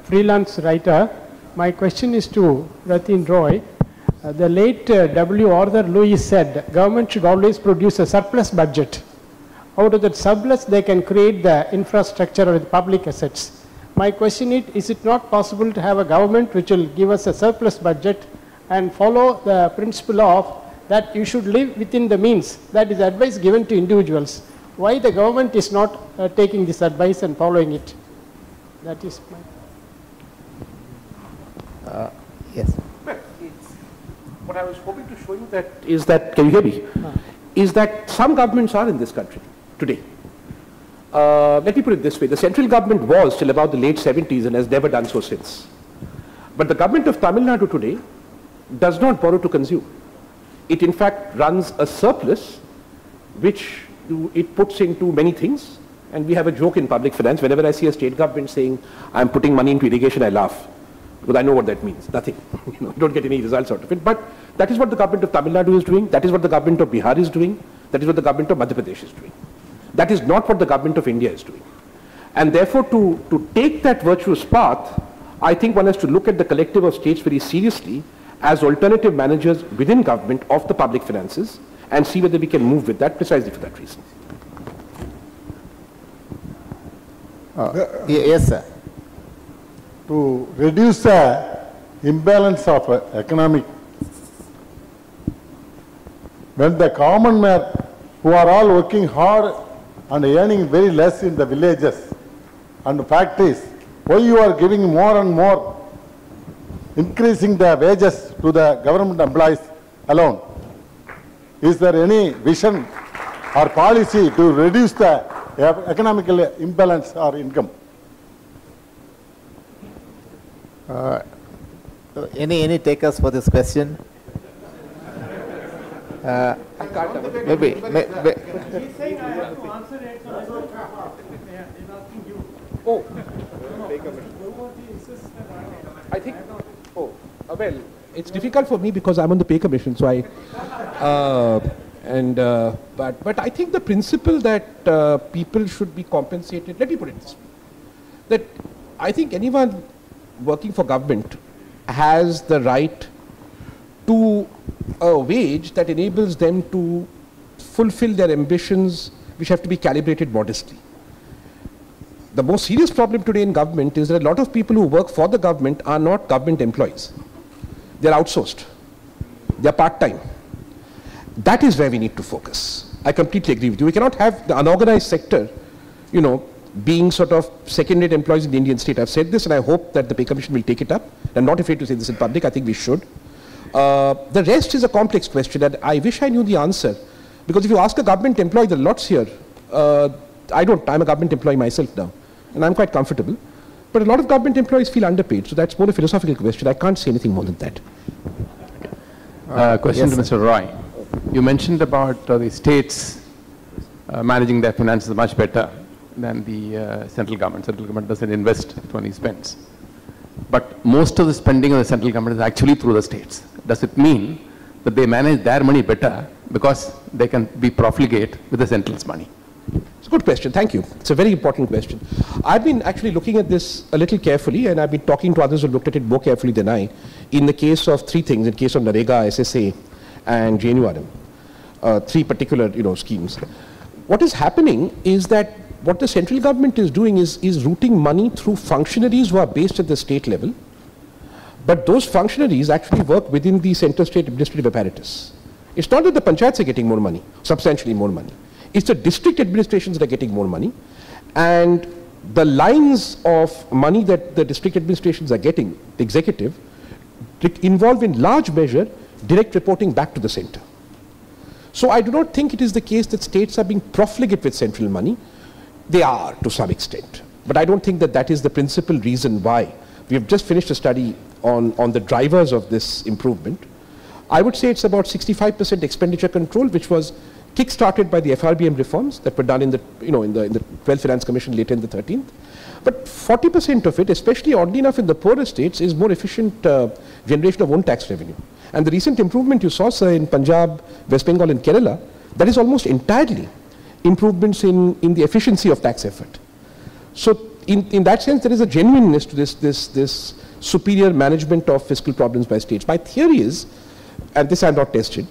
Freelance writer. My question is to Ratin Roy. The late W. Arthur Lewis said government should always produce a surplus budget. Out of that surplus, they can create the infrastructure or the public assets. My question is it not possible to have a government which will give us a surplus budget and follow the principle of that you should live within the means? That is advice given to individuals. Why the government is not taking this advice and following it? That is my... Yes. Well, what I was hoping to show you is that, can you hear me? Is that some governments are in this country today. Let me put it this way. The central government was till about the late 70s and has never done so since. But the government of Tamil Nadu today does not borrow to consume. It in fact runs a surplus which it puts into many things. And we have a joke in public finance. Whenever I see a state government saying, I'm putting money into irrigation, I laugh. Because I know what that means. Nothing. You don't get any results out of it. But that is what the government of Tamil Nadu is doing. That is what the government of Bihar is doing. That is what the government of Madhya Pradesh is doing. That is not what the government of India is doing. And therefore, to take that virtuous path, I think one has to look at the collective of states very seriously as alternative managers within government of the public finances and see whether we can move with that precisely for that reason. Yes, sir. To reduce the imbalance of economic, when the common man who are all working hard and earning very less in the villages and factories, why you are giving more and more, increasing the wages to the government employees alone? Is there any vision or policy to reduce the economical imbalance or income? Any takers for this question? Maybe. He's saying I have to answer it, so I don't have he's asking you. Oh. I think, well, it's difficult for me because I'm on the pay commission, so but I think the principle that people should be compensated, let me put it this way, that I think anyone working for government has the right to a wage that enables them to fulfill their ambitions, which have to be calibrated modestly. The most serious problem today in government is that a lot of people who work for the government are not government employees. They're outsourced. They're part-time. That is where we need to focus. I completely agree with you. We cannot have the unorganized sector, being sort of second-rate employees in the Indian state. I've said this and I hope that the Pay Commission will take it up. I'm not afraid to say this in public. I think we should. The rest is a complex question and I wish I knew the answer. Because if you ask a government employee, there are lots here. I'm a government employee myself now. And I'm quite comfortable. But a lot of government employees feel underpaid. So that's more a philosophical question. I can't say anything more than that. Question to Mr. Roy. You mentioned about the states managing their finances much better than the central government. Central government doesn't invest, it only spends. But most of the spending of the central government is actually through the states. Does it mean that they manage their money better because they can be profligate with the central's money? It's a good question. Thank you. It's a very important question. I've been actually looking at this a little carefully and I've been talking to others who looked at it more carefully than I. In the case of three things, in case of Narega, SSA and JNURM, three particular schemes. What is happening is that what the central government is doing is routing money through functionaries who are based at the state level, but those functionaries actually work within the center-state administrative apparatus. It's not that the panchayats are getting more money, substantially more money. It's the district administrations that are getting more money, and the lines of money that the district administrations are getting, the executive, involve in large measure direct reporting back to the center. So I do not think it is the case that states are being profligate with central money. They are to some extent, but I don't think that that is the principal reason why. We have just finished a study on the drivers of this improvement. I would say it's about 65% expenditure control, which was kick-started by the FRBM reforms that were done in the 12th Finance Commission later in the 13th. But 40% of it, especially oddly enough in the poorer states, is more efficient generation of own tax revenue. And the recent improvement you saw, sir, in Punjab, West Bengal and Kerala, that is almost entirely improvements in the efficiency of tax effort. So in that sense, there is a genuineness to this superior management of fiscal problems by states. My theory is, and this I have not tested,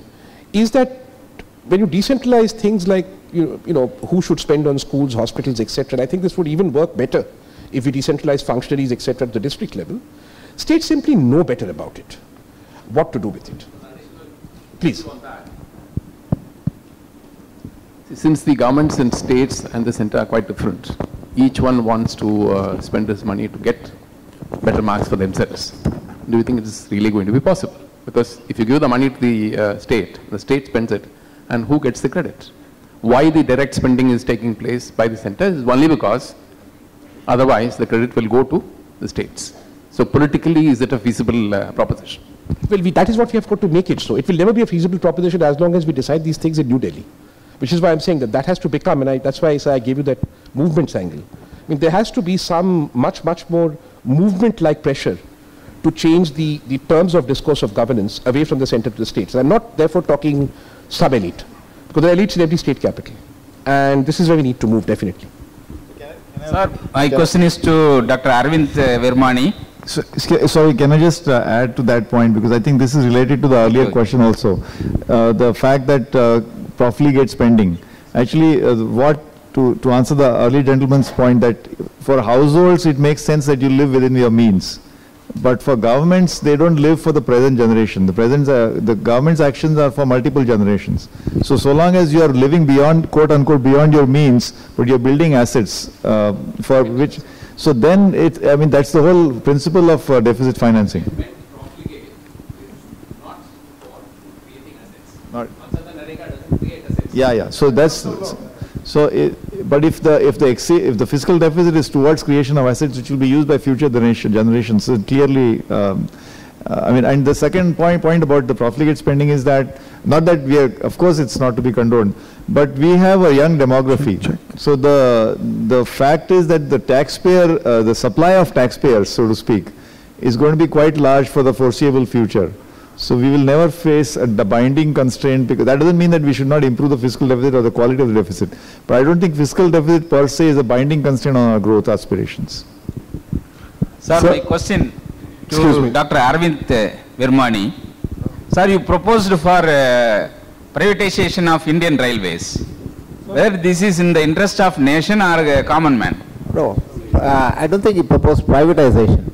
is that when you decentralize things like who should spend on schools, hospitals, etc., and I think this would even work better if we decentralize functionaries, etc., at the district level. States simply know better about it, what to do with it. Please. Since the governments and states and the center are quite different, each one wants to spend this money to get better marks for themselves. Do you think it is really going to be possible? Because if you give the money to the state spends it, and who gets the credit? Why the direct spending is taking place by the center is only because otherwise the credit will go to the states. So politically, is it a feasible proposition? Well, that is what we have got to make it so. It will never be a feasible proposition as long as we decide these things in New Delhi. Which is why I'm saying that has to become, and that's why I say I gave you that movements angle. I mean, there has to be some much more movement-like pressure to change the terms of discourse of governance away from the center to the states. I'm not therefore talking sub-elite, because there are elites in every state capital. And this is where we need to move, definitely. Sir, my question is to Dr. Arvind Virmani. Sorry, can I just add to that point, because I think this is related to the earlier question also. The fact that profligate spending. Actually, to answer the early gentleman's point, that for households it makes sense that you live within your means. But for governments, they don't live for the present generation. The government's actions are for multiple generations. So long as you are living beyond, quote unquote, beyond your means, but you're building assets for which, so then that's the whole principle of deficit financing. Yeah. So that's but if the fiscal deficit is towards creation of assets which will be used by future generations, so clearly, and the second point about the profligate spending is that not that we are, of course, it's not to be condoned, but we have a young demography. So the fact is that the taxpayer, the supply of taxpayers, so to speak, is going to be quite large for the foreseeable future. So we will never face the binding constraint, because that doesn't mean that we should not improve the fiscal deficit or the quality of the deficit. But I don't think fiscal deficit per se is a binding constraint on our growth aspirations. Sir, my question to Dr. Arvind Virmani. Sir, you proposed for privatization of Indian railways. Whether this is in the interest of nation or common man? No, I don't think he proposed privatization.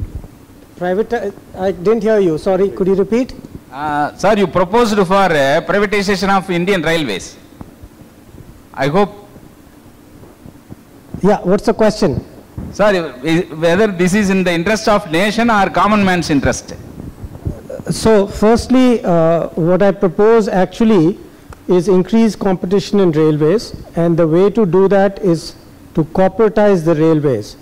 I didn't hear you. Sorry, could you repeat? Sir, you proposed for privatization of Indian railways. I hope. Yeah, what's the question? Sir, whether this is in the interest of nation or common man's interest? So, firstly, what I propose actually is increase competition in railways, and the way to do that is to corporatize the railways.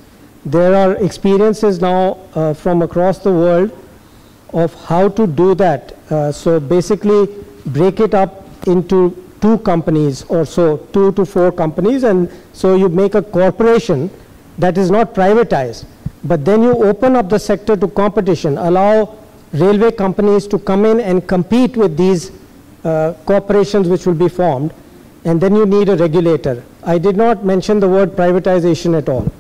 There are experiences now from across the world of how to do that. So basically break it up into 2 companies or so, 2 to 4 companies, and so you make a corporation that is not privatized. But then you open up the sector to competition, allow railway companies to come in and compete with these corporations which will be formed, and then you need a regulator. I did not mention the word privatization at all.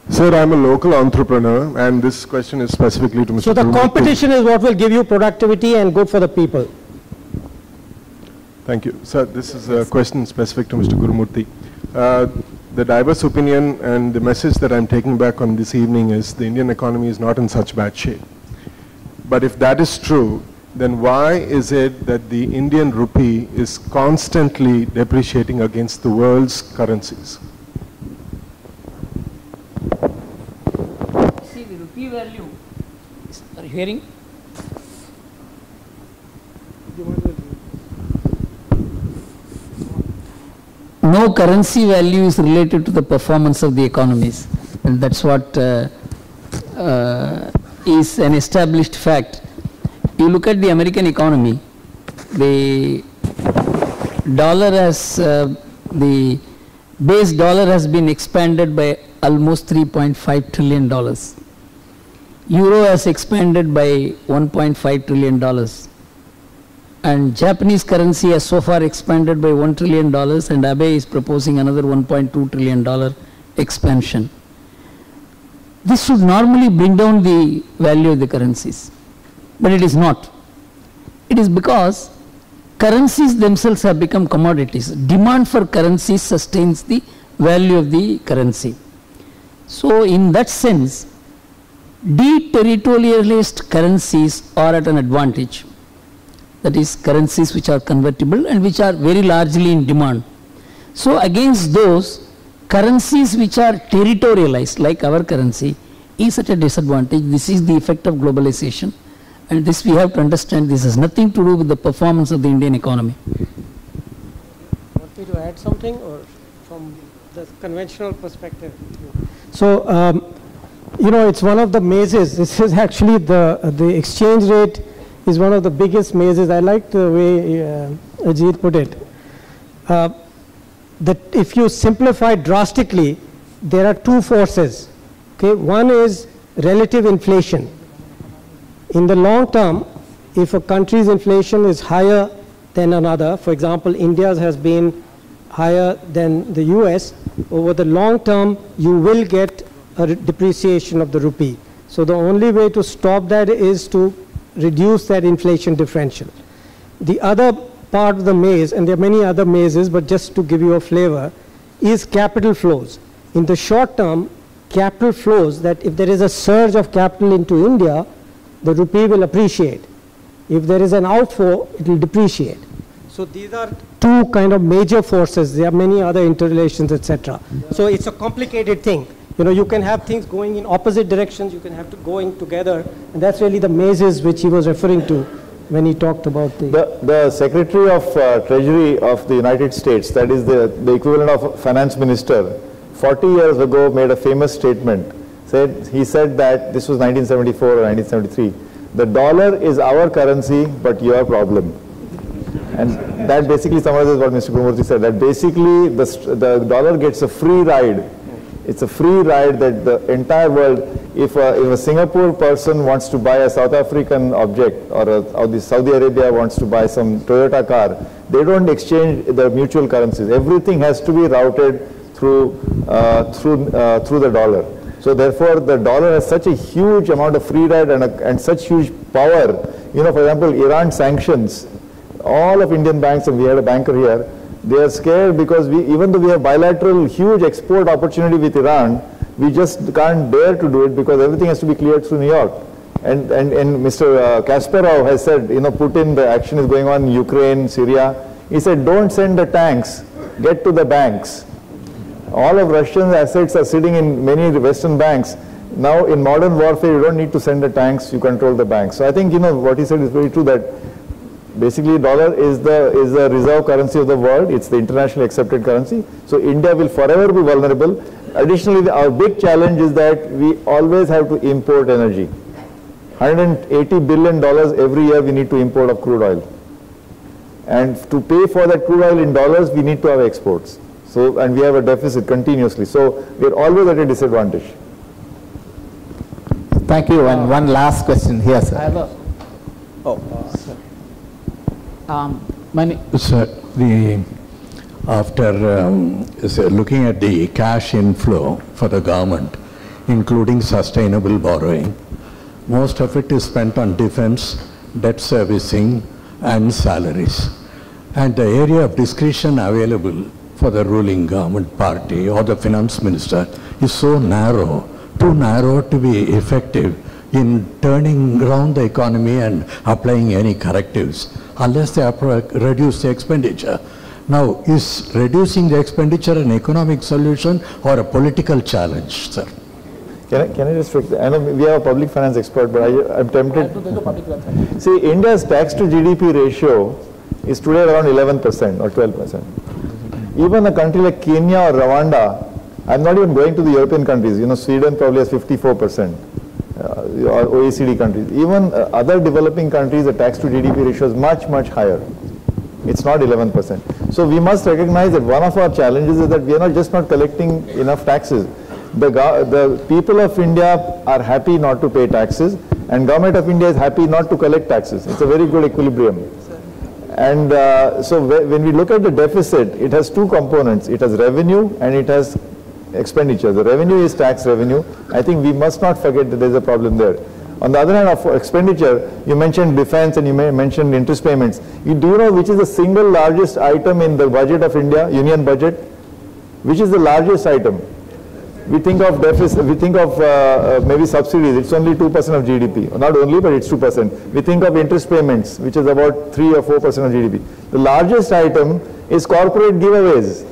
Sir, I'm a local entrepreneur, and this question is specifically to Mr. So the competition is what will give you productivity and good for the people. Thank you. Sir, this is a question specific to Mr. Gurumurthy. the diverse opinion and the message that I'm taking back on this evening is the Indian economy is not in such bad shape. But if that is true, then why is it that the Indian rupee is constantly depreciating against the world's currencies? See, the rupee value, are you hearing? No currency value is related to the performance of the economies, and that's what is an established fact. You look at the American economy, the dollar has, the base dollar has been expanded by almost $3.5 trillion. Euro has expanded by $1.5 trillion. And Japanese currency has so far expanded by $1 trillion, and Abe is proposing another $1.2 trillion expansion. This should normally bring down the value of the currencies, but it is not. It is because currencies themselves have become commodities. Demand for currencies sustains the value of the currency. So in that sense, deterritorialized currencies are at an advantage. That is, currencies which are convertible and which are very largely in demand. So against those, currencies which are territorialized, like our currency, is at a disadvantage. This is the effect of globalization, and this we have to understand. This has nothing to do with the performance of the Indian economy. Want me to add something, or from the conventional perspective? So, you know, it's one of the mazes. This is actually the exchange rate is one of the biggest mazes. I like the way Ajit put it. That if you simplify drastically, there are two forces. Okay, one is relative inflation. In the long term, if a country's inflation is higher than another, for example, India's has been higher than the US, over the long term, you will get a depreciation of the rupee. So the only way to stop that is to reduce that inflation differential. The other part of the maze, and there are many other mazes, but just to give you a flavor, is capital flows. In the short term, capital flows, that if there is a surge of capital into India, the rupee will appreciate. If there is an outflow, it will depreciate. So these are two kind of major forces. There are many other interrelations, etc. So it's a complicated thing. You know, you can have things going in opposite directions, you can have to going together, and that's really the mazes which he was referring to when he talked about the Secretary of Treasury of the United States, that is the equivalent of Finance Minister, 40 years ago made a famous statement. He said that, this was 1974 or 1973, the dollar is our currency but your problem. And that basically summarizes what Mr. Kumurthy said, that basically the dollar gets a free ride. It's a free ride that the entire world, if a Singapore person wants to buy a South African object, or the Saudi Arabia wants to buy some Toyota car, they don't exchange the mutual currencies. Everything has to be routed through the dollar. So therefore, the dollar has such a huge amount of free ride and such huge power. You know, for example, Iran sanctions all of Indian banks, and we had a banker here. They are scared because even though we have bilateral huge export opportunity with Iran, we just can't dare to do it because everything has to be cleared through New York. And Mr. Kasparov has said, you know, Putin, the action is going on in Ukraine, Syria. He said, don't send the tanks, get to the banks. All of Russian assets are sitting in many Western banks. Now in modern warfare, you don't need to send the tanks, you control the banks. So I think, you know, what he said is very true, that basically dollar is the reserve currency of the world. It's the internationally accepted currency. So India will forever be vulnerable. Additionally, our big challenge is that we always have to import energy. $180 billion every year we need to import of crude oil. And to pay for that crude oil in dollars, we need to have exports. So, and we have a deficit continuously. So we're always at a disadvantage. Thank you. And one last question here, sir. I have a, Sir, after looking at the cash inflow for the government, including sustainable borrowing, most of it is spent on defense, debt servicing, and salaries. And the area of discretion available for the ruling government party or the finance minister is so narrow, too narrow to be effective in turning around the economy and applying any correctives, unless they reduce the expenditure. Now, is reducing the expenditure an economic solution or a political challenge, sir? Can I just, I know we have a public finance expert, but I'm tempted. See, India's tax to GDP ratio is today around 11% or 12%. Even a country like Kenya or Rwanda, I'm not even going to the European countries, Sweden probably has 54%, or OECD countries. Even other developing countries, the tax to GDP ratio is much, much higher. It's not 11%. So we must recognize that one of our challenges is that we are just not collecting enough taxes. The people of India are happy not to pay taxes, and government of India is happy not to collect taxes. It's a very good equilibrium. And so when we look at the deficit, it has two components. It has revenue and it has expenditure. The revenue is tax revenue. I think we must not forget that there is a problem there. On the other hand, of expenditure, you mentioned defense and you mentioned interest payments. Do you know which is the single largest item in the budget of India, union budget? Which is the largest item? We think of deficit, we think of maybe subsidies, it's only 2% of GDP. Not only, but it's 2%. We think of interest payments, which is about 3 or 4% of GDP. The largest item is corporate giveaways.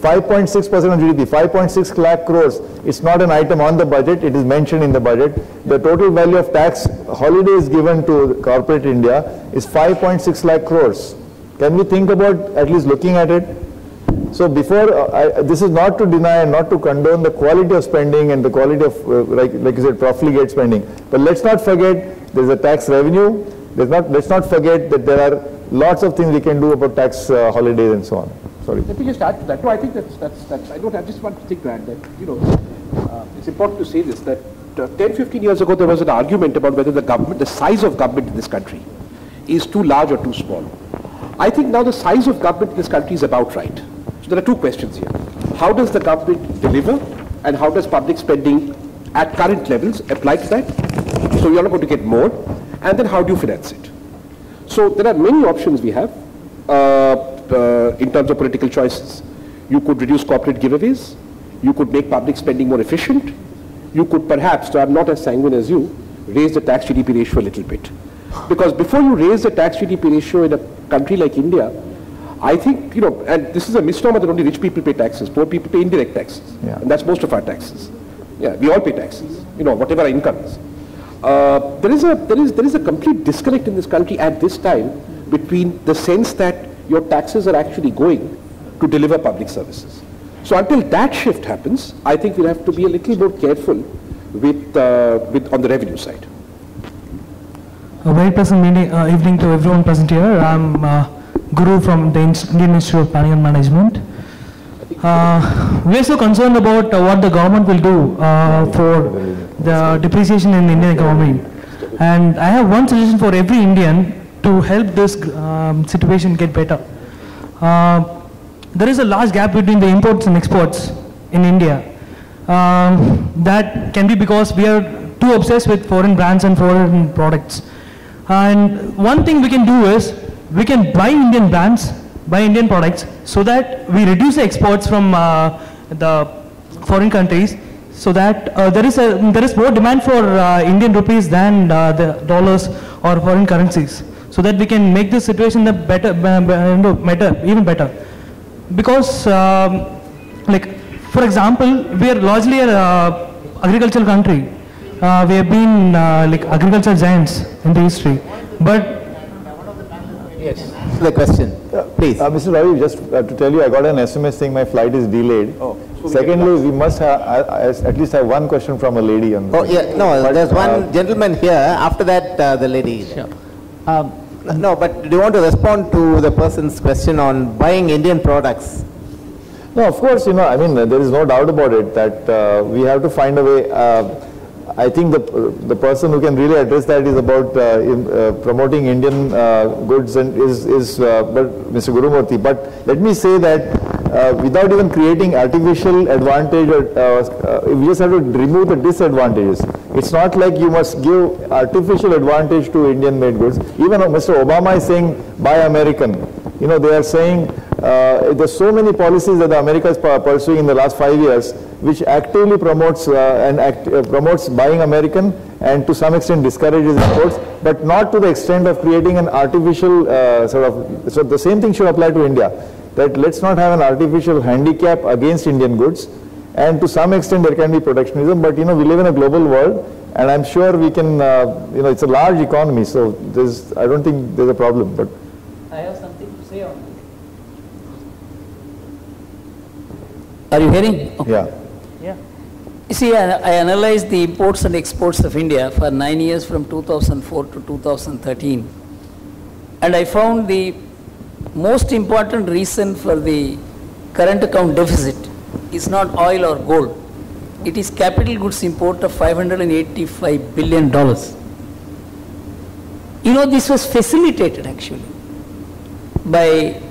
5.6% of GDP, 5.6 lakh crores. It's not an item on the budget, it is mentioned in the budget. The total value of tax holidays given to corporate India is 5.6 lakh crores. Can we think about at least looking at it? So before, this is not to deny and not to condone the quality of spending and the quality of, like you said, profligate spending. But let's not forget there's a tax revenue. Let's not forget that there are lots of things we can do about tax holidays and so on. Sorry. Let me just add to that. No, I think I just want to think to add that, it's important to say this, that 10, 15 years ago there was an argument about whether the size of government in this country is too large or too small. I think now the size of government in this country is about right. So there are two questions here. How does the government deliver, and how does public spending at current levels apply to that? So you're not going to get more, and then how do you finance it? So there are many options we have. In terms of political choices. You could reduce corporate giveaways, you could make public spending more efficient, you could perhaps, so I'm not as sanguine as you, raise the tax GDP ratio a little bit. Because before you raise the tax GDP ratio in a country like India, I think, and this is a misnomer that only rich people pay taxes, poor people pay indirect taxes, and that's most of our taxes. Yeah, we all pay taxes, whatever our income is. There is a complete disconnect in this country at this time between the sense that your taxes are actually going to deliver public services. So until that shift happens, I think we'll have to be a little more careful with on the revenue side. A very pleasant evening to everyone present here. I'm Guru from the Indian Institute of Planning and Management. We are so concerned about what the government will do for the depreciation in the Indian economy. And I have one suggestion for every Indian to help this situation get better. There is a large gap between the imports and exports in India. That can be because we are too obsessed with foreign brands and foreign products. And one thing we can do is, we can buy Indian brands, buy Indian products, so that we reduce the exports from the foreign countries, so that there is more demand for Indian rupees than the dollars or foreign currencies, so that we can make this situation even better. Because, for example, we are largely an agricultural country. We have been agricultural giants in the history. But yes, the question, please. Mr. Ravi, just to tell you, I got an SMS saying my flight is delayed. Secondly, we must have, at least have one question from a lady. There's one gentleman here. After that, the lady. Sure. No, but do you want to respond to the person's question on buying Indian products? No, of course, there is no doubt about it that we have to find a way. I think the person who can really address that is about promoting Indian goods and is Mr. Gurumurthy. But let me say that without even creating artificial advantage, we just have to remove the disadvantages. It's not like you must give artificial advantage to Indian-made goods. Even Mr. Obama is saying buy American. They are saying there's so many policies that America is pursuing in the last 5 years, which actively promotes promotes buying American and to some extent discourages imports, but not to the extent of creating an artificial so the same thing should apply to India, that let's not have an artificial handicap against Indian goods, and to some extent there can be protectionism, but we live in a global world, and I'm sure we can, it's a large economy, so I don't think there's a problem. But I have something to say on this. Are you hearing? Okay. Yeah. You see, I analyzed the imports and exports of India for 9 years from 2004 to 2013, and I found the most important reason for the current account deficit is not oil or gold. It is capital goods import of $585 billion. This was facilitated actually by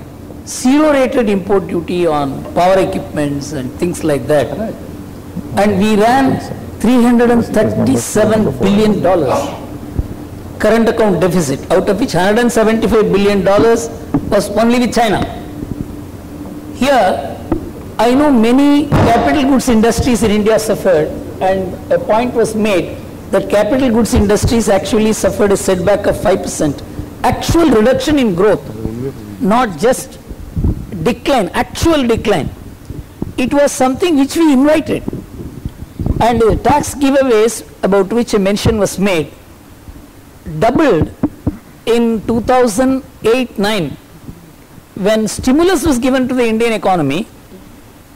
zero-rated import duty on power equipments and things like that. And we ran $337 billion current account deficit, out of which $175 billion was only with China. Here, I know many capital goods industries in India suffered, and a point was made that capital goods industries actually suffered a setback of 5%. Actual reduction in growth, not just decline, actual decline. It was something which we invited. And the tax giveaways about which a mention was made doubled in 2008-9 when stimulus was given to the Indian economy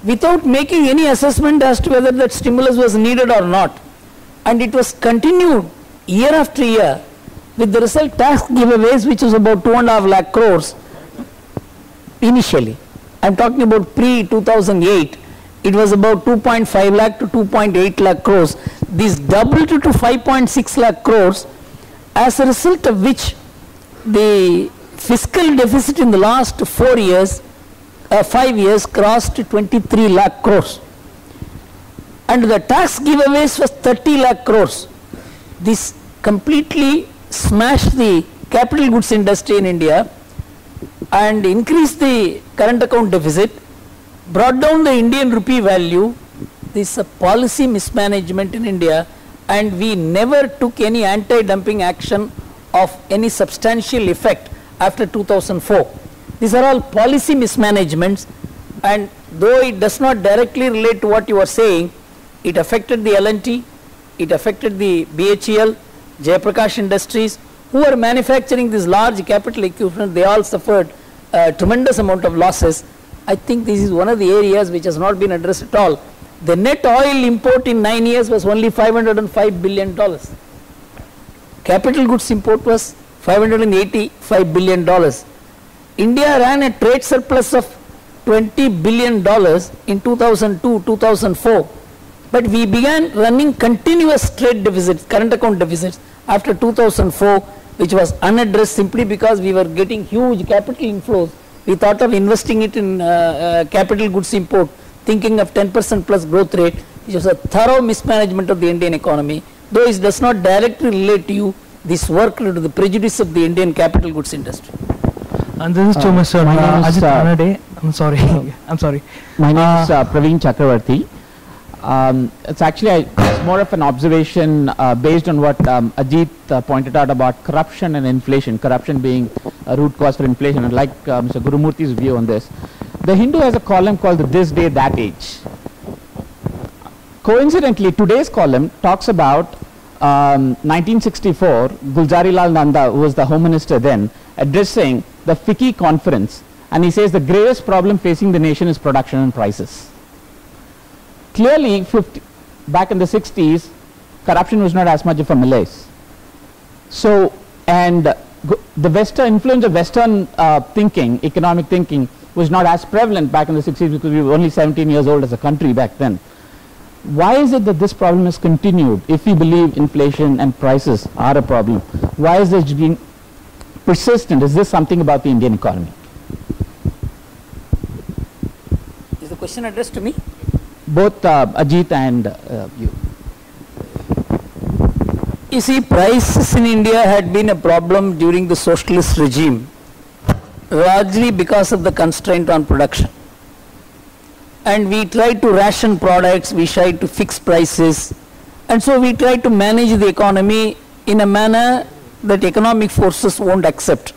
without making any assessment as to whether that stimulus was needed or not. And it was continued year after year, with the result tax giveaways which was about 2.5 lakh crores initially. I am talking about pre-2008. It was about 2.5 lakh to 2.8 lakh crores. This doubled to 5.6 lakh crores, as a result of which the fiscal deficit in the last 5 years crossed 23 lakh crores. And the tax giveaways was 30 lakh crores. This completely smashed the capital goods industry in India and increased the current account deficit, brought down the Indian rupee value. This is a policy mismanagement in India, and we never took any anti-dumping action of any substantial effect after 2004. These are all policy mismanagements, and though it does not directly relate to what you are saying, it affected the L&T, it affected the BHEL, Jayaprakash Industries, who are manufacturing this large capital equipment. They all suffered a tremendous amount of losses. I think this is one of the areas which has not been addressed at all. The net oil import in 9 years was only $505 billion. Capital goods import was $585 billion. India ran a trade surplus of $20 billion in 2002-2004. But we began running continuous trade deficits, current account deficits, after 2004, which was unaddressed simply because we were getting huge capital inflows. We thought of investing it in capital goods import, thinking of 10% plus growth rate, which was a thorough mismanagement of the Indian economy. Though it does not directly relate to you, this worked to the prejudice of the Indian capital goods industry. And this is to Mr. Ajit Anade. I'm sorry. I'm sorry. My name is Praveen Chakravarti. It's actually it's more of an observation based on what Ajit pointed out about corruption and inflation, corruption being a root cause for inflation. I'd like Mr. Gurumurthy's view on this. The Hindu has a column called the This Day, That Age. Coincidentally, today's column talks about 1964, Gulzarilal Nanda, who was the Home Minister then, addressing the FICCI conference, and he says the gravest problem facing the nation is production and prices. Clearly, back in the 60s, corruption was not as much of a malaise. So, and the Western influence of Western thinking, economic thinking, was not as prevalent back in the 60s because we were only 17 years old as a country back then. Why is it that this problem has continued? If we believe inflation and prices are a problem, why is this being persistent? Is this something about the Indian economy? Is the question addressed to me? Both Ajit and you. You see, prices in India had been a problem during the socialist regime, largely because of the constraint on production. And we tried to ration products, we tried to fix prices, and so we tried to manage the economy in a manner that economic forces won't accept.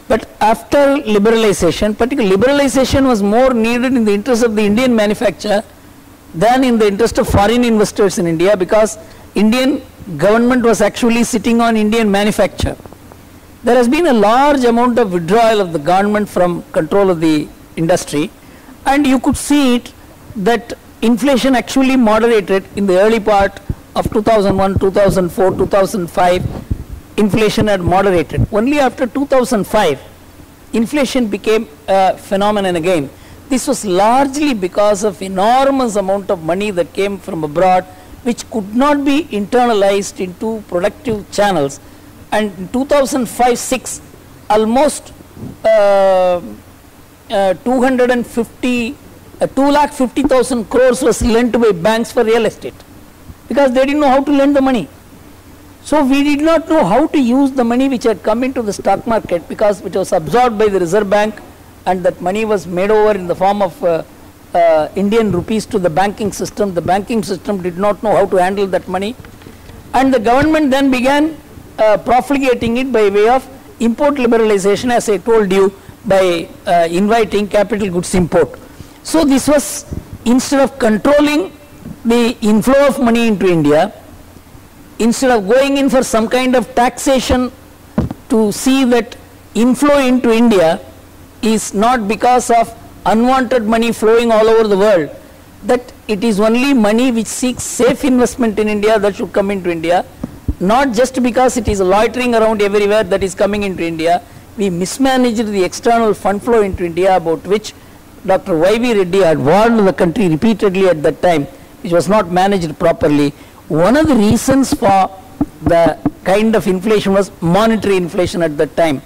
But after liberalization, particularly liberalization was more needed in the interest of the Indian manufacturer than in the interest of foreign investors in India, because Indian government was actually sitting on Indian manufacture. There has been a large amount of withdrawal of the government from control of the industry, and you could see it that inflation actually moderated in the early part of 2001, 2004, 2005. Inflation had moderated. Only after 2005, inflation became a phenomenon again. This was largely because of enormous amount of money that came from abroad, which could not be internalized into productive channels. And in 2005-06, almost 250,000 crores was lent by banks for real estate, because they didn't know how to lend the money. So we did not know how to use the money which had come into the stock market, because it was absorbed by the Reserve Bank, and that money was made over in the form of Indian rupees to the banking system. The banking system did not know how to handle that money, and the government then began profligating it by way of import liberalization, as I told you, by inviting capital goods import. So this was, instead of controlling the inflow of money into India, instead of going in for some kind of taxation to see that inflow into India is not because of unwanted money flowing all over the world, that it is only money which seeks safe investment in India that should come into India, not just because it is loitering around everywhere that is coming into India. We mismanaged the external fund flow into India, about which Dr. Y.V. Reddy had warned the country repeatedly at that time, which was not managed properly. One of the reasons for the kind of inflation was monetary inflation at that time.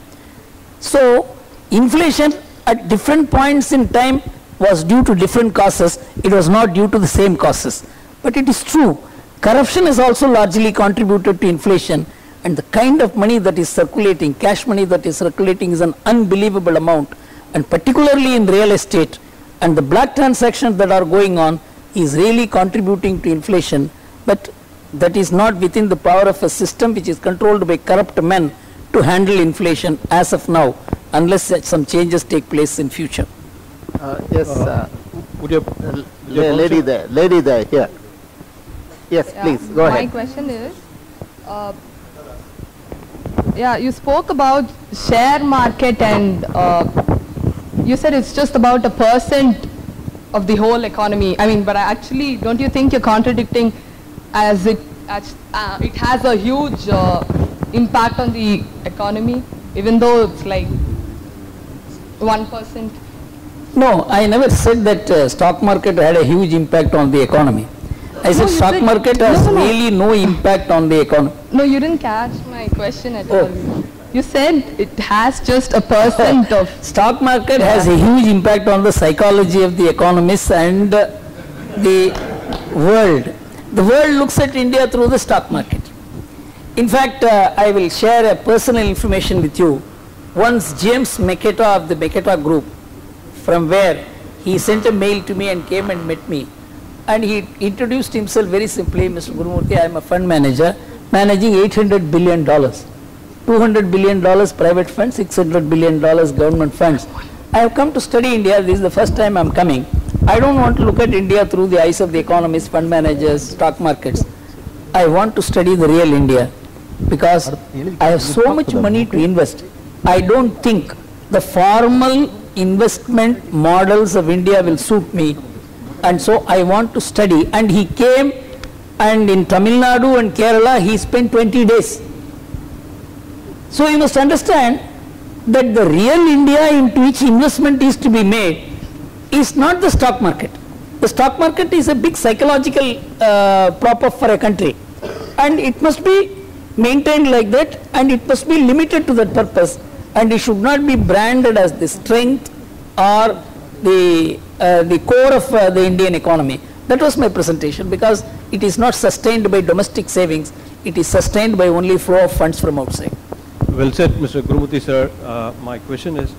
So inflation at different points in time was due to different causes. It was not due to the same causes. But it is true, corruption has also largely contributed to inflation, and the kind of money that is circulating, cash money that is circulating, is an unbelievable amount, and particularly in real estate, and the black transactions that are going on is really contributing to inflation. But that is not within the power of a system which is controlled by corrupt men to handle inflation as of now, unless some changes take place in future. Yes, would you lady there, here. Yes, Yeah, please, go ahead. My question is, you spoke about share market, and you said it's just about 1% of the whole economy. I mean, but actually, don't you think you're contradicting, as it has a huge impact on the economy, even though it's like 1%? No, I never said that stock market had a huge impact on the economy. I said stock market has really no impact on the economy. No, you didn't catch my question at all. You said it has just 1% of... Stock market has a huge impact on the psychology of the economists and the world. The world looks at India through the stock market. In fact, I will share a personal information with you. Once James Meketa of the Meketa group, from where he sent a mail to me and came and met me, and he introduced himself very simply. Mr. Gurumurthy, I am a fund manager managing $800 billion, $200 billion private funds, $600 billion government funds. I have come to study India. This is the first time I am coming. I don't want to look at India through the eyes of the economists, fund managers, stock markets. I want to study the real India, because I have so much money to invest. I don't think the formal investment models of India will suit me, and so I want to study. And he came, and in Tamil Nadu and Kerala he spent 20 days. So you must understand that the real India into which investment is to be made is not the stock market. The stock market is a big psychological prop-up for a country, and it must be maintained like that, and it must be limited to that purpose, and it should not be branded as the strength or the core of the Indian economy. That was my presentation, because it is not sustained by domestic savings, it is sustained by only flow of funds from outside. Well said, Mr. Gurumurthy sir. My question is,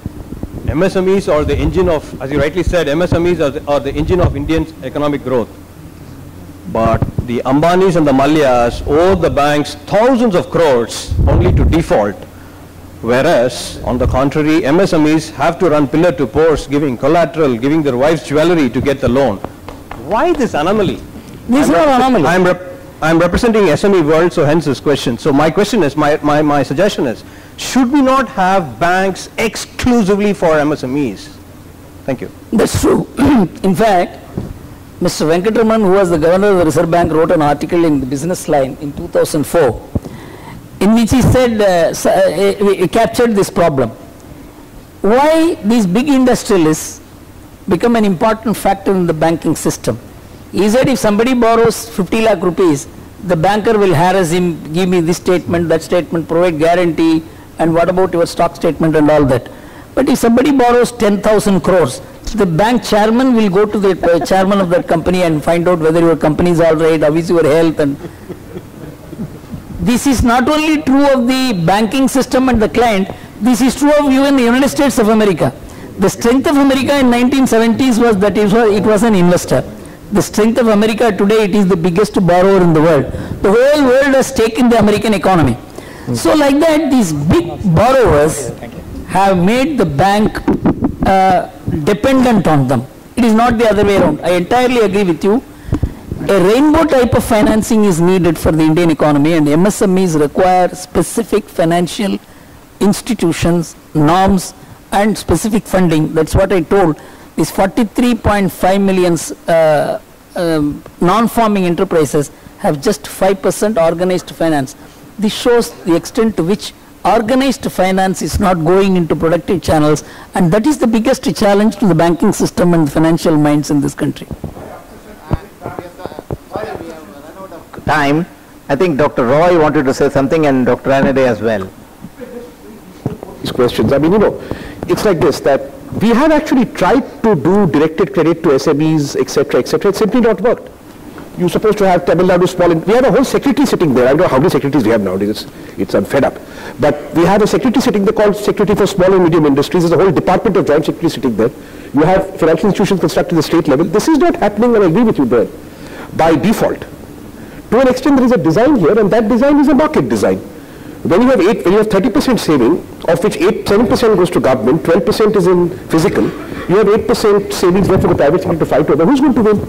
MSMEs are the engine of, as you rightly said, MSMEs are the engine of Indian economic growth. But the Ambanis and the Mallyas owe the banks thousands of crores only to default. Whereas, on the contrary, MSMEs have to run pillar to post, giving collateral, giving their wife's jewelry to get the loan. Why this anomaly? This is not anomaly. I'm representing SME world, so hence this question. So my question is, my suggestion is, should we not have banks exclusively for MSMEs? Thank you. That's true. In fact, Mr. Venkatraman, who was the governor of the Reserve Bank, wrote an article in the Business Line in 2004, in which he said, he captured this problem. Why these big industrialists become an important factor in the banking system? He said if somebody borrows 50 lakh rupees, the banker will harass him, give me this statement, that statement, provide guarantee, and what about your stock statement and all that. But if somebody borrows 10,000 crores, the bank chairman will go to the chairman of that company and find out whether your company is all right, how is your health. And this is not only true of the banking system and the client, this is true of you in the United States of America. The strength of America in 1970s was that it was an investor. The strength of America today, it is the biggest borrower in the world. The whole world has taken the American economy. So like that, these big borrowers have made the bank dependent on them. It is not the other way around. I entirely agree with you. A rainbow type of financing is needed for the Indian economy, and MSMEs require specific financial institutions, norms, and specific funding. That's what I told. These 43.5 million non-farming enterprises have just 5% organized finance. This shows the extent to which organized finance is not going into productive channels, and that is the biggest challenge to the banking system and financial minds in this country. Time. I think Dr. Roy wanted to say something, and Dr. Anade as well. These questions, I mean, it's like this, that we have actually tried to do directed credit to SMEs, etc., etc. It's simply not worked. You're supposed to have Tamil Nadu small, we have a whole secretary sitting there. I don't know how many secretaries we have nowadays. I'm fed up. But we have a secretary sitting there called Secretary for Small and Medium Industries. There's a whole department of joint secretaries sitting there. You have financial institutions constructed at the state level. This is not happening, and I agree with you there, by default. To an extent, there is a design here, and that design is a market design. When you have 30% saving, of which 7% goes to government, 12% is in physical, you have 8% savings there for the private sector to fight over. Who's going to win?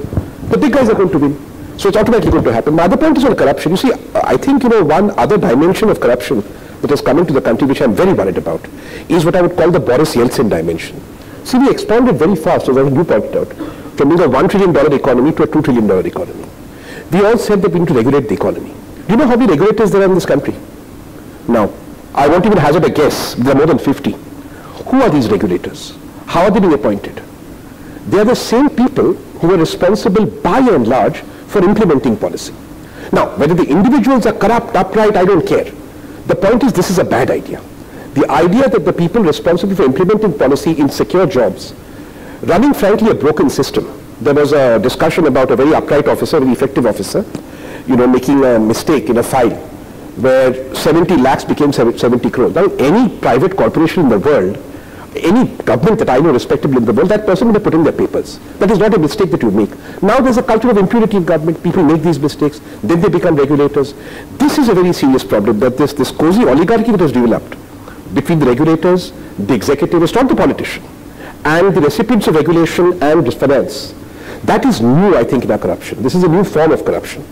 The big guys are going to win. So it's automatically going to happen. My other point is on corruption. You see, I think, one other dimension of corruption that has come into the country, which I'm very worried about, is what I would call the Boris Yeltsin dimension. See, we expanded very fast, as you pointed out, from being a $1 trillion economy to a $2 trillion economy. We all said that we need to regulate the economy. Do you know how many regulators there are in this country? Now, I won't even hazard a guess. There are more than 50. Who are these regulators? How are they being appointed? They are the same people who are responsible, by and large, for implementing policy. Now, whether the individuals are corrupt, upright, I don't care. The point is, this is a bad idea. The idea that the people responsible for implementing policy in secure jobs, running frankly a broken system. There was a discussion about a very upright officer, very effective officer, making a mistake in a file where 70 lakhs became 70 crores. Now, any private corporation in the world, any government that I know respectable in the world, that person would have put in their papers. That is not a mistake that you make. Now there's a culture of impunity in government. People make these mistakes, then they become regulators. This is a very serious problem, that this cozy oligarchy that has developed between the regulators, the executive, it's not the politician, and the recipients of regulation and finance. That is new, I think, in our corruption. This is a new form of corruption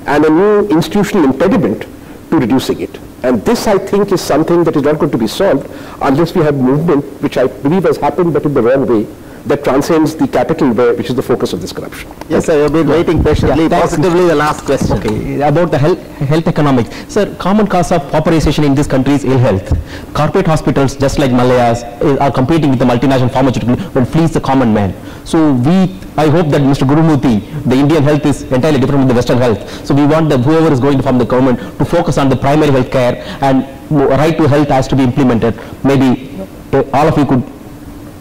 and a new institutional impediment to reducing it. And this, I think, is something that is not going to be solved unless we have movement, which I believe has happened, but in the wrong way, that transcends the capital, which is the focus of this corruption. Yes, sir, you've been waiting patiently. Positively, the last question. Okay, about the health economics. Sir, common cause of pauperization in this country is ill health. Corporate hospitals, just like Malayas, are competing with the multinational pharmaceutical but flees the common man. So I hope that Mr. Gurumurthy, the Indian health is entirely different from the Western health. So we want that whoever is going to form the government to focus on the primary health care, and right to health has to be implemented. Maybe all of you could,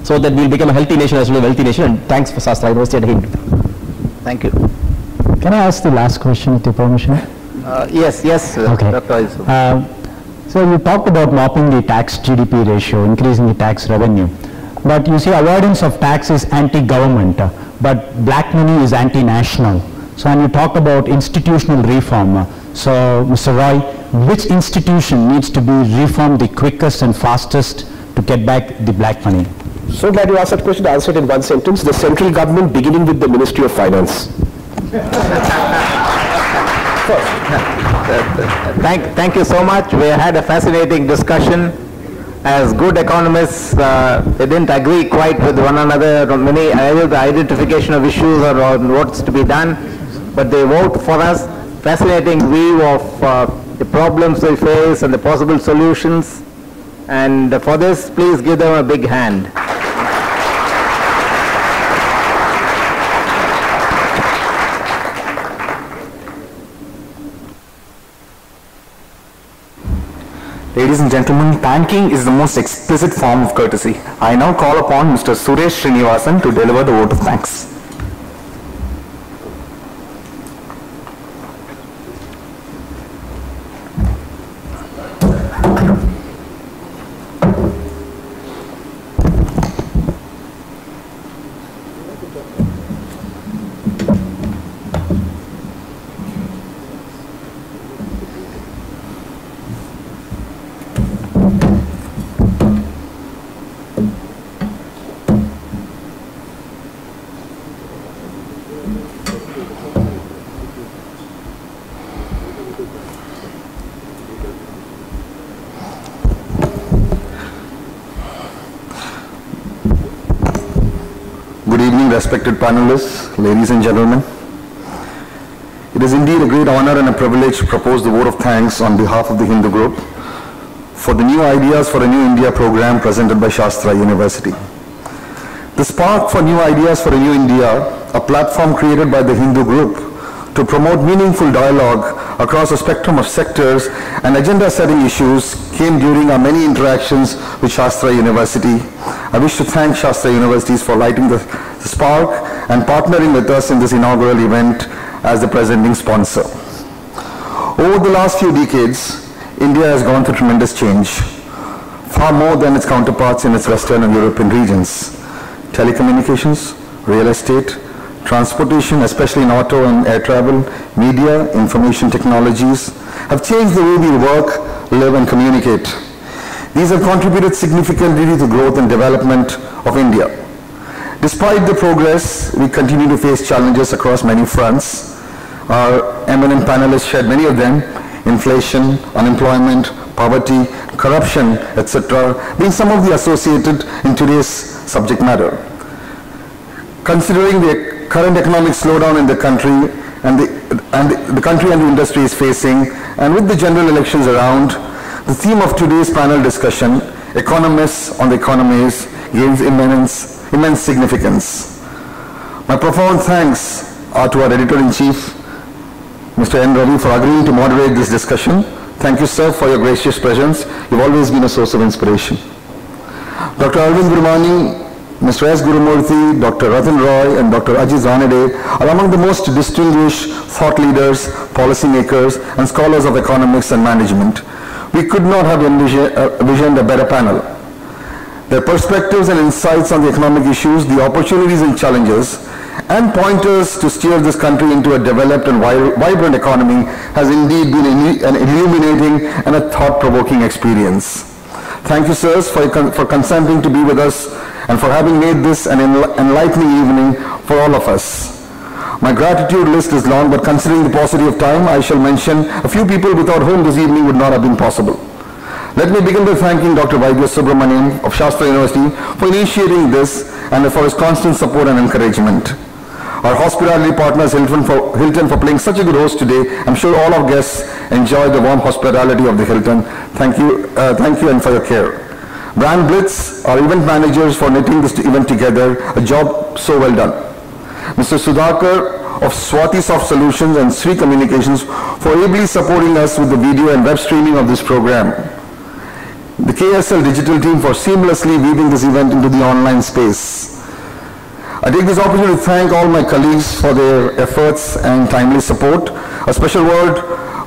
so that we'll become a healthy nation as well as a wealthy nation. And thanks for Sastra University at Hind. Thank you. Can I ask the last question with your permission? Yes, okay. Dr. So you talked about mopping the tax GDP ratio, increasing the tax revenue. but you see avoidance of tax is anti-government, but black money is anti-national. So when you talk about institutional reform, so Mr. Roy, which institution needs to be reformed the quickest and fastest to get back the black money? So glad you asked that question. I answered in one sentence. The central government, beginning with the Ministry of Finance. Thank you so much. We had a fascinating discussion. As good economists, they didn't agree quite with one another on many either the identification of issues or on what's to be done, but they vote for us. Fascinating view of the problems we face and the possible solutions. And for this, please give them a big hand. Ladies and gentlemen, thanking is the most explicit form of courtesy. I now call upon Mr. Suresh Srinivasan to deliver the vote of thanks. Good evening, respected panelists, ladies and gentlemen. It is indeed a great honor and a privilege to propose the vote of thanks on behalf of the Hindu group for the new ideas for a new India program presented by Sastra University. The Spark for New Ideas for a New India, a platform created by the Hindu group to promote meaningful dialogue across a spectrum of sectors and agenda-setting issues, came during our many interactions with Sastra University. I wish to thank Sastra Universities for lighting the spark and partnering with us in this inaugural event as the presenting sponsor. Over the last few decades, India has gone through tremendous change, far more than its counterparts in its Western and European regions. Telecommunications, real estate, transportation, especially in auto and air travel, media, information technologies, have changed the way we work, live and communicate. These have contributed significantly to the growth and development of India. Despite the progress, we continue to face challenges across many fronts. Our eminent panelists shared many of them: inflation, unemployment, poverty, corruption, etc., being some of the associated in today's subject matter. Considering the current economic slowdown in the country and the country and the industry is facing, and with the general elections around, the theme of today's panel discussion, Economists on the Economies, gains immense significance. My profound thanks are to our Editor-in-Chief, Mr. N. Ravi, for agreeing to moderate this discussion. Thank you, sir, for your gracious presence. You've always been a source of inspiration. Dr. Arvind Virmani, Mr. S. Gurumurthy, Dr. Ratan Roy, and Dr. Ajit Zanade are among the most distinguished thought leaders, policymakers, and scholars of economics and management. We could not have envisioned a better panel. Their perspectives and insights on the economic issues, the opportunities and challenges, and pointers to steer this country into a developed and vibrant economy has indeed been an illuminating and a thought-provoking experience. Thank you, sirs, for consenting to be with us and for having made this an enlightening evening for all of us. My gratitude list is long, but considering the paucity of time, I shall mention a few people without whom this evening would not have been possible. Let me begin by thanking Dr. Vaidya Subramanian of Sastra University for initiating this and for his constant support and encouragement. Our hospitality partners, Hilton, for playing such a good host today. I'm sure all our guests enjoyed the warm hospitality of the Hilton. Thank you and for your care. Brand Blitz, our event managers, for knitting this event together, a job so well done. Mr. Sudhakar of Swati Soft Solutions and Sri Communications for ably supporting us with the video and web streaming of this program. The KSL digital team for seamlessly weaving this event into the online space. I take this opportunity to thank all my colleagues for their efforts and timely support. A special word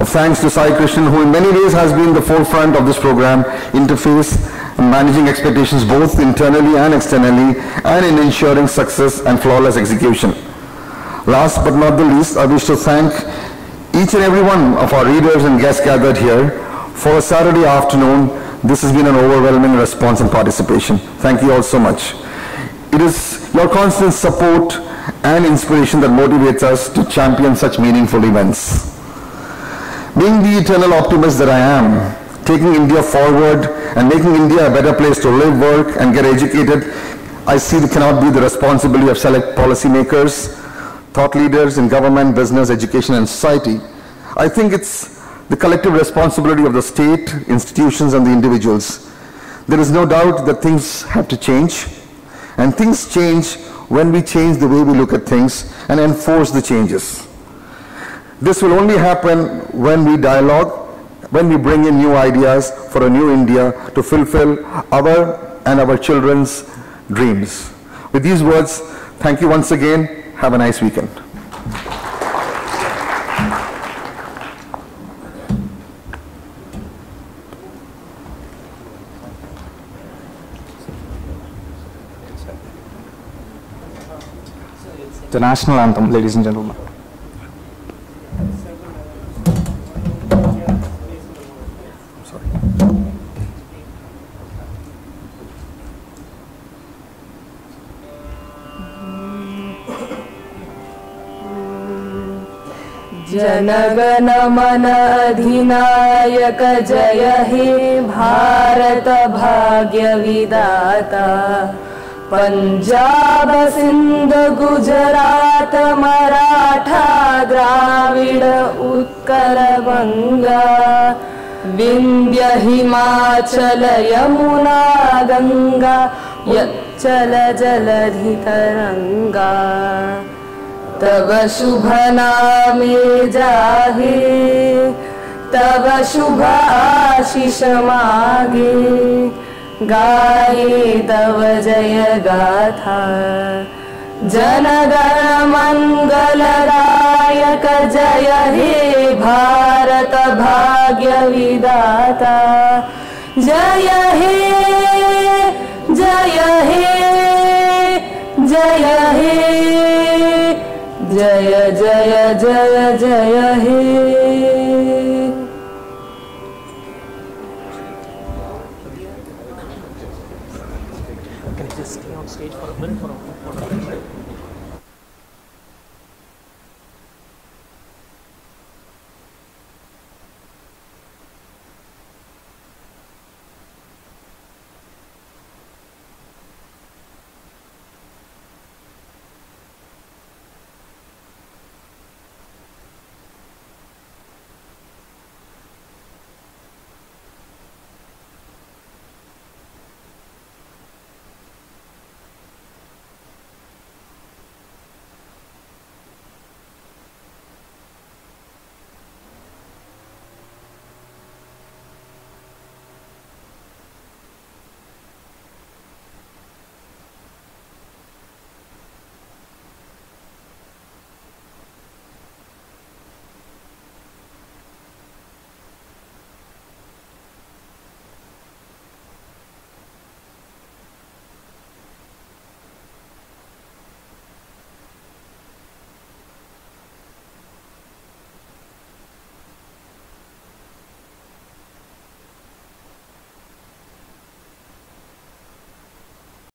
of thanks to Sai Krishnan, who in many ways has been the forefront of this program interface in managing expectations both internally and externally, and in ensuring success and flawless execution. Last but not the least, I wish to thank each and every one of our readers and guests gathered here for a Saturday afternoon. This has been an overwhelming response and participation. Thank you all so much. It is your constant support and inspiration that motivates us to champion such meaningful events. Being the eternal optimist that I am, taking India forward and making India a better place to live, work, and get educated, I see it cannot be the responsibility of select policymakers, thought leaders in government, business, education, and society. I think it's the collective responsibility of the state, institutions, and the individuals. There is no doubt that things have to change, and things change when we change the way we look at things and enforce the changes. This will only happen when we dialogue, when we bring in new ideas for a new India to fulfill our and our children's dreams. With these words, thank you once again. Have a nice weekend. The national anthem, ladies and gentlemen. जनगण मन अधिनायक जय हे भारत भाग्य विधाता पंजाब सिंध गुजरात मराठा द्राविड उत्कल बंगा विंध्य हिमाचल यमुना गंगा यच्चल जलधि तरंगा तब शुभ नामे जाहे तब शुभ आशीष मागे गाये तव जय गाथा जनगण मंगलदायक जय हे भारत भाग्य विधाता जय हे जय हे जय हे जय जय जय जय हे Can I just stay on stage for a minute for a